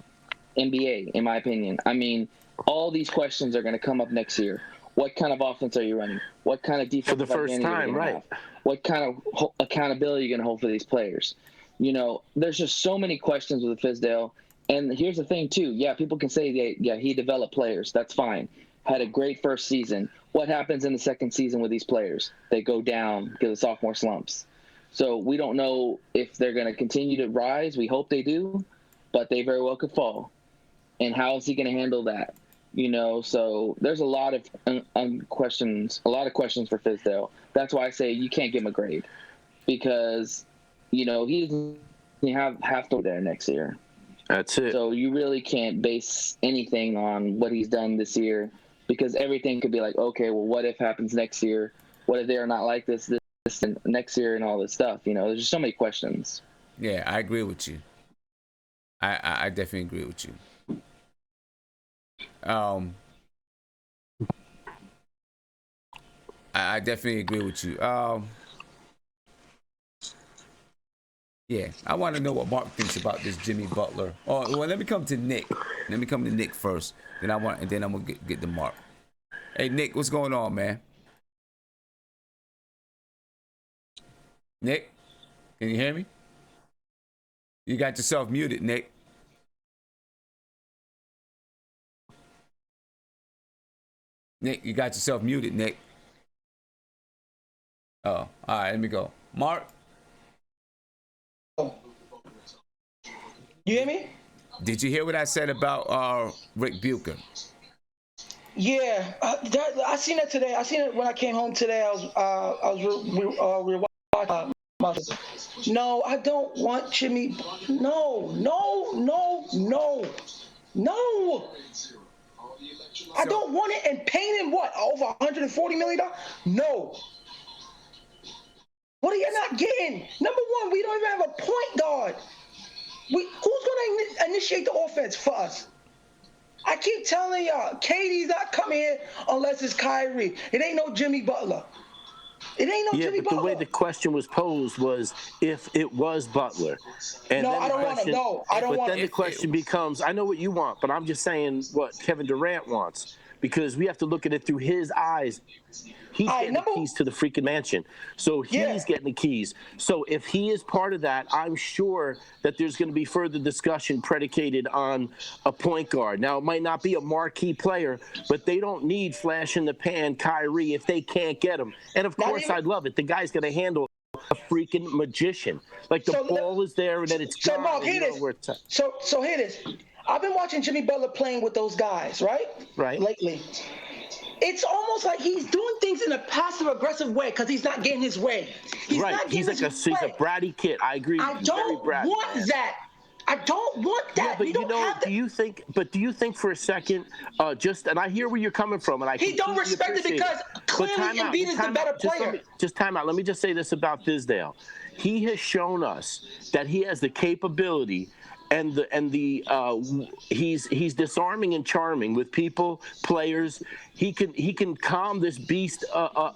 NBA, in my opinion. I mean, all these questions are going to come up next year. What kind of offense are you running? What kind of defense? For the first time, right? Have? What kind of accountability are you going to hold for these players? There's just so many questions with Fizdale. And here's the thing, too. Yeah, people can say, he developed players. That's fine. Had a great first season. What happens in the second season with these players? They go down because of sophomore slumps. So we don't know if they're going to continue to rise. We hope they do, but they very well could fall. And how is he going to handle that? So there's a lot of questions for Fizdale. That's why I say you can't give him a grade because, he doesn't have to be there next year. That's it. So you really can't base anything on what he's done this year because everything could be like, okay, well, what if happens next year? What if they're not like this and next year and all this stuff? There's just so many questions. Yeah, I agree with you. I definitely agree with you. I definitely agree with you. Yeah, I want to know what Mark thinks about this Jimmy Butler. Well, let me come to Nick. Let me come to Nick first. Then I'm gonna get to Mark. Hey, Nick, what's going on, man? Nick, can you hear me? You got yourself muted, Nick. Nick, you got yourself muted, Nick. Oh, all right, let me go. Mark? You hear me? Did you hear what I said about Rick Bucher? Yeah, I seen that today. I seen it when I came home today. We were watching. No, I don't want Jimmy. No. I don't want it and paying him what, over $140 million? No. What are you not getting? Number one, we don't even have a point guard. Who's going to initiate the offense for us? I keep telling y'all, KD's not coming here unless it's Kyrie. It ain't no Jimmy Butler. It ain't no Jimmy Butler. The way the question was posed was if it was Butler. And no, I don't want him. No, I don't want him. But then the question becomes, I know what you want, but I'm just saying what Kevin Durant wants because we have to look at it through his eyes. He's getting the keys to the freaking mansion. So he's getting the keys. So if he is part of that, I'm sure that there's going to be further discussion predicated on a point guard. Now, it might not be a marquee player, but they don't need flash in the pan Kyrie if they can't get him. And, of course, I'd love it. The guy's going to handle a freaking magician. Like, the ball is there, and then it's gone. So, Mark, hear this. So hear this. I've been watching Jimmy Butler playing with those guys, right? Right. Lately. it's almost like he's doing things in a passive-aggressive way because he's not getting his way. He's not getting He's like his he's way. a bratty kid. I agree. I don't want that. I don't want that. Yeah, but you know, do you think for a second, and I hear where you're coming from, and he don't respect it because clearly Embiid is the better player. Just time out. Let me just say this about Fizdale. He has shown us that he has the capability and he's disarming and charming with people, players. He can calm this beast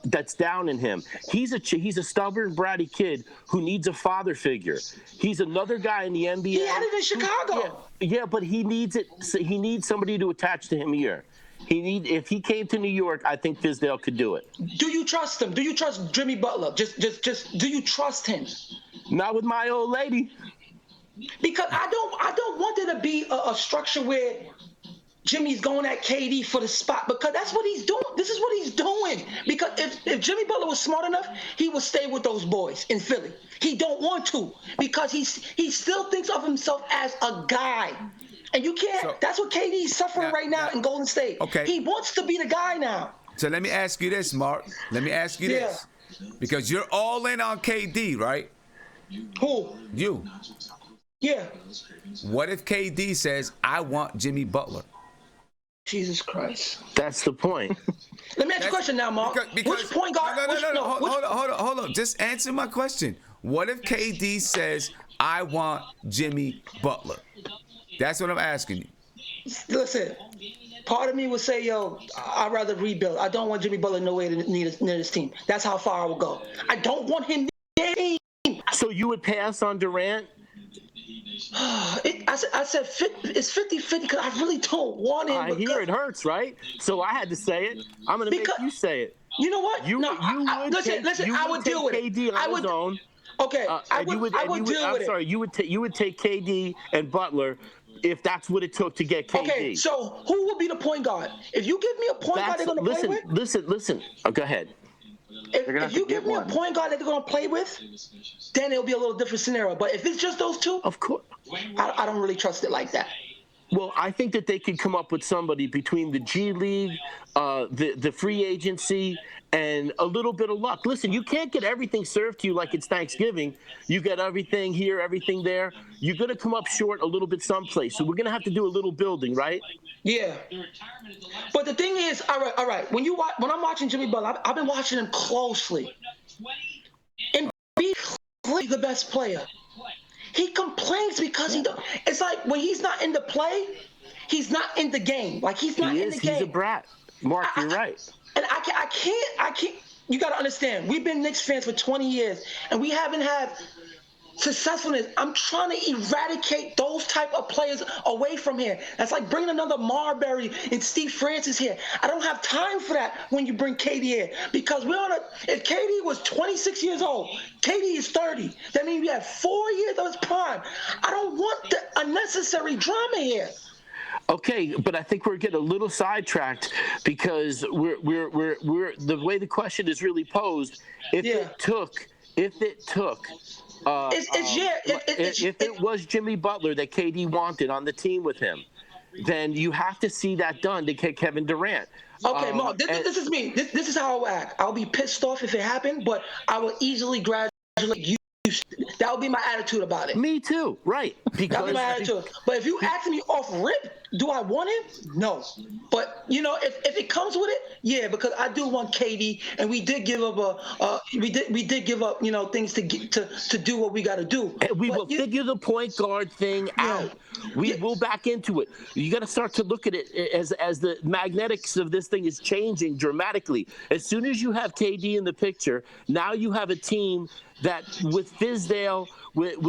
that's down in him. He's a stubborn, bratty kid who needs a father figure. He's another guy in the NBA. He had it in Chicago. Yeah, but he needs it. He needs somebody to attach to him here. If he came to New York, I think Fizdale could do it. Do you trust him? Do you trust Jimmy Butler? Just do you trust him? Not with my old lady. Because I don't want there to be a structure where Jimmy's going at KD for the spot, because that's what he's doing. This is what he's doing. Because if Jimmy Butler was smart enough, he would stay with those boys in Philly. He don't want to because he still thinks of himself as a guy. And you can't. That's what KD is suffering right now in Golden State. Okay. He wants to be the guy now. So let me ask you this, Mark. Let me ask you this. Because you're all in on KD, right? Who? You. Yeah. What if KD says, I want Jimmy Butler? Jesus Christ. That's the point. Let me ask you a question now, Mark. Which point guard? Hold on. Just answer my question. What if KD says, I want Jimmy Butler? That's what I'm asking you. Listen, part of me would say, yo, I'd rather rebuild. I don't want Jimmy Butler nowhere near this team. That's how far I would go. I don't want him near the team. So you would pass on Durant? I said it's 50-50 because I really don't want him. I hear it hurts, right? So I had to say it. I'm going to make you say it. You know what? Listen, I would deal with KD it. on his own. Okay, I would deal with it. I'm sorry, you would take KD and Butler if that's what it took to get KD. Okay, so who will be the point guard? If you give me a point guard they're going to play with? Listen. Oh, go ahead. If you give me a point guard that they're going to play with, then it'll be a little different scenario. But if it's just those two, of course, I don't really trust it like that. Well, I think that they could come up with somebody between the G League, the free agency, and a little bit of luck. Listen, you can't get everything served to you like it's Thanksgiving. You get everything here, everything there. You're going to come up short a little bit someplace. So we're going to have to do a little building, right? Yeah. But the thing is, all right. When I'm watching Jimmy Butler, I've been watching him closely. And he's the best player. He complains because he don't. It's like when he's not in the play, he's not in the game. Like he's not in the game. He's a brat. Mark, you're right. And I can't. You got to understand. We've been Knicks fans for 20 years, and we haven't had successfulness. I'm trying to eradicate those type of players away from here. That's like bringing another Marbury and Steve Francis here. I don't have time for that when you bring KD in, because if KD was 26 years old, KD is 30. That means we have 4 years of his prime. I don't want the unnecessary drama here. Okay, but I think we're getting a little sidetracked because we're the way the question is really posed. If it was Jimmy Butler that KD wanted on the team with him, then you have to see that done to get Kevin Durant. Okay, Mark, this is me. This is how I will act. I'll be pissed off if it happened, but I will easily graduate you. That would be my attitude about it. Me too, right? That would be my attitude. But if you ask me off rip, do I want him? No. But if it comes with it, yeah, because I do want KD, and we did give up we did give up things to do what we got to do. And we will figure the point guard thing out. We'll back into it. You got to start to look at it as the magnetics of this thing is changing dramatically. As soon as you have KD in the picture, now you have a team that with Fizdale, with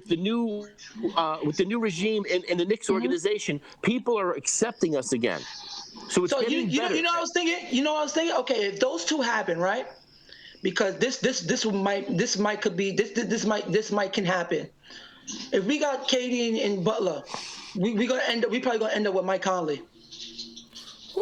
the new regime in the Knicks organization, people are accepting us again. So it's getting better. You know what I was thinking? Okay, if those two happen, right? Because this might can happen. If we got KD and Butler, we probably gonna end up with Mike Conley.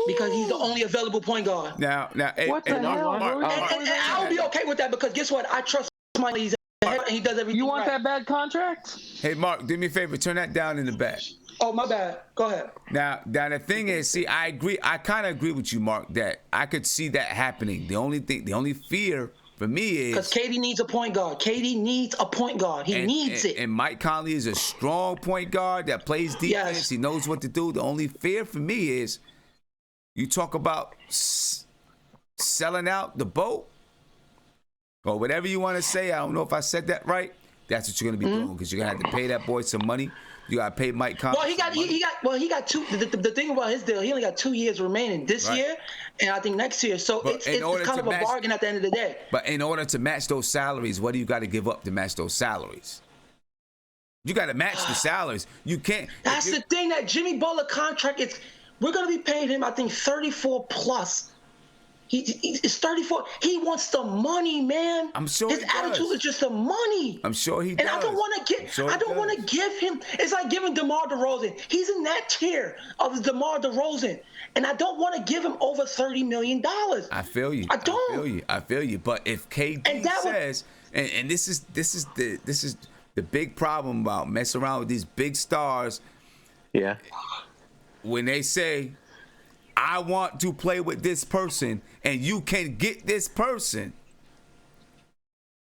Because he's the only available point guard. Now, what the hell? And I'll be okay with that because guess what? I trust Mike. He's and he does everything. You want right. that bad contract? Hey, Mark, do me a favor. Turn that down in the back. Oh, my bad. Go ahead. Now the thing is, see, I agree. I kind of agree with you, Mark, that I could see that happening. The only fear for me is because KD needs a point guard. KD needs a point guard. He needs it. And Mike Conley is a strong point guard that plays defense. Yes. He knows what to do. The only fear for me is you talk about selling out the boat or whatever you want to say. I don't know if I said that right. That's what you're going to be doing because you're going to have to pay that boy some money. You got to pay Mike Conley. Well, he got two. The thing about his deal, he only got 2 years remaining this year, and I think next year. So it's kind of a bargain at the end of the day. But in order to match those salaries, what do you got to give up to match those salaries? You got to match the salaries. You can't. That's the thing. That Jimmy Butler contract is. We're going to be paying him, I think, 34 plus. He's 34. He wants the money, man. I'm sure his attitude is just the money. I'm sure he does. And I don't want to give him. It's like giving DeMar DeRozan. He's in that tier of DeMar DeRozan, and I don't want to give him over $30 million. I feel you. I feel you. But if KD says, and this is the big problem about messing around with these big stars. Yeah. When they say, I want to play with this person and you can get this person,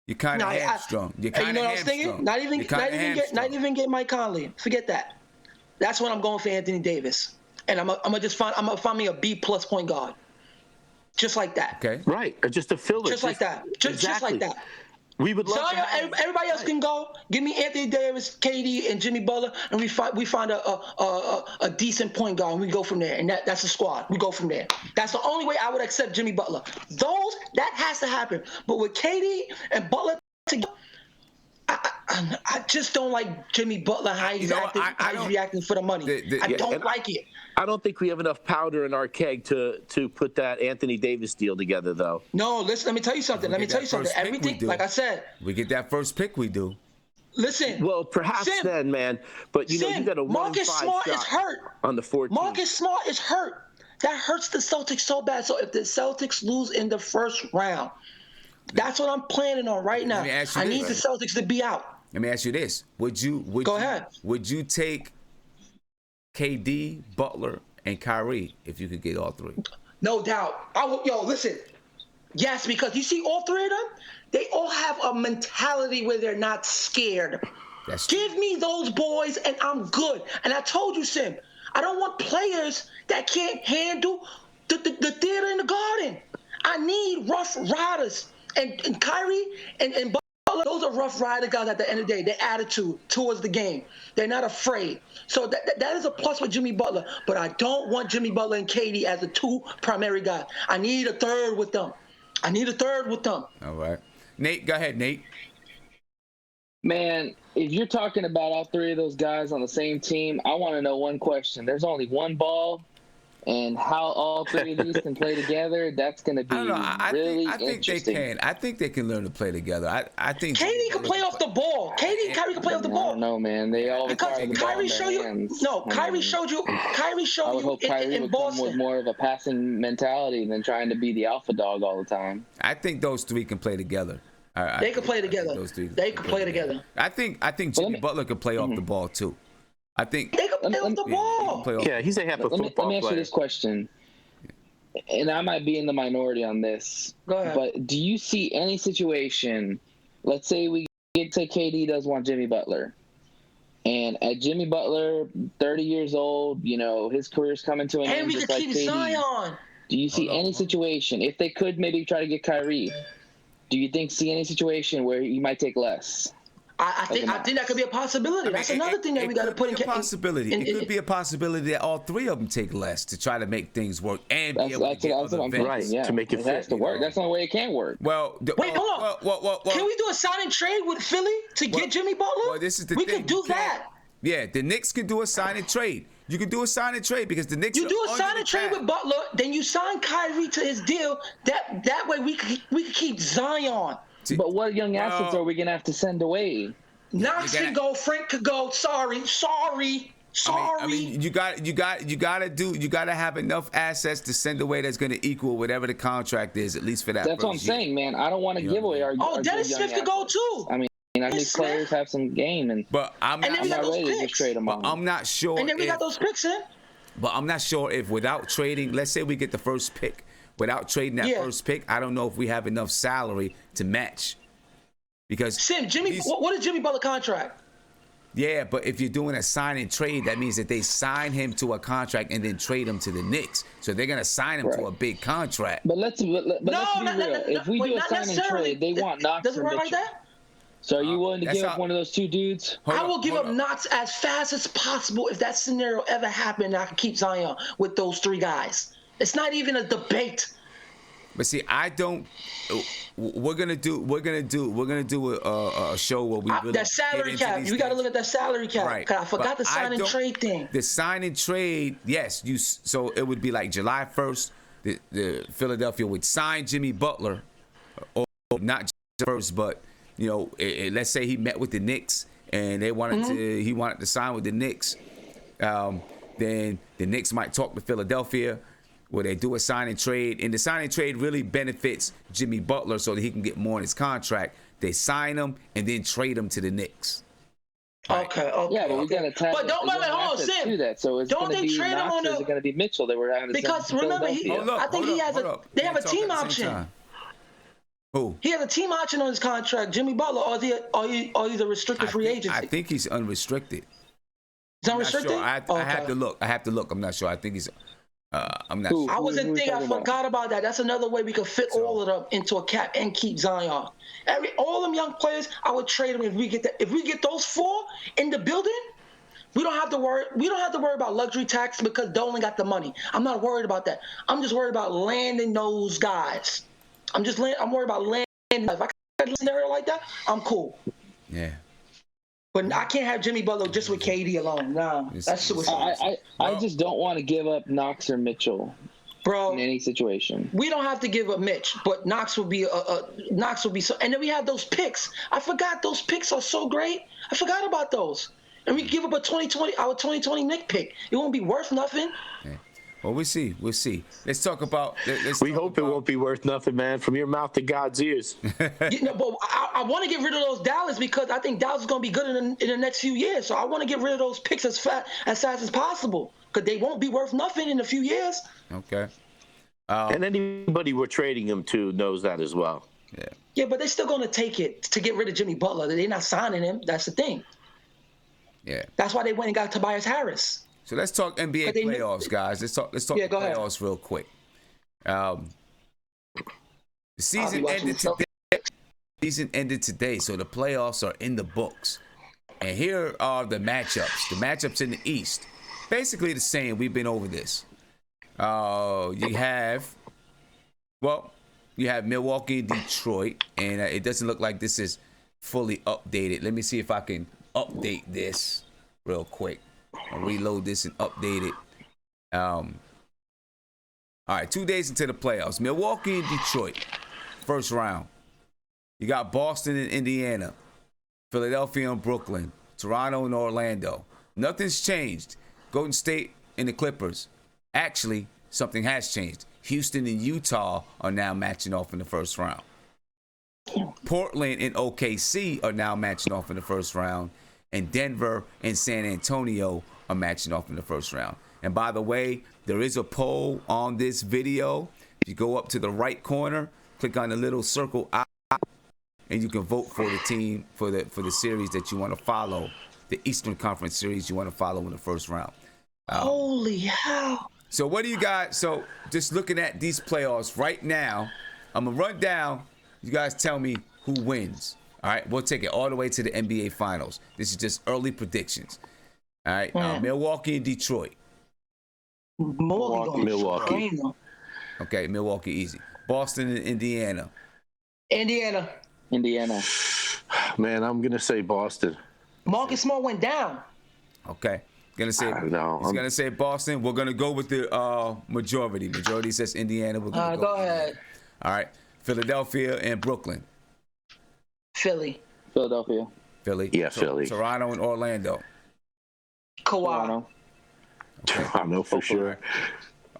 you're kind of hamstrung. You're kind of hamstrung. You know what I was thinking? Not even get Mike Conley. Forget that. That's when I'm going for Anthony Davis. And I'm gonna find me a B+ point guard. Just like that. Okay. Right. Or just a filler. Just like that. Just like that. We would love everybody else can go. Give me Anthony Davis, KD, and Jimmy Butler, and we find a decent point guard, and we go from there. And that's the squad. We go from there. That's the only way I would accept Jimmy Butler. That has to happen. But with KD and Butler together, I just don't like Jimmy Butler, how he's reacting for the money. I don't like it. I don't think we have enough powder in our keg to put that Anthony Davis deal together, though. No, listen, let me tell you something. Everything, like I said. We get that first pick, we do. Listen. Well, perhaps then, man. But, you got a 1-5 Marcus Smart shot is hurt. On the 14th. Marcus Smart is hurt. That hurts the Celtics so bad. So if the Celtics lose in the first round, that's what I'm planning on right now. I need the Celtics to be out. Let me ask you this. Would you take KD, Butler, and Kyrie if you could get all three? No doubt. Listen. Yes, because you see all three of them, they all have a mentality where they're not scared. Give me those boys and I'm good. And I told you, Sim, I don't want players that can't handle the theater in the garden. I need rough riders. And Kyrie and Butler, those are rough rider guys at the end of the day. Their attitude towards the game. They're not afraid. So that is a plus with Jimmy Butler. But I don't want Jimmy Butler and KD as the two primary guys. I need a third with them. All right. Nate, go ahead, Nate. Man, if you're talking about all three of those guys on the same team, I want to know one question. There's only one ball, and how all three of these can play together, that's going to be really interesting. I think they can. I think they can learn to play together. I think KD can play off the ball. KD and Kyrie can play off the ball. I don't know, man. They all Kyrie showed you. No, Kyrie showed you. Kyrie showed I would hope Kyrie in would Boston. come with more of a passing mentality than trying to be the alpha dog all the time. I think those three can play together. They can play together. They can play together. I think Jimmy Butler could play off the ball too. I think they can play off the ball. Yeah, he's a half a football Let me ask you this question, and I might be in the minority on this. Go ahead. But do you see any situation? Let's say we get to KD does want Jimmy Butler, and at Jimmy Butler, 30 years old, his career's coming to an end. And we just could like keep KD. Zion. Do you see any situation if they could maybe try to get Kyrie? Do you see any situation where he might take less? I think that could be a possibility. That's another thing that we got to put in. Possibility. It could be a possibility that all three of them take less to try to make things work and be able to get other vendors. Yeah. To make it fit. Has to work. That's the only way it can work. Well, wait, hold on. Can we do a sign and trade with Philly to get Jimmy Butler? Well, this is the we thing. could do that. Yeah, the Knicks can do a sign and trade. You can do a sign and trade because the Knicks. You do a sign and trade with Butler, then you sign Kyrie to his deal. That way we could keep Zion. But what young assets are we gonna have to send away? Knox can go. Frank could go. Sorry. I mean, you gotta have enough assets to send away that's gonna equal whatever the contract is, at least for that. That's what I'm saying, man. I don't want to give away our. Dennis Smith could go too. I mean, I think players have some game, but I'm not ready to just trade them all. I'm not sure. And then we got those picks in. But I'm not sure if without trading, let's say we get the first pick, without trading that first pick, I don't know if we have enough salary to match. Because what is Jimmy Butler contract? Yeah, but if you're doing a sign and trade, that means that they sign him to a contract and then trade him to the Knicks. So they're gonna sign him to a big contract. But let's be real. If we do a sign and trade, they want Knox Does it or work like Mitchell. that? So are you willing to give up one of those two dudes? I will give up Knox as fast as possible if that scenario ever happened. I can keep Zion with those three guys. It's not even a debate. But see, I don't. We're gonna do a show where we really that salary cap. You got to look at that salary cap. Right. 'Cause I forgot the sign and trade thing. The sign and trade, yes. So it would be like July 1st. The Philadelphia would sign Jimmy Butler, or not first, but let's say he met with the Knicks and they wanted he wanted to sign with the Knicks. Then the Knicks might talk to Philadelphia, where they do a sign and trade, and the sign and trade really benefits Jimmy Butler so that he can get more in his contract. They sign him and then trade him to the Knicks. Okay. Yeah, but we got to tag. But don't hold on, Sim. Do that. So it's don't they trade him on the? Is it going to be Mitchell? They were having because remember, I think he has they have a team option. Who? He has a team option on his contract, Jimmy Butler, or he's a restricted free agency. I think he's unrestricted. He's unrestricted? Sure. I have to look. I'm not sure. I think he's. I'm not sure. I wasn't thinking. I forgot about that. That's another way we could fit all of them into a cap and keep Zion. All them young players, I would trade them if we get that. If we get those four in the building, we don't have to worry. We don't have to worry about luxury tax because Dolan got the money. I'm not worried about that. I'm just worried about landing those guys. I'm worried about landing. If I got a scenario like that, I'm cool. Yeah. But I can't have Jimmy Butler just with KD alone. Nah, that's suicide. I just don't want to give up Knox or Mitchell, bro. In any situation, we don't have to give up Mitch, but Knox would be so. And then we have those picks. I forgot those picks are so great. I forgot about those. And we give up our 2020 Knicks pick. It won't be worth nothing. Yeah. Well, we'll see. Let's talk about. We hope it won't be worth nothing, man. From your mouth to God's ears. But I want to get rid of those Dallas because I think Dallas is going to be good in the next few years. So I want to get rid of those picks as fast as possible because they won't be worth nothing in a few years. Okay. And anybody we're trading them to knows that as well. Yeah. Yeah, but they're still going to take it to get rid of Jimmy Butler. They're not signing him. That's the thing. Yeah. That's why they went and got Tobias Harris. So let's talk NBA playoffs, guys. Let's talk playoffs real quick. The season ended today. Season ended today, so the playoffs are in the books. And here are the matchups. The matchups in the East, basically the same. We've been over this. You have Milwaukee and Detroit, and it doesn't look like this is fully updated. Let me see if I can update this real quick. I'll reload this and update it. All right, 2 days into the playoffs. Milwaukee and Detroit, first round. You got Boston and Indiana, Philadelphia and Brooklyn, Toronto and Orlando. Nothing's changed. Golden State and the Clippers. Actually, something has changed. Houston and Utah are now matching off in the first round. Portland and OKC are now matching off in the first round. And Denver and San Antonio are matching off in the first round. And by the way, there is a poll on this video. If you go up to the right corner, click on the little circle icon, and you can vote for the team for the series that you want to follow, the Eastern Conference series you want to follow in the first round. Holy hell. So what do you got? So just looking at these playoffs right now, I'm going to run down. You guys tell me who wins. All right, we'll take it all the way to the NBA Finals. This is just early predictions. All right, Milwaukee and Detroit. Milwaukee. Okay, Milwaukee easy. Boston and Indiana. Indiana. Man, I'm gonna say Boston. Marcus Smart went down. Okay, he's gonna say Boston. We're gonna go with the majority. Majority says Indiana. We're gonna go ahead. All right, Philadelphia and Brooklyn. Philadelphia. Philly. Yeah, Philly. Toronto and Orlando. Kawhi. Toronto for sure.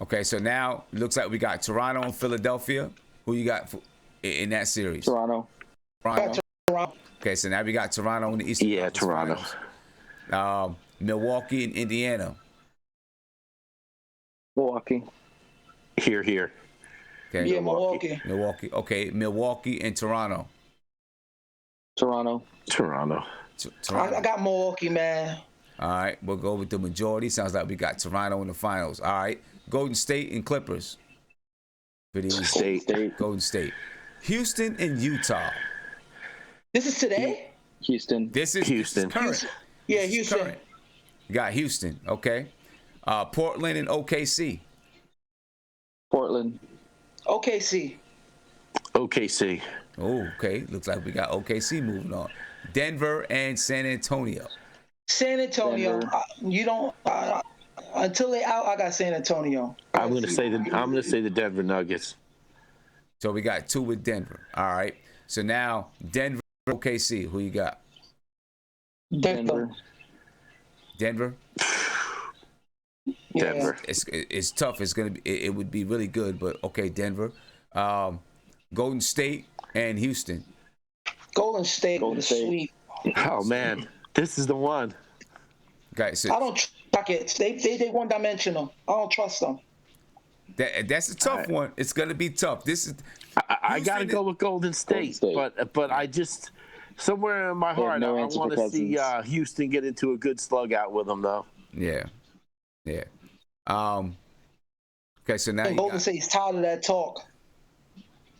Okay, so now it looks like we got Toronto and Philadelphia. Who you got in that series? Toronto. Toronto. Okay, so now we got Toronto in the Eastern Conference Toronto. Finals. Milwaukee and Indiana. Milwaukee. Here. Okay. Yeah, Milwaukee. Milwaukee. Okay, Milwaukee and Toronto. Toronto. Toronto. I got Milwaukee, man. All right, we'll go with the majority. Sounds like we got Toronto in the finals. All right, Golden State and Clippers. Pretty easy. Golden State. Houston and Utah. This is today? Houston. This is Houston. current. Yeah, This is Houston. current. You got Houston. Okay. Portland and OKC. Portland. OKC. OKC. Oh, okay. Looks like we got OKC moving on. Denver and San Antonio. San Antonio. Denver. You don't until they out. I got San Antonio. I'm gonna say the Denver Nuggets. So we got 2 with Denver. All right. So now Denver, OKC. Who you got? Denver. Denver. Yeah. Denver. It's tough. It's gonna be. It would be really good, but okay, Denver. Golden State and Houston. Golden State. Golden State. Sweet. Oh man, this is the one. Okay, so I don't trust Rockets. They one dimensional. I don't trust them. that's a tough one. It's gonna be tough. This is. I gotta go with Golden State, but I just somewhere in my heart I want to see Houston get into a good slug out with them though. Yeah. Okay, so now And Golden State's tired of that talk.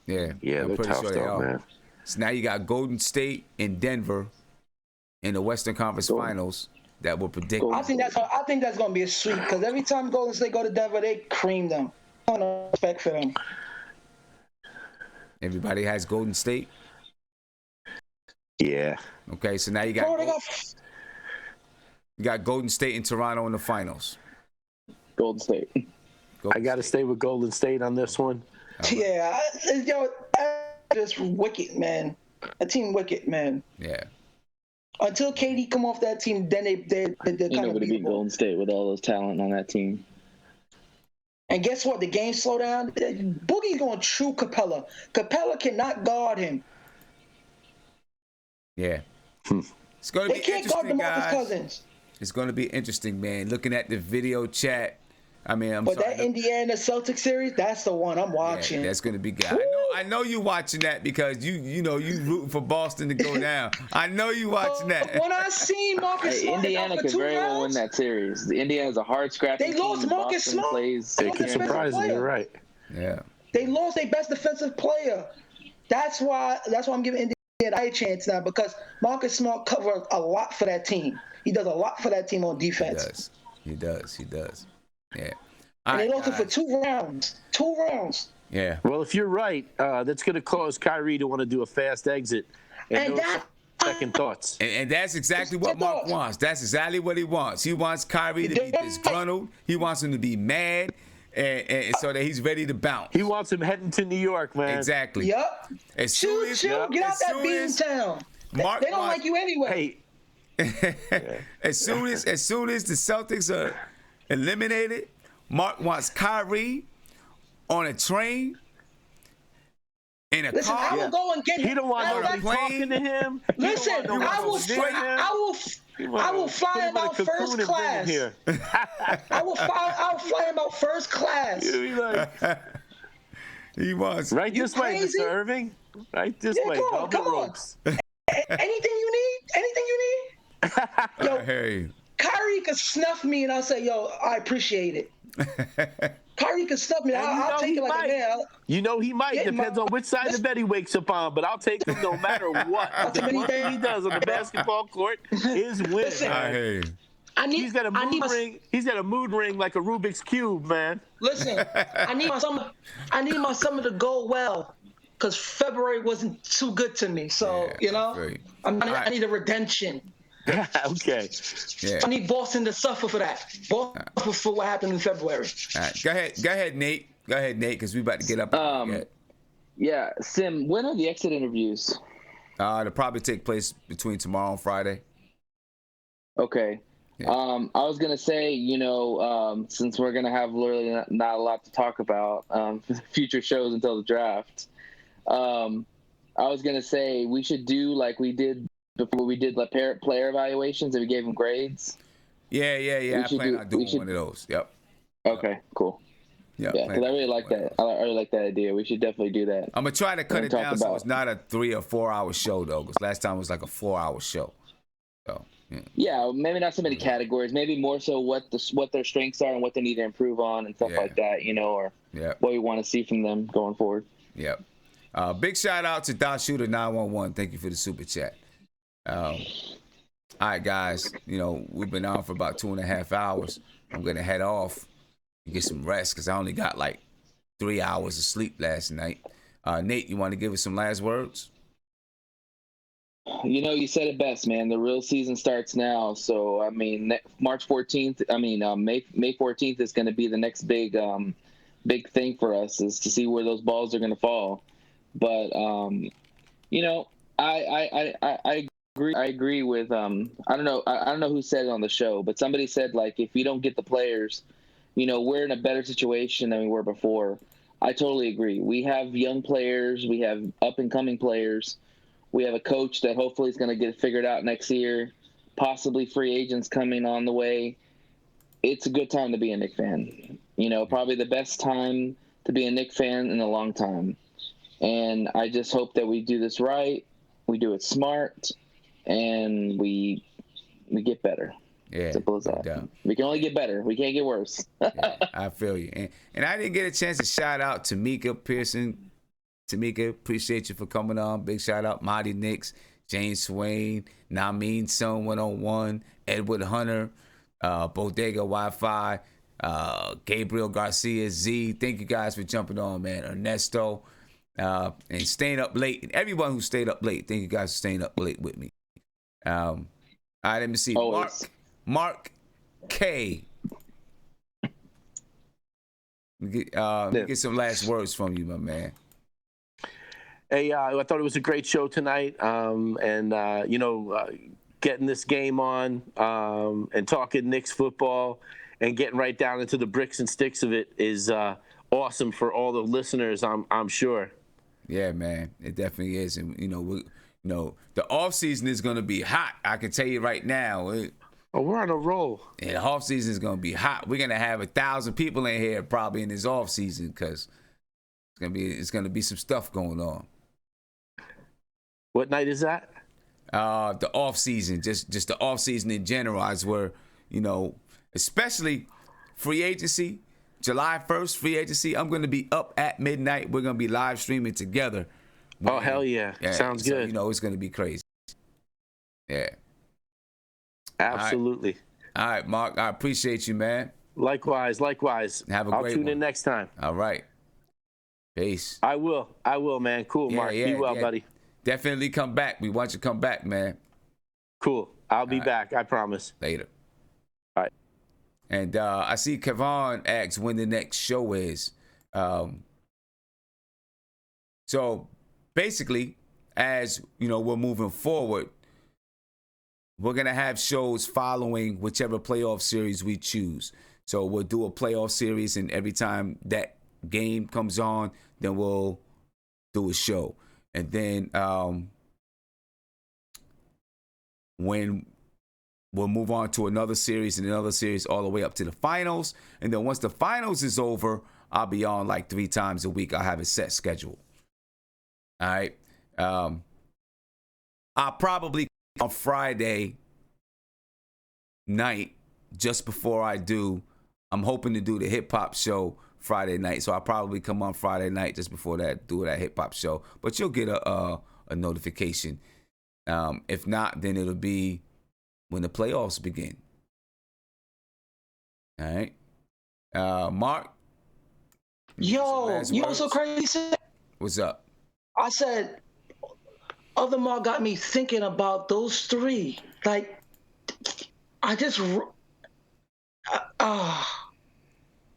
Yeah, they're I'm pretty tough sure they though, are. man. So now you got Golden State and Denver in the Western Conference Finals that will predict. I think that's gonna be a sweep because every time Golden State go to Denver, they cream them. I don't have respect for them. Everybody has Golden State. Yeah. Okay, so now you got Golden State and Toronto in the finals. Golden State. I got to stay with Golden State on this one. Yeah, that's just wicked, man. A team wicked, man. Yeah. Until KD come off that team, then they're kind of Nobody beat Golden State with all those talent on that team. And guess what? The game slow down. Boogie's going to chew Capella. Capella cannot guard him. Yeah. It's going to They be can't guard interesting, DeMarcus guys. Cousins. It's going to be interesting, man. Looking at the video chat. I mean, But that Indiana Celtics series, that's the one I'm watching. Yeah, that's going to be good. I know you watching that because you rooting for Boston to go down. I know you watching that. When I seen Marcus Smart Indiana for could 2 very well win rounds, that series. Indiana's a hard scrapping They lost team. Marcus Boston Smart. plays. They could surprise them. You're right. Yeah. they lost their best defensive player. That's why I'm giving Indiana a chance now because Marcus Smart covers a lot for that team. He does a lot for that team on defense. He does. Yeah. And they lost it for 2 rounds. 2 rounds. Yeah. Well, if you're right, that's going to cause Kyrie to want to do a fast exit. And no second thoughts. And that's exactly what Mark wants. That's exactly what he wants. He wants Kyrie to be disgruntled. He wants him to be mad, and so that he's ready to bounce. He wants him heading to New York, man. Exactly. Yep. As soon as Get out that beating town. They don't like you anyway. As soon as the Celtics are eliminated, Mark wants Kyrie on a train, in a Listen, car. I will go and get him. He don't want nobody plane. talking to him. Listen, I will fly him out first class. I'll fly him out first class. He wants. Right this way, Mr. Irving. Right this way. Velvet ropes. Anything you need? Yo, hey. Kyrie could snuff me and I'll say, yo, I appreciate it. Kyrie could snuff me. I'll take it like a man. You know he might. Depends on which side of the bed he wakes up on, but I'll take him no matter what. The one thing he does on the basketball court is win. Listen, He's got a mood ring like a Rubik's Cube, man. Listen, I need my summer to go well. Because February wasn't too good to me. So, I need a redemption. Okay. Yeah. I need Boston to suffer for that. Boston for what happened in February. All right. Go ahead, Nate. Go ahead, Nate, because we about to get up. Yeah, Sim, when are the exit interviews? They'll probably take place between tomorrow and Friday. Okay. Yeah. I was gonna say, since we're gonna have literally not a lot to talk about for future shows until the draft, I was gonna say we should do like we did before we did the player evaluations and we gave them grades. Yeah. I plan on doing one of those. Yep. Okay, cool. Yeah, because I really like that. I really like that idea. We should definitely do that. I'm gonna try to cut it down so it's not a 3 or 4 hour show though, because last time it was like a 4-hour show. So yeah, maybe not so many categories. Maybe more so what their strengths are and what they need to improve on and stuff like that. Or what we want to see from them going forward. Yep. Big shout out to Dot Shooter 911. Thank you for the super chat. All right, guys. We've been on for about 2.5 hours. I'm gonna head off and get some rest because I only got like 3 hours of sleep last night. Nate, you want to give us some last words? You said it best, man. The real season starts now. So, I mean, March 14th, May 14th is going to be the next big thing for us is to see where those balls are going to fall. But, I agree with, I don't know who said it on the show, but somebody said, like, if you don't get the players, we're in a better situation than we were before. I totally agree. We have young players. We have up-and-coming players. We have a coach that hopefully is going to get it figured out next year, possibly free agents coming on the way. It's a good time to be a Knicks fan. Probably the best time to be a Knicks fan in a long time. And I just hope that we do this right, we do it smart, and we get better. Yeah, simple as that. We can only get better. We can't get worse. I feel you. And I didn't get a chance to shout out Tamika Pearson. Tamika, appreciate you for coming on. Big shout out, Mighty Knicks, James Swain, Namin Son 101, Edward Hunter, Bodega Wi-Fi, Gabriel Garcia Z. Thank you guys for jumping on, man. Ernesto, and staying up late. And everyone who stayed up late, thank you guys for staying up late with me. All right, let me see. Mark K. Let me get some last words from you, my man. Hey, I thought it was a great show tonight, getting this game on and talking Knicks football and getting right down into the bricks and sticks of it is awesome for all the listeners, I'm sure. Yeah, man, it definitely is, and the off season is gonna be hot. I can tell you right now. We're on a roll. Yeah, the off season is gonna be hot. We're gonna have 1,000 people in here probably in this off season because it's gonna be some stuff going on. What night is that? The off season, just the off season in general, as where especially free agency, July 1st, free agency. I'm gonna be up at midnight. We're gonna be live streaming together. Oh hell yeah! Sounds good. It's gonna be crazy. Yeah. Absolutely. All right, Mark. I appreciate you, man. Likewise. Have a great one. I'll tune in next time. All right. Peace. I will, man. Cool, Mark. Be well, buddy. Definitely come back. We want you to come back, man. Cool. I'll be back. I promise. Later. All right. And I see Kevon asks when the next show is. So basically, as we're moving forward, we're going to have shows following whichever playoff series we choose. So we'll do a playoff series, and every time that game comes on, then we'll do a show. And then when we'll move on to another series and another series all the way up to the finals. And then once the finals is over, I'll be on like 3 times a week. I'll have a set schedule. All right. I'll probably on Friday night, just before I'm hoping to do the hip hop show Friday night. So I'll probably come on Friday night just before that, do that hip hop show. But you'll get a notification. If not, then it'll be when the playoffs begin. All right. Mark? Yo, you know what's so crazy? What's up? I said, other Mark got me thinking about those 3. Like, I just,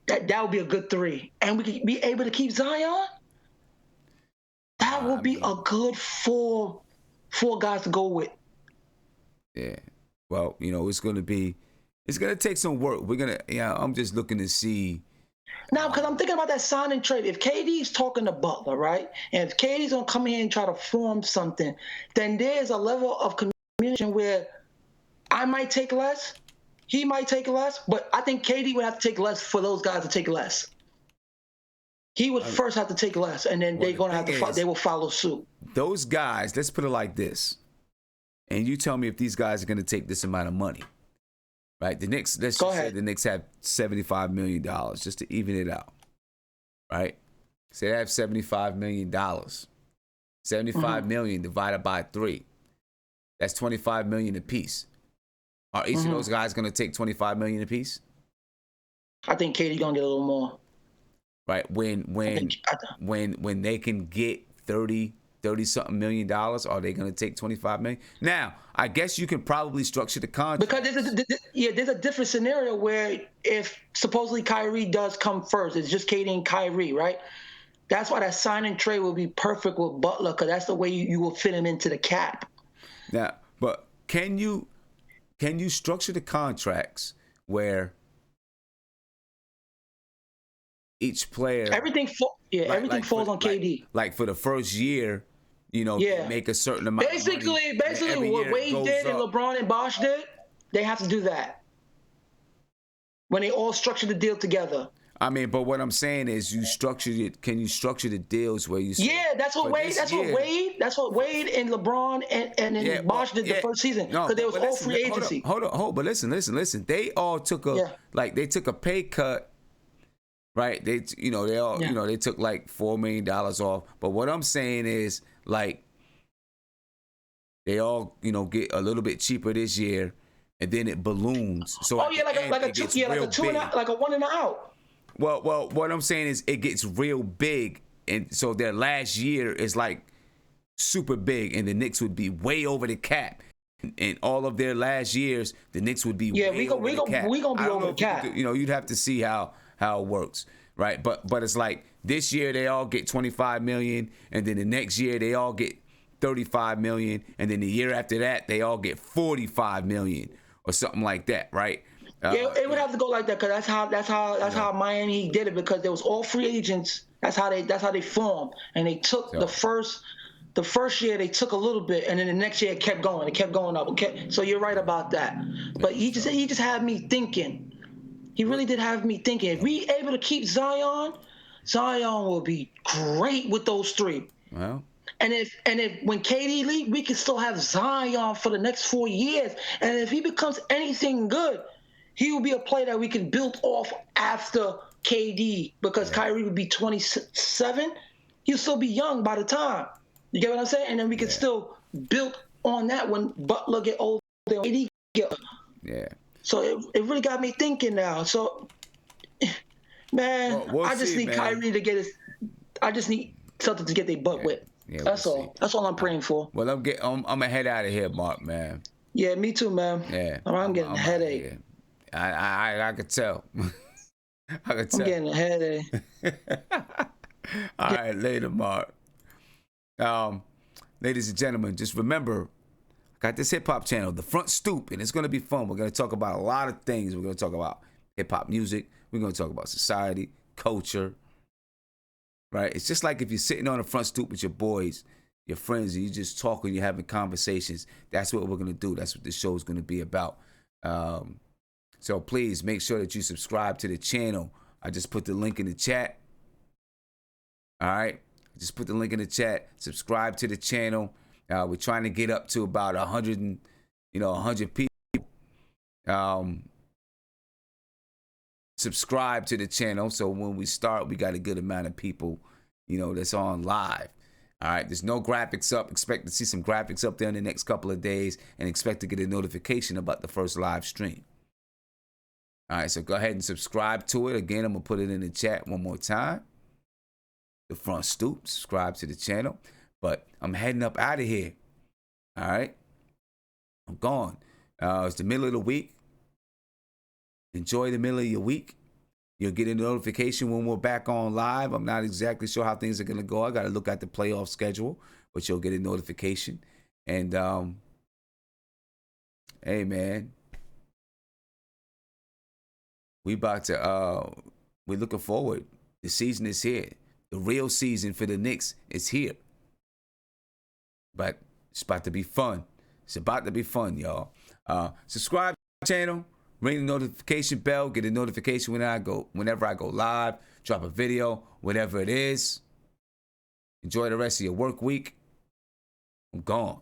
that would be a good 3. And we could be able to keep Zion? That would be a good 4 guys to go with. Yeah. Well, it's going to take some work. I'm just looking to see Now, because I'm thinking about that sign and trade. If KD's talking to Butler, right, and if KD's gonna come in and try to form something, then there's a level of communication where I might take less, he might take less, but I think KD would have to take less for those guys to take less. He would first have to take less, and then they're gonna have to. They will follow suit. Those guys, let's put it like this, and you tell me if these guys are going to take this amount of money, right? The Knicks, let's just say the Knicks have $75 million just to even it out, right? Say they have $75 million. $75 million divided by 3. That's $25 million apiece. Are each of those guys going to take $25 million apiece? I think KD gonna get a little more. Right, when they can get 30 something million dollars, are they going to take 25 million? Now, I guess you can probably structure the contract because there's a different scenario where if supposedly Kyrie does come first, it's just KD and Kyrie, right? That's why that sign and trade will be perfect with Butler, because that's the way you will fit him into the cap. Now, but can you structure the contracts where each player, everything falls on KD. Like for the first year, they make a certain amount. Basically, what Wade did and LeBron and Bosh did, they have to do that when they all structure the deal together. I mean, but what I'm saying is, you structure it. Can you structure the deals where you? That's what Wade and LeBron and Bosh did the first season, because they was all free agency. Hold on. But listen. They all took they took a pay cut. Right, they took like $4 million off. But what I'm saying is, like, they all get a little bit cheaper this year, and then it balloons. So like a one and out. Well, what I'm saying is it gets real big, and so their last year is like super big, and the Knicks would be way over the cap. And all of their last years, the Knicks would be way over the cap. We gonna be over the cap. You'd have to see how it works, right? But it's like this year they all get $25 million, and then the next year they all get $35 million, and then the year after that they all get $45 million or something like that, right? It would have to go like that, because that's how Miami did it, because there was all free agents. That's how they formed, and they took the first year they took a little bit, and then the next year it kept going. It kept going up. Okay, so you're right about that. But he just had me thinking. He really did have me thinking. If we able to keep Zion will be great with those 3. Well. And if when KD leaves, we can still have Zion for the next 4 years. And if he becomes anything good, he will be a player that we can build off after KD, because Kyrie would be 27. He'll still be young by the time. You get what I'm saying? And then we can still build on that when Butler get older and KD get older. Yeah. So it really got me thinking now. So, man, I just need Kyrie to get his. I just need something to get their butt with. Yeah, that's all. That's all I'm praying for. Well, I'm gonna head out of here, Mark, man. Yeah, me too, man. Yeah. I'm getting a headache. I could tell. I could tell. I'm getting a headache. All right, later, Mark. Ladies and gentlemen, just remember, I got this hip hop channel, The Front Stoop, and it's gonna be fun. We're gonna talk about a lot of things. We're gonna talk about hip hop music. We're gonna talk about society, culture. Right? It's just like if you're sitting on the front stoop with your boys, your friends, and you're just talking, you're having conversations. That's what we're gonna do. That's what this show is gonna be about. So please make sure that you subscribe to the channel. I just put the link in the chat. All right, just put the link in the chat. Subscribe to the channel. We're trying to get up to about 100 people. Subscribe to the channel, so when we start, we got a good amount of people, that's on live. All right, there's no graphics up. Expect to see some graphics up there in the next couple of days, and expect to get a notification about the first live stream. All right, so go ahead and subscribe to it. Again, I'm gonna put it in the chat one more time. The Front Stoop, subscribe to the channel. But I'm heading up out of here. All right, I'm gone. It's the middle of the week. Enjoy the middle of your week. You'll get a notification when we're back on live. I'm not exactly sure how things are going to go. I got to look at the playoff schedule, but you'll get a notification. And, hey, man, we about to we're looking forward. The season is here. The real season for the Knicks is here. But it's about to be fun. It's about to be fun, y'all. Subscribe to the channel. Ring the notification bell. Get a notification whenever I go live. Drop a video, whatever it is. Enjoy the rest of your work week. I'm gone.